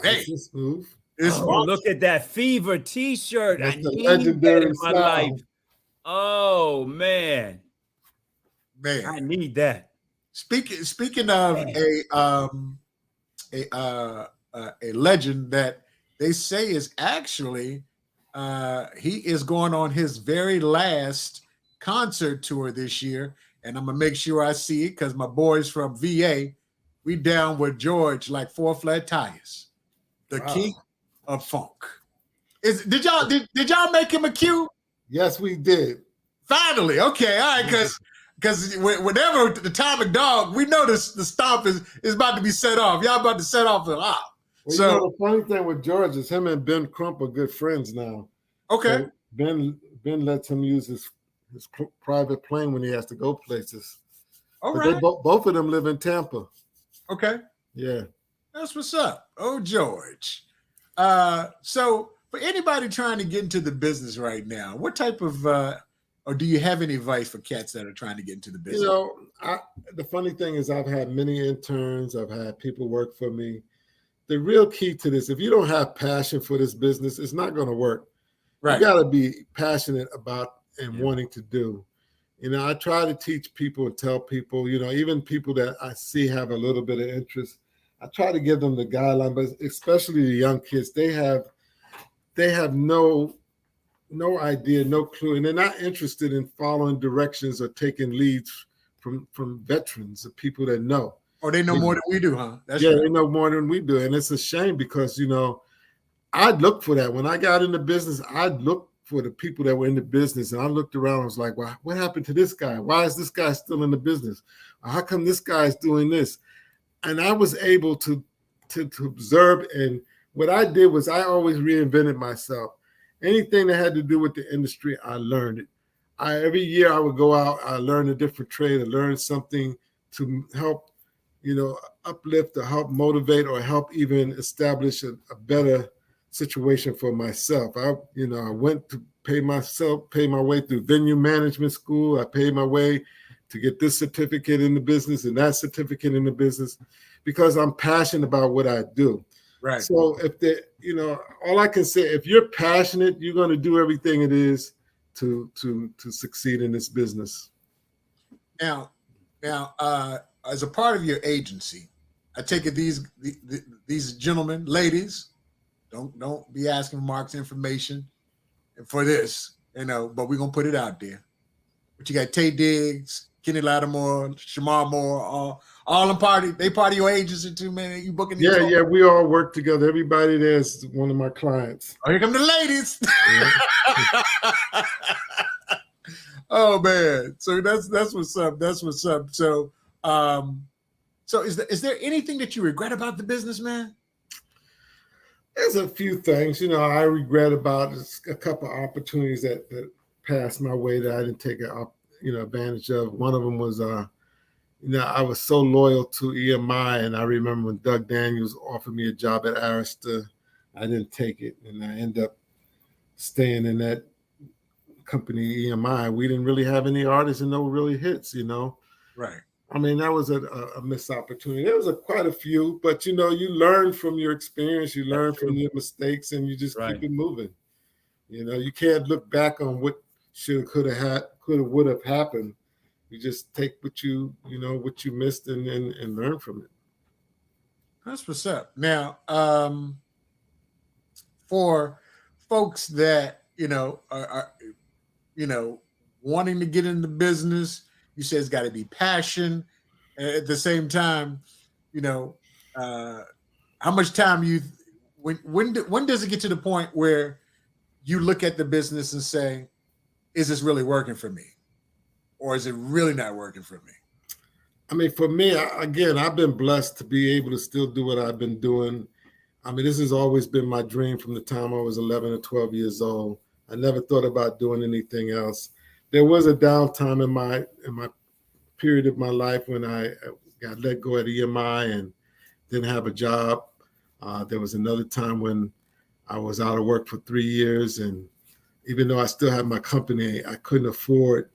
Nice and smooth. Look at that Fever T-shirt. I need that in my life. Oh man, I need that. Speaking of a legend that they say is actually he is going on his very last concert tour this year, and I'm gonna make sure I see it because my boys from VA, we down with George like 4 flat tires. The king of funk. Did y'all make him a cue? Yes, we did. Finally, okay, all right, because whenever the Atomic Dog, we know the stomp is about to be set off. Y'all about to set off a lot. Well, so you know, the funny thing with George is him and Ben Crump are good friends now. Okay. So Ben lets him use his private plane when he has to go places. All right. Both of them live in Tampa. Okay. Yeah. That's what's up. Oh, George. So for anybody trying to get into the business right now, what type of or do you have any advice for cats that are trying to get into the business? You know, the funny thing is I've had many interns. I've had people work for me. The real key to this, if you don't have passion for this business, it's not going to work. Right. You got to be passionate about and wanting to do. I try to teach people and tell people, even people that I see have a little bit of interest, I try to give them the guideline, but especially the young kids, they have no idea, no clue, and they're not interested in following directions or taking leads from veterans or people that know. Or they know more than we do, huh? That's right. They know more than we do, and it's a shame because I'd look for that when I got into business. I'd look for the people that were in the business, and I looked around. I was like, "Well, what happened to this guy? Why is this guy still in the business? How come this guy is doing this?" And I was able to observe. And what I did was I always reinvented myself. Anything that had to do with the industry, I learned it. Every year I would go out, I learned a different trade, I learned something to help, uplift or help motivate or help even establish a better situation for myself. I went to pay my way through venue management school. I paid my way to get this certificate in the business and that certificate in the business because I'm passionate about what I do. Right. So if all I can say, if you're passionate, you're going to do everything it is to succeed in this business. Now, as a part of your agency, I take it these gentlemen, ladies, don't be asking Mark's information for this, but we're gonna put it out there. But you got Tay Diggs, Kenny Lattimore, Shamar Moore, all in party. They part of your agency too, man. You booking these? Yeah, we all work together. Everybody there's one of my clients. Oh, here come the ladies. Yeah. Oh man, so that's what's up. That's what's up. So, is there anything that you regret about the business, man? There's a few things, I regret about a couple of opportunities that passed my way that I didn't take advantage of. One of them was, I was so loyal to EMI, and I remember when Doug Daniels offered me a job at Arista, I didn't take it, and I ended up staying in that company, EMI. We didn't really have any artists and no really hits, Right. I mean, that was a missed opportunity. There was quite a few, but you learn from your experience, you learn from your mistakes, and you just keep it moving. You can't look back on what would have happened. You just take what you missed and learn from it. That's what's up. Now, for folks that are wanting to get into business, you said it's got to be passion. At the same time, how much time when does it get to the point where you look at the business and say, is this really working for me? Or is it really not working for me? I mean, for me, I've been blessed to be able to still do what I've been doing. I mean, this has always been my dream from the time I was 11 or 12 years old. I never thought about doing anything else. There was a downtime in my period of my life when I got let go at EMI and didn't have a job. There was another time when I was out of work for 3 years, and even though I still had my company, I couldn't afford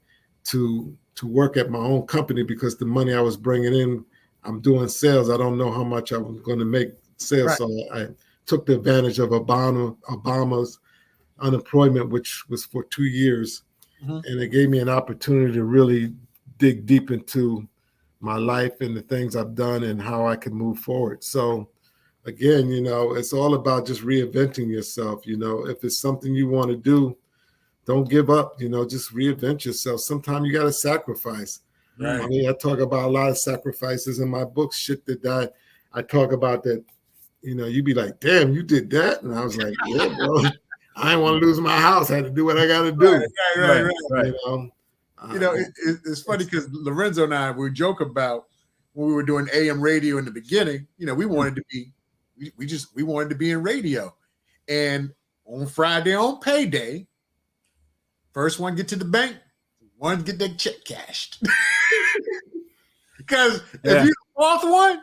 to work at my own company because the money I was bringing in, I'm doing sales. I don't know how much I'm going to make sales, right. So I took the advantage of Obama's unemployment, which was for 2 years. Mm-hmm. And it gave me an opportunity to really dig deep into my life and the things I've done and how I can move forward. So again, it's all about just reinventing yourself. If it's something you want to do, don't give up, just reinvent yourself. Sometimes you got to sacrifice. Right. I mean, I talk about a lot of sacrifices in my book, shit that I talk about that, you'd be like, damn, you did that? And I was like, yeah, bro. I didn't want to lose my house. I had to do what I got to do. Right. It's funny because Lorenzo and I, we joke about when we were doing AM radio in the beginning, we wanted to be, we wanted to be in radio. And on Friday on payday, first one get to the bank, one get that check cashed. Because if you're the fourth one,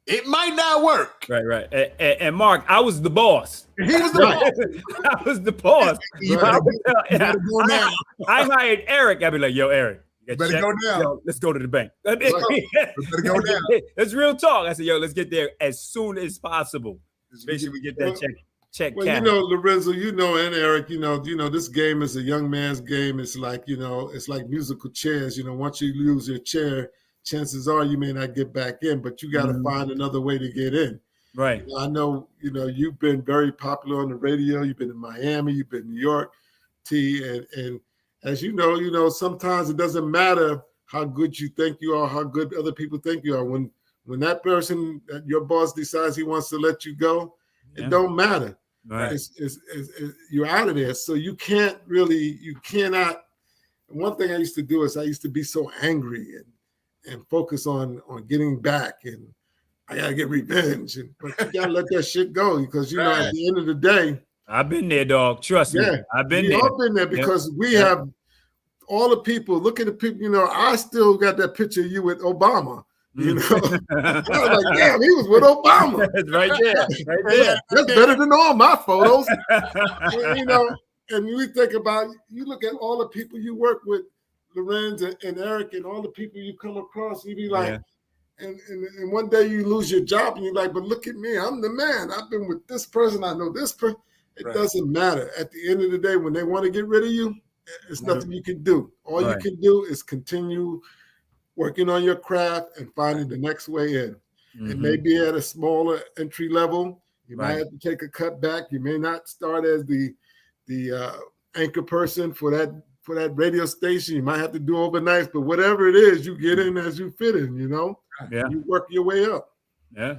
it might not work. Right. And Mark, I was the boss. He was the boss. I was the boss. You better go now. I hired Eric. I'd be like, yo, Eric, you better go down. Yo, let's go to the bank. You better go down. That's real talk. I said, yo, let's get there as soon as possible. Make sure we get that check. check. Well, you know, Lorenzo, you know, and Eric, you know, this game is a young man's game. It's like, you know, it's like musical chairs. You know, once you lose your chair, chances are you may not get back in, but you got to find another way to get in. Right. I know, you know, you've been very popular on the radio. You've been in Miami, you've been in New York, and as you know, sometimes it doesn't matter how good you think you are, how good other people think you are. When that person, your boss decides he wants to let you go, it don't matter. Right. You're out of there. So you cannot. One thing I used to do is I used to be so angry and focus on getting back, and I gotta get revenge. But you gotta let that shit go, because you know at the end of the day, I've been there, dog. Trust me. I've been there. I've been there because we have all the people. Look at the people. You know, I still got that picture of you with Obama. You know, I was like, damn, he was with Obama. It's right there. That's better than all my photos. You know, and we think about, you look at all the people you work with, Lorenzo and Eric, and all the people you come across, you be like, and one day you lose your job, and you're like, but look at me, I'm the man. I've been with this person. I know this person. It doesn't matter. At the end of the day, when they want to get rid of you, it's nothing you can do. All you can do is continue working on your craft and finding the next way in. It may be at a smaller entry level. You might have to take a cut back. You may not start as the anchor person for that radio station. You might have to do overnights, but whatever it is, you get in as you fit in, you know? Yeah. You work your way up. Yeah.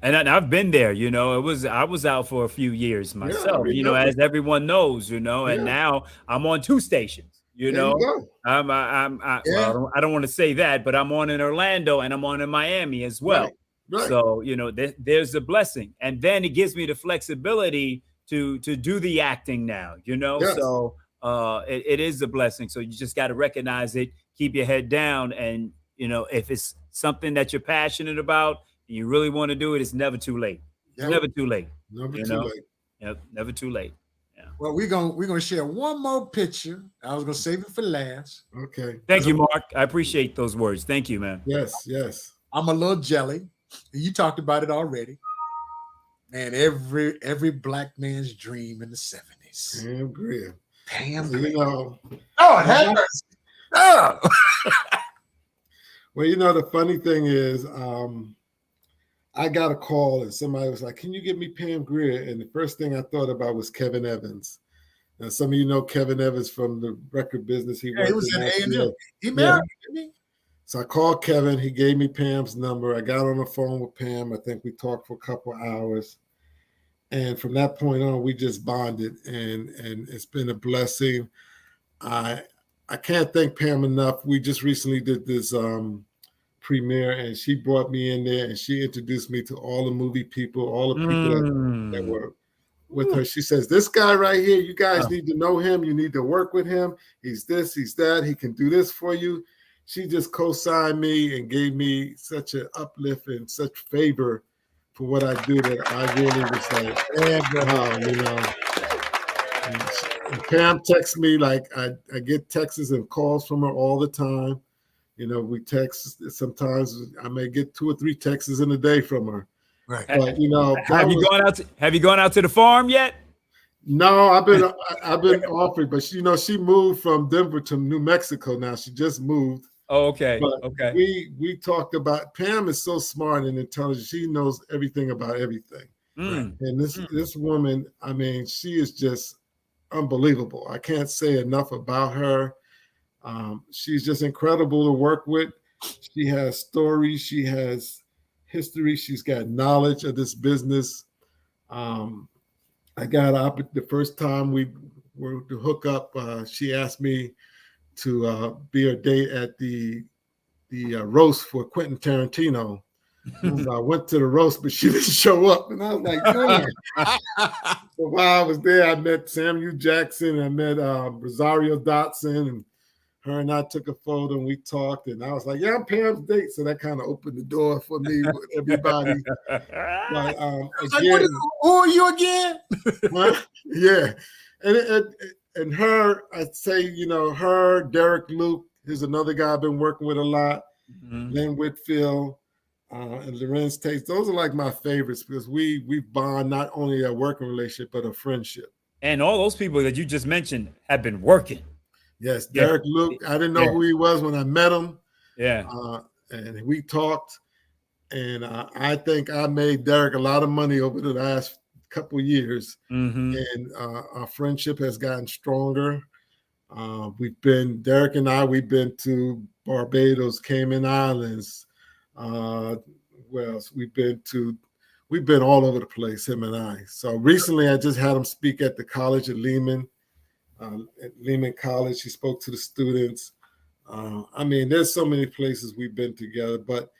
And I've been there, you know. I was out for a few years myself, you know, as everyone knows, you know, and now I'm on 2 stations. You know, well, I don't want to say that, but I'm on in Orlando and I'm on in Miami as well. Right. So, you know, there's a blessing. And then it gives me the flexibility to do the acting now, you know. So it is a blessing. So you just got to recognize it, keep your head down. And, you know, if it's something that you're passionate about and you really want to do it, it's never too late. It's never too late. Never too late. Yep, never too late. Well, we're gonna share one more picture. I was gonna save it for last. Okay. Thank you, Mark. I appreciate those words. Thank you, man. Yes. I'm a little jelly. You talked about it already. Man, every black man's dream in the 70s. Pam Grier. You know. Oh, heavens. Oh. Well, you know, the funny thing is, I got a call and somebody was like, can you give me Pam Grier? And the first thing I thought about was Kevin Evans. Now, some of you know Kevin Evans from the record business. He was in A&M. He married me. So I called Kevin. He gave me Pam's number. I got on the phone with Pam. I think we talked for a couple of hours. And from that point on, we just bonded. And it's been a blessing. I can't thank Pam enough. We just recently did this premiere, and she brought me in there and she introduced me to all the movie people, all the people that were with her. She says, this guy right here, you guys need to know him. You need to work with him. He's this, he's that. He can do this for you. She just co-signed me and gave me such an uplift and such favor for what I do that I really was like, you know. And Pam texts me, like I get texts and calls from her all the time. You know, we text. Sometimes I may get 2 or 3 texts in a day from her. Right. But you know, have you gone out to the farm yet? No, I've been offered, but you know, she moved from Denver to New Mexico now. She just moved. Oh, okay. But okay. We talked about, Pam is so smart and intelligent. She knows everything about everything. And this woman, I mean, she is just unbelievable. I can't say enough about her. She's just incredible to work with. She has stories. She has history. She's got knowledge of this business. I got the first time we were to hook up. She asked me to be her date at the roast for Quentin Tarantino. So I went to the roast, but she didn't show up, and I was like, "Damn!" So while I was there, I met Samuel Jackson. I met Rosario Dotson, and her and I took a photo and we talked, and I was like, yeah, I'm Pam's date. So that kind of opened the door for me with everybody. But, again, who are you again? Yeah. And her, I'd say, you know, her, Derek Luke is another guy I've been working with a lot. Lynn Whitfield. and Lorenz Tate. Those are like my favorites because we bond not only a working relationship but a friendship. And all those people that you just mentioned have been working. Yes, Derek Luke. I didn't know who he was when I met him. Yeah, and we talked, and I think I made Derek a lot of money over the last couple of years, and our friendship has gotten stronger. Derek and I, we've been to Barbados, Cayman Islands. Where else? We've been all over the place, him and I. So recently I just had him speak at the college at Lehman College. He spoke to the students. I mean, there's so many places we've been together, but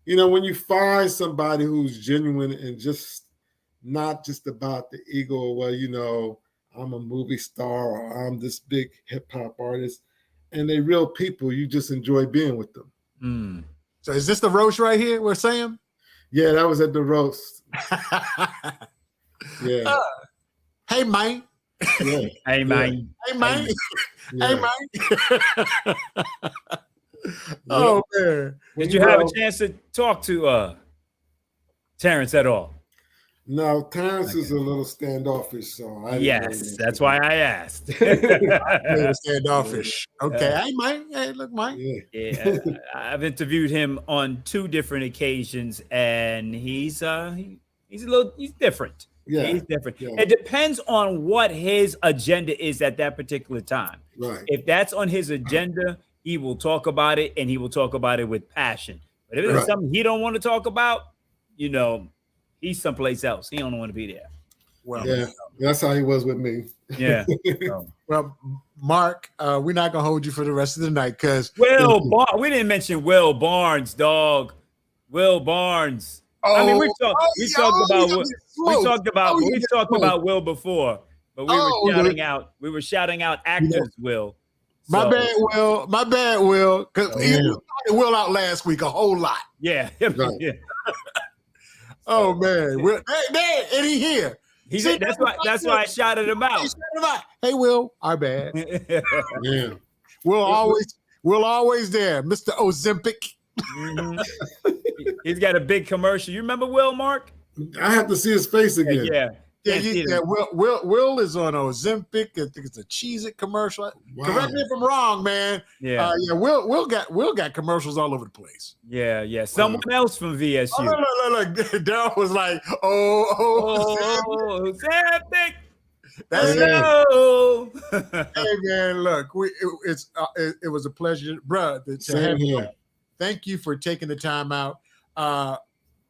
when you find somebody who's genuine and just not just about the ego, or, I'm a movie star or I'm this big hip hop artist, and they real people, you just enjoy being with them. Mm. So is this the roast right here we're saying? Yeah, that was at the roast. Yeah. Hey, man. Yeah. Hey, man. Hey, man. Yeah. Hey, man. Oh, man. Did you have a chance to talk to Terrence at all? No, Terrence is a little standoffish, so yes, that's why I asked. Standoffish. Okay, hey, Mike. Hey, look, Mike. Yeah, I've interviewed him on 2 different occasions, and he's different. Yeah, he's different. Yeah. It depends on what his agenda is at that particular time. Right. If that's on his agenda, he will talk about it, and he will talk about it with passion. But if it's something he don't want to talk about, he's someplace else. He don't want to be there. Well, yeah, that's how he was with me. Yeah. Well, Mark, we're not gonna hold you for the rest of the night because we didn't mention Will Barnes, dog. Will Barnes. I mean, we talked about Will before, but we were shouting out actors. Will. My bad, Will. Because he started Will out last week a whole lot. Yeah. Right. Yeah. Oh man, Will, hey, and he here. That's why I shouted him out. Hey, Will, our bad. Yeah. Will always there, Mr. Ozempic. Mm-hmm. He's got a big commercial. You remember Will, Mark? I have to see his face again. Yeah. Will is on Ozempic. I think it's a Cheez-It commercial. Wow. Correct me if I'm wrong, man. Yeah. Will got commercials all over the place. Yeah. Someone else from VSU. Oh, look. Daryl was like, Ozempic. That's it. Hey man, look, it was a pleasure, bro. Same here. Thank you for taking the time out. On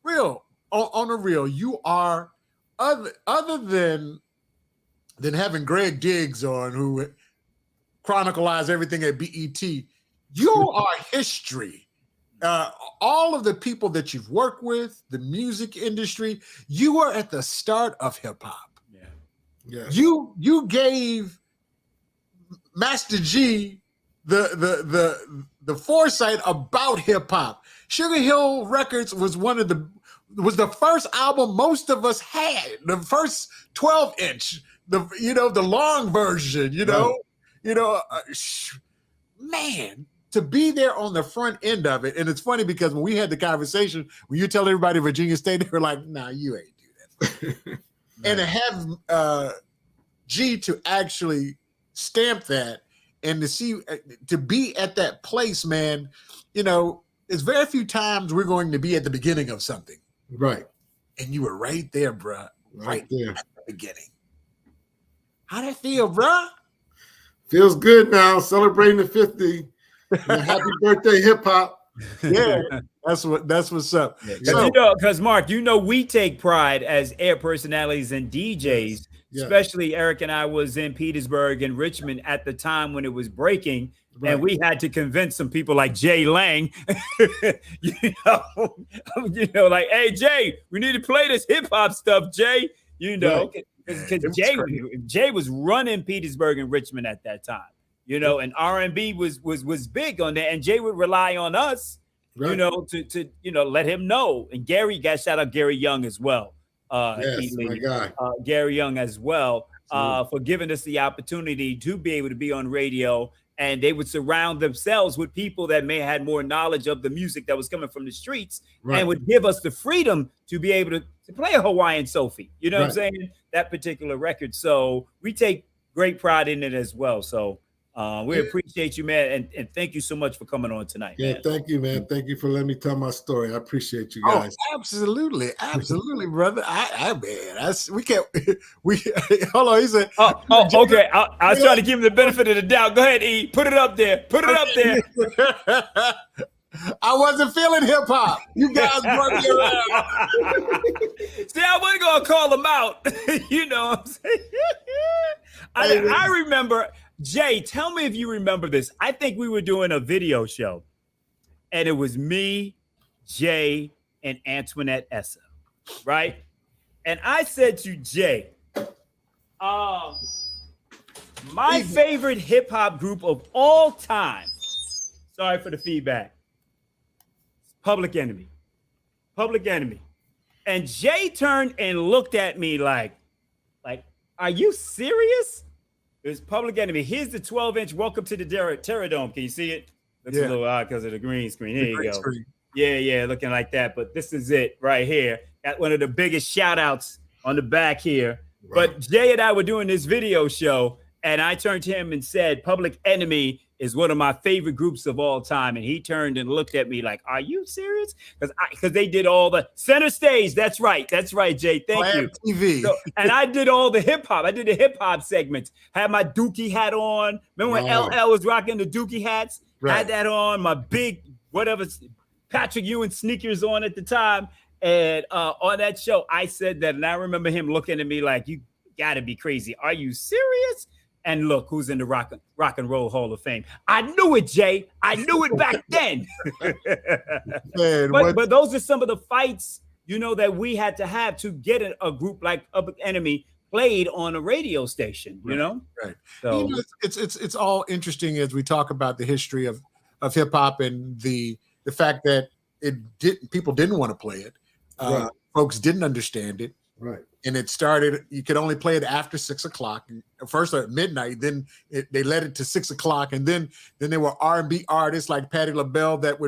the real, you are. Other than having Greg Diggs on, who chronicles everything at BET, you are history. All of the people that you've worked with, the music industry, you are at the start of hip hop. Yeah. You gave Master G the foresight about hip hop. Sugar Hill Records was the first album most of us had, the first 12-inch, the long version, man, to be there on the front end of it. And it's funny because when we had the conversation, when you tell everybody Virginia State, they were like, nah, you ain't do that. And to have G to actually stamp that and to be at that place, man, it's very few times we're going to be at the beginning of something. Right. And you were right there, bro. Right there at the beginning. How'd that feel, bro? Feels good now. Celebrating the 50. Happy birthday, hip hop. Yeah, that's what's up. Because Mark, we take pride as air personalities and DJs. Yes. Especially Eric and I was in Petersburg and Richmond at the time when it was breaking. Right. And we had to convince some people like Jay Lang, like, hey, Jay, we need to play this hip hop stuff, Jay, because Jay was running Petersburg and Richmond at that time, and R&B was big on that. And Jay would rely on us, to let him know. And shout out Gary Young as well. Yes, my guy. Gary Young as well, for giving us the opportunity to be able to be on radio and they would surround themselves with people that may have had more knowledge of the music that was coming from the streets, and would give us the freedom to be able to play a Hawaiian Sophie. You know what I'm saying? That particular record. So we take great pride in it as well. So we appreciate you, man, and thank you so much for coming on tonight. Yeah, man. Thank you, man. Thank you for letting me tell my story. I appreciate you guys. Oh, absolutely, brother. We hold on. He said, okay. I was trying to give him the benefit of the doubt. Go ahead, E. Put it up there. I wasn't feeling hip hop. You guys brought me around. See, I wasn't gonna call him out. You know what I'm saying? I remember. Jay, tell me if you remember this. I think we were doing a video show, and it was me, Jay, and Antoinette Essa, right? And I said to Jay, my favorite hip hop group of all time. Sorry for the feedback. Public Enemy. And Jay turned and looked at me like, are you serious? It's Public Enemy. Here's the 12-inch Welcome to the Terradome. Can you see it? Looks a little odd because of the green screen. Here you go. Screen. Yeah, looking like that. But this is it right here. Got one of the biggest shout outs on the back here. Wow. But Jay and I were doing this video show, and I turned to him and said, Public Enemy is one of my favorite groups of all time. And he turned and looked at me like, are you serious? Because they did all the Center Stage. That's right, Jay. Thank you. TV. So, and I did all the hip hop. I did the hip hop segments. Had my Dookie hat on. Remember when LL was rocking the Dookie hats? Right. Had that on. My big, whatever, Patrick Ewing sneakers on at the time. And on that show, I said that. And I remember him looking at me like, you got to be crazy. Are you serious? And look who's in the Rock and Roll Hall of Fame. I knew it, Jay. I knew it back then. Man, but those are some of the fights, that we had to have to get a group like Public Enemy played on a radio station. Right. So it's all interesting as we talk about the history of hip hop and the fact that people didn't want to play it. Folks didn't understand it. Right. And it started, you could only play it after 6 o'clock. First at midnight, then they led it to 6 o'clock. And then there were R&B artists like Patti LaBelle that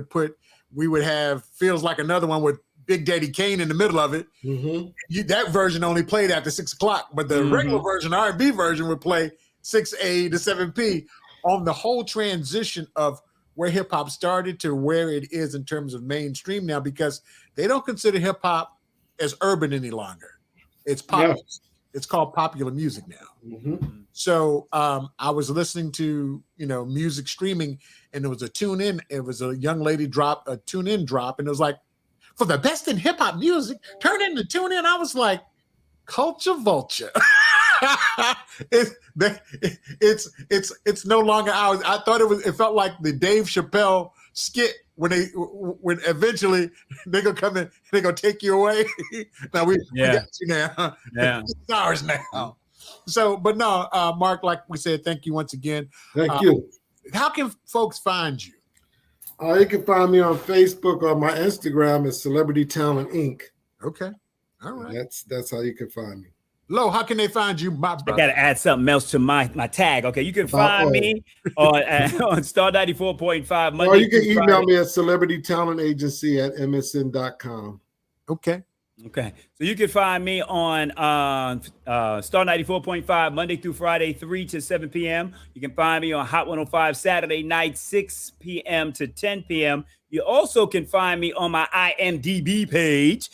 we would have Feels Like Another One with Big Daddy Kane in the middle of it. Mm-hmm. That version only played after 6 o'clock, but the regular version, R&B version, would play 6A to 7P on the whole transition of where hip hop started to where it is in terms of mainstream now, because they don't consider hip hop as urban any longer. It's popular. Yeah. It's called popular music now. Mm-hmm. So I was listening to, music streaming, and there was a tune in. It was a young lady drop a tune in drop, and it was like, for the best in hip hop music, turn in the tune in. I was like, Culture Vulture. It's no longer ours. I thought it felt like the Dave Chappelle skit when eventually they're gonna come in, they're gonna take you away. Now we got you now. Yeah. It's ours now. So, but no, Mark, like we said, thank you once again. Thank you. How can folks find you? You can find me on Facebook, or my Instagram is Celebrity Talent Inc. Okay. All right. That's how you can find me. Lo, how can they find you, my brother? I got to add something else to my tag. Okay, you can find me on Star 94.5 Monday. Or you can email me at celebritytalentagency@msn.com. Okay. So you can find me on Star 94.5 Monday through Friday, 3 to 7 p.m. You can find me on Hot 105 Saturday night, 6 p.m. to 10 p.m. You also can find me on my IMDb page.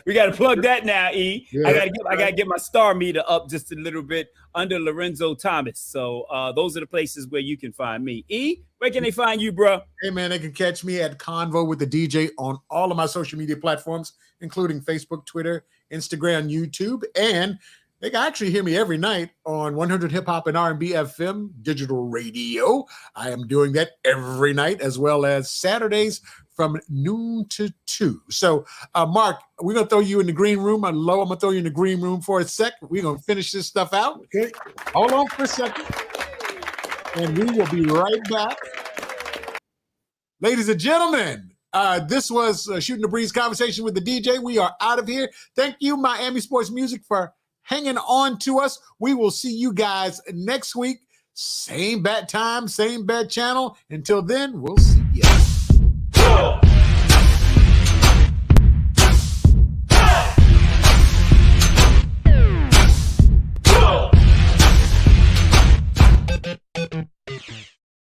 We got to plug that now, E. Yeah. I gotta get my star meter up just a little bit under Lorenzo Thomas. So those are the places where you can find me. E, where can they find you, bro? Hey, man, they can catch me at Convo with the DJ on all of my social media platforms, including Facebook, Twitter, Instagram, YouTube, and they can actually hear me every night on 100 Hip Hop and R&B FM digital radio. I am doing that every night, as well as Saturdays from noon to 2. So, Mark, we're going to throw you in the green room. Lo, I'm going to throw you in the green room for a sec. We're going to finish this stuff out. Okay. Hold on for a second. And we will be right back. Ladies and gentlemen, this was Shooting the Breeze Conversation with the DJ. We are out of here. Thank you, Miami Sports Music, for hanging on to us. We will see you guys next week. Same bat time, same bat channel. Until then, we'll see you.